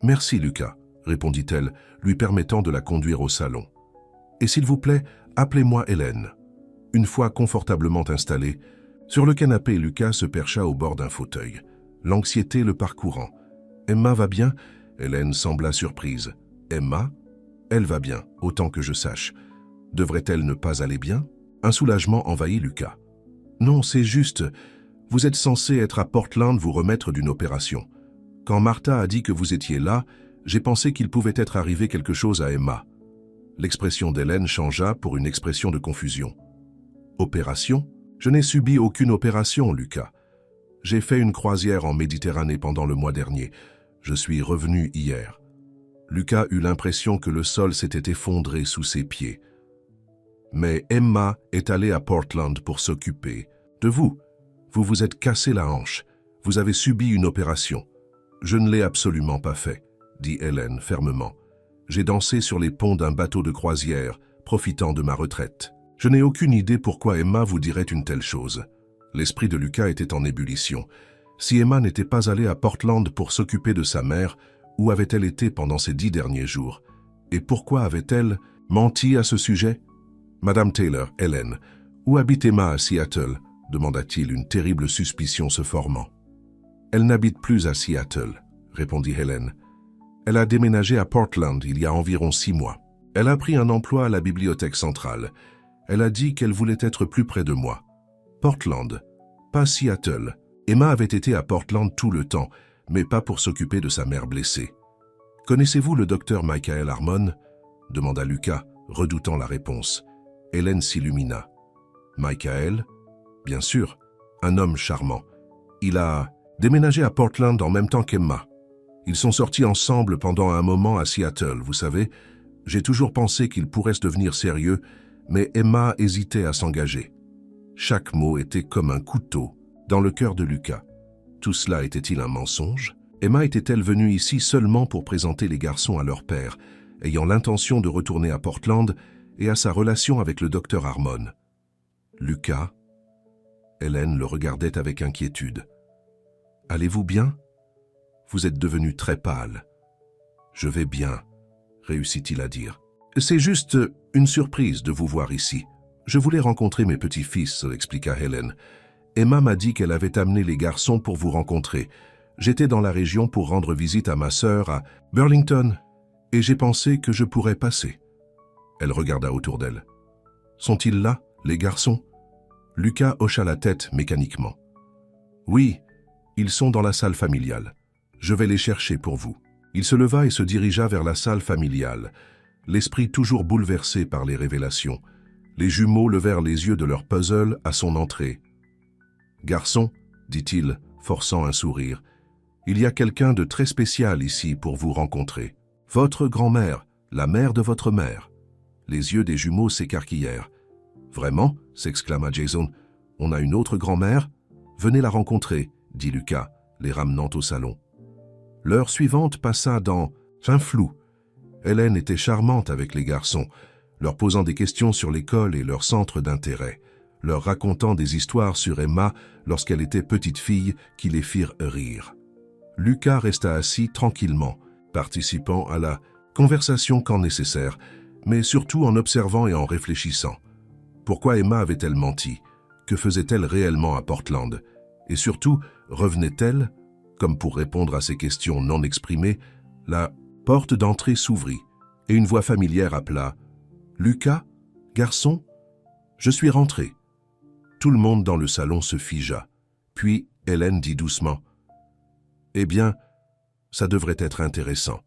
Merci, Lucas, » répondit-elle, lui permettant de la conduire au salon. « Et s'il vous plaît, appelez-moi Hélène. » Une fois confortablement installé, sur le canapé, Lucas se percha au bord d'un fauteuil, l'anxiété le parcourant. « Emma va bien ?» Hélène sembla surprise. « Emma? Elle va bien, autant que je sache. Devrait-elle ne pas aller bien ?» Un soulagement envahit Lucas. « Non, c'est juste. Vous êtes censé être à Portland vous remettre d'une opération. Quand Martha a dit que vous étiez là, j'ai pensé qu'il pouvait être arrivé quelque chose à Emma. L'expression d'Hélène changea pour une expression de confusion. Opération? Je n'ai subi aucune opération, Lucas. J'ai fait une croisière en Méditerranée pendant le mois dernier. Je suis revenu hier. Lucas eut l'impression que le sol s'était effondré sous ses pieds. Mais Emma est allée à Portland pour s'occuper de vous. Vous vous êtes cassé la hanche. Vous avez subi une opération. Je ne l'ai absolument pas fait, dit Hélène fermement. J'ai dansé sur les ponts d'un bateau de croisière, profitant de ma retraite. Je n'ai aucune idée pourquoi Emma vous dirait une telle chose. L'esprit de Lucas était en ébullition. Si Emma n'était pas allée à Portland pour s'occuper de sa mère, où avait-elle été pendant ces 10 derniers jours? Et pourquoi avait-elle menti à ce sujet? Madame Taylor, Hélène, où habite Emma à Seattle? Demanda-t-il, une terrible suspicion se formant. Elle n'habite plus à Seattle, répondit Hélène. Elle a déménagé à Portland il y a environ 6 mois. Elle a pris un emploi à la bibliothèque centrale. Elle a dit qu'elle voulait être plus près de moi. Portland, pas Seattle. Emma avait été à Portland tout le temps, mais pas pour s'occuper de sa mère blessée. « Connaissez-vous le docteur Michael Harmon » demanda Lucas, redoutant la réponse. Hélène s'illumina. « Michael ?»« Bien sûr, un homme charmant. Il a déménagé à Portland en même temps qu'Emma. Ils sont sortis ensemble pendant un moment à Seattle, vous savez. J'ai toujours pensé qu'ils pourraient se devenir sérieux, mais Emma hésitait à s'engager. » Chaque mot était comme un couteau dans le cœur de Lucas. Tout cela était-il un mensonge? Emma était-elle venue ici seulement pour présenter les garçons à leur père, ayant l'intention de retourner à Portland et à sa relation avec le docteur Harmon? Lucas? Hélène le regardait avec inquiétude. « Allez-vous bien? Vous êtes devenu très pâle. »« Je vais bien, » réussit-il à dire. « C'est juste une surprise de vous voir ici. Je voulais rencontrer mes petits-fils, » expliqua Hélène. « Emma m'a dit qu'elle avait amené les garçons pour vous rencontrer. J'étais dans la région pour rendre visite à ma sœur à Burlington, et j'ai pensé que je pourrais passer. » Elle regarda autour d'elle. « Sont-ils là, les garçons ?» Lucas hocha la tête mécaniquement. « Oui, ils sont dans la salle familiale. Je vais les chercher pour vous. » Il se leva et se dirigea vers la salle familiale, l'esprit toujours bouleversé par les révélations. Les jumeaux levèrent les yeux de leur puzzle à son entrée. « Garçon, » dit-il, forçant un sourire, « il y a quelqu'un de très spécial ici pour vous rencontrer. Votre grand-mère, la mère de votre mère. » Les yeux des jumeaux s'écarquillèrent. « Vraiment ?» s'exclama Jason. « On a une autre grand-mère? Venez la rencontrer, » dit Lucas, les ramenant au salon. L'heure suivante passa dans un flou. Hélène était charmante avec les garçons, leur posant des questions sur l'école et leur centre d'intérêt, leur racontant des histoires sur Emma lorsqu'elle était petite fille qui les firent rire. Lucas resta assis tranquillement, participant à la conversation quand nécessaire, mais surtout en observant et en réfléchissant. Pourquoi Emma avait-elle menti? Que faisait-elle réellement à Portland? Et surtout, revenait-elle? Comme pour répondre à ces questions non exprimées, la porte d'entrée s'ouvrit et une voix familière appela « Lucas, garçon, je suis rentré. » Tout le monde dans le salon se figea. Puis Hélène dit doucement « Eh bien, ça devrait être intéressant. »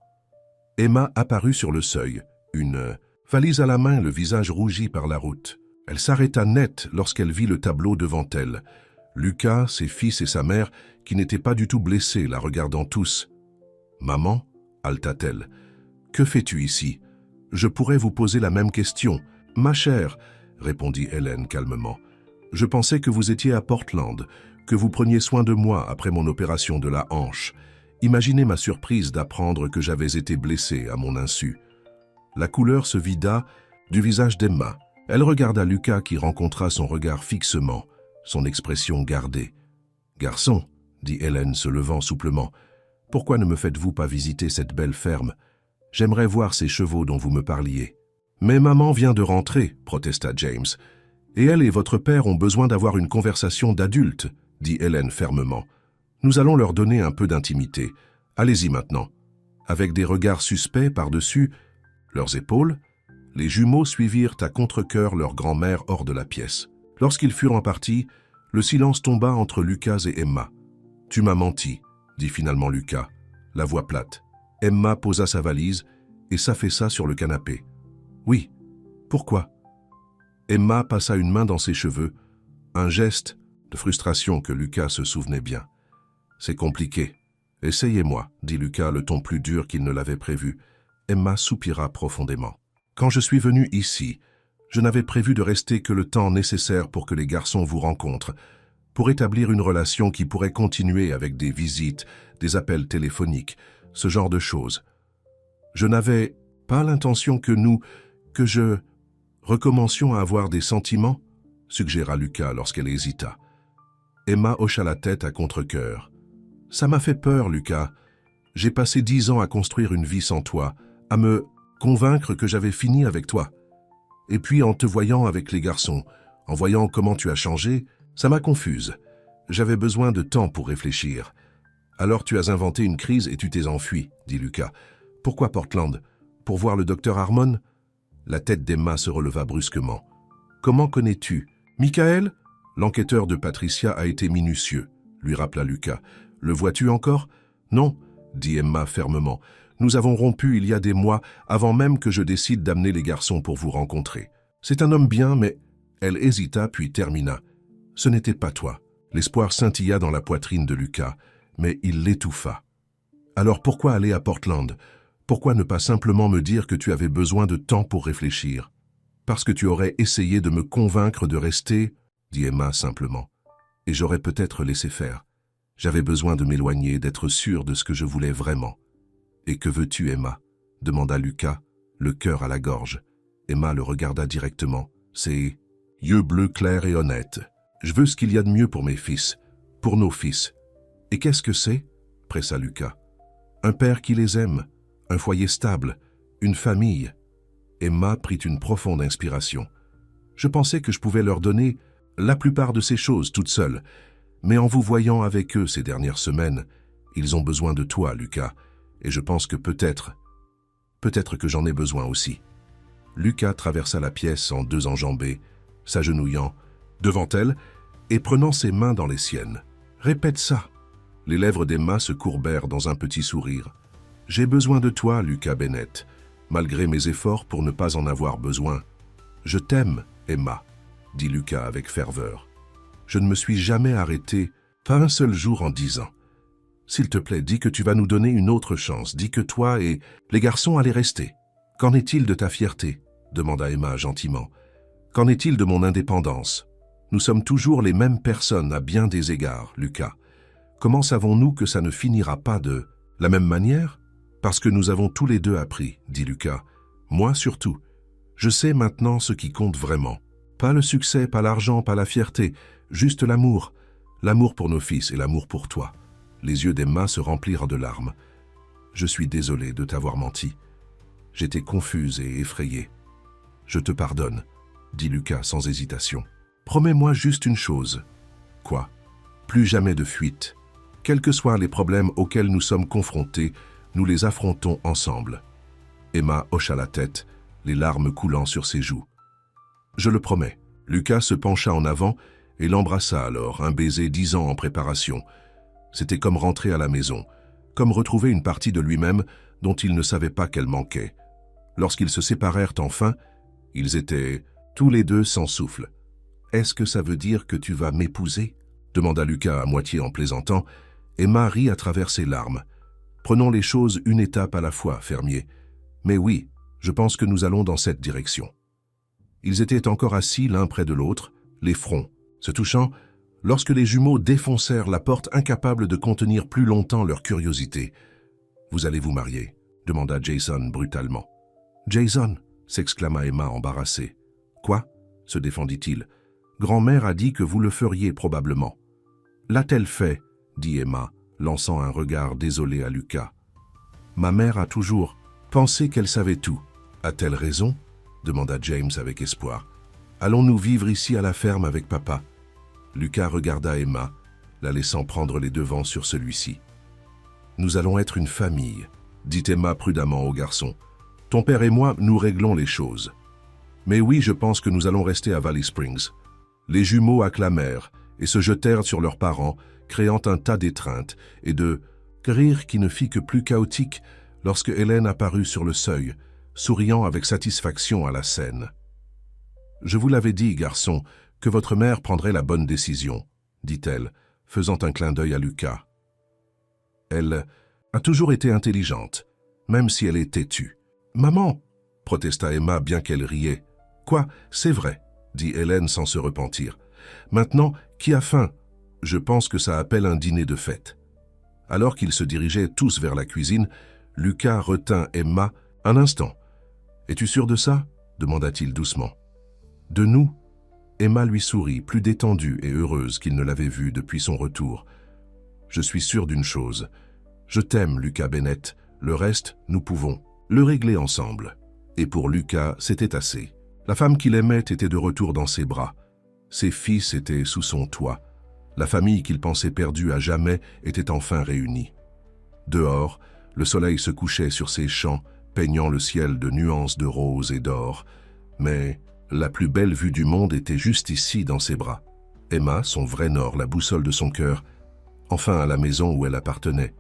Emma apparut sur le seuil, une valise à la main, le visage rougi par la route. Elle s'arrêta net lorsqu'elle vit le tableau devant elle. Lucas, ses fils et sa mère, qui n'étaient pas du tout blessés, la regardant tous. « Maman ?» halta-t-elle. « Que fais-tu ici? Je pourrais vous poser la même question. »« Ma chère, » répondit Hélène calmement, « je pensais que vous étiez à Portland, que vous preniez soin de moi après mon opération de la hanche. Imaginez ma surprise d'apprendre que j'avais été blessée à mon insu. » La couleur se vida du visage d'Emma. Elle regarda Lucas qui rencontra son regard fixement, son expression gardée. « Garçon, » dit Hélène se levant souplement, « pourquoi ne me faites-vous pas visiter cette belle ferme? J'aimerais voir ces chevaux dont vous me parliez. »« Mais maman vient de rentrer, » protesta James. « Et elle et votre père ont besoin d'avoir une conversation d'adulte, » dit Hélène fermement. « Nous allons leur donner un peu d'intimité. Allez-y maintenant. » Avec des regards suspects par-dessus leurs épaules, les jumeaux suivirent à contre-cœur leur grand-mère hors de la pièce. Lorsqu'ils furent en partie, le silence tomba entre Lucas et Emma. « Tu m'as menti, » dit finalement Lucas, la voix plate. Emma posa sa valise et s'affaissa sur le canapé. « Oui. Pourquoi ?» Emma passa une main dans ses cheveux, un geste de frustration que Lucas se souvenait bien. « C'est compliqué. Essayez-moi, dit Lucas, le ton plus dur qu'il ne l'avait prévu. Emma soupira profondément. « Quand je suis venu ici, je n'avais prévu de rester que le temps nécessaire pour que les garçons vous rencontrent, pour établir une relation qui pourrait continuer avec des visites, des appels téléphoniques, ce genre de choses. Je n'avais pas l'intention que je recommencions à avoir des sentiments, suggéra Lucas lorsqu'elle hésita. Emma hocha la tête à contre-cœur. Ça m'a fait peur, Lucas. J'ai passé 10 ans à construire une vie sans toi, à me convaincre que j'avais fini avec toi. Et puis en te voyant avec les garçons, en voyant comment tu as changé, ça m'a confuse. J'avais besoin de temps pour réfléchir. Alors tu as inventé une crise et tu t'es enfui, dit Lucas. Pourquoi Portland? Pour voir le docteur Harmon? La tête d'Emma se releva brusquement. Comment connais-tu? Michael? L'enquêteur de Patricia a été minutieux, lui rappela Lucas. Le vois-tu encore? Non, dit Emma fermement. Nous avons rompu il y a des mois, avant même que je décide d'amener les garçons pour vous rencontrer. C'est un homme bien, mais... Elle hésita puis termina. Ce n'était pas toi. L'espoir scintilla dans la poitrine de Lucas, mais il l'étouffa. Alors pourquoi aller à Portland? Pourquoi ne pas simplement me dire que tu avais besoin de temps pour réfléchir? Parce que tu aurais essayé de me convaincre de rester, dit Emma simplement. Et j'aurais peut-être laissé faire. J'avais besoin de m'éloigner, d'être sûr de ce que je voulais vraiment. Et que veux-tu, Emma? Demanda Lucas, le cœur à la gorge. Emma le regarda directement. Ses yeux bleus clairs et honnêtes. Je veux ce qu'il y a de mieux pour mes fils, pour nos fils. Et qu'est-ce que c'est? Pressa Lucas. Un père qui les aime, un foyer stable, une famille. Emma prit une profonde inspiration. Je pensais que je pouvais leur donner la plupart de ces choses toute seule, mais en vous voyant avec eux ces dernières semaines, ils ont besoin de toi, Lucas, et je pense que peut-être que j'en ai besoin aussi. Lucas traversa la pièce en 2 enjambées, s'agenouillant devant elle et prenant ses mains dans les siennes. Répète ça. Les lèvres d'Emma se courbèrent dans un petit sourire. J'ai besoin de toi, Lucas Bennett, malgré mes efforts pour ne pas en avoir besoin. Je t'aime, Emma, dit Lucas avec ferveur. Je ne me suis jamais arrêté, pas un seul jour en 10 ans. S'il te plaît, dis que tu vas nous donner une autre chance. Dis que toi et les garçons allaient rester. Qu'en est-il de ta fierté? Demanda Emma gentiment. Qu'en est-il de mon indépendance? Nous sommes toujours les mêmes personnes à bien des égards, Lucas. Comment savons-nous que ça ne finira pas de la même manière? Parce que nous avons tous les deux appris, dit Lucas. Moi surtout. Je sais maintenant ce qui compte vraiment. Pas le succès, pas l'argent, pas la fierté, juste l'amour. L'amour pour nos fils et l'amour pour toi. Les yeux d'Emma se remplirent de larmes. Je suis désolé de t'avoir menti. J'étais confuse et effrayée. Je te pardonne, dit Lucas sans hésitation. Promets-moi juste une chose. Quoi? Plus jamais de fuite. Quels que soient les problèmes auxquels nous sommes confrontés, nous les affrontons ensemble. Emma hocha la tête, les larmes coulant sur ses joues. Je le promets. Lucas se pencha en avant et l'embrassa alors, un baiser 10 ans en préparation. C'était comme rentrer à la maison, comme retrouver une partie de lui-même dont il ne savait pas qu'elle manquait. Lorsqu'ils se séparèrent enfin, ils étaient tous les deux sans souffle. « Est-ce que ça veut dire que tu vas m'épouser » demanda Lucas à moitié en plaisantant. Emma rit à travers ses larmes. « Prenons les choses une étape à la fois, fermier. Mais oui, je pense que nous allons dans cette direction. » Ils étaient encore assis l'un près de l'autre, les fronts, se touchant, lorsque les jumeaux défoncèrent la porte, incapables de contenir plus longtemps leur curiosité. « Vous allez vous marier ?» demanda Jason brutalement. « Jason !» s'exclama Emma embarrassée. « Quoi ?» se défendit-il. « Grand-mère a dit que vous le feriez probablement. »« L'a-t-elle fait ?» dit Emma, lançant un regard désolé à Lucas. « Ma mère a toujours pensé qu'elle savait tout. A-t-elle raison ?» demanda James avec espoir. « Allons-nous vivre ici à la ferme avec papa ?» Lucas regarda Emma, la laissant prendre les devants sur celui-ci. « Nous allons être une famille, » dit Emma prudemment au garçon. « Ton père et moi, nous réglons les choses. »« Mais oui, je pense que nous allons rester à Valley Springs. » Les jumeaux acclamèrent et se jetèrent sur leurs parents, créant un tas d'étreintes et de rires qui ne fit que plus chaotique lorsque Hélène apparut sur le seuil, souriant avec satisfaction à la scène. « Je vous l'avais dit, garçon, que votre mère prendrait la bonne décision, » dit-elle, faisant un clin d'œil à Lucas. Elle a toujours été intelligente, même si elle est têtue. « Maman !» protesta Emma bien qu'elle riait. « Quoi, c'est vrai !» dit Hélène sans se repentir. « Maintenant, qui a faim ? Je pense que ça appelle un dîner de fête. » Alors qu'ils se dirigeaient tous vers la cuisine, Lucas retint Emma. « Un instant. Es-tu sûr de ça ?» demanda-t-il doucement. « De nous ?» Emma lui sourit, plus détendue et heureuse qu'il ne l'avait vue depuis son retour. « Je suis sûr d'une chose. Je t'aime, Lucas Bennett. Le reste, nous pouvons le régler ensemble. » Et pour Lucas, c'était assez. La femme qu'il aimait était de retour dans ses bras. Ses fils étaient sous son toit. La famille qu'il pensait perdue à jamais était enfin réunie. Dehors, le soleil se couchait sur ses champs, peignant le ciel de nuances de rose et d'or. Mais la plus belle vue du monde était juste ici, dans ses bras. Emma, son vrai nord, la boussole de son cœur, enfin à la maison où elle appartenait.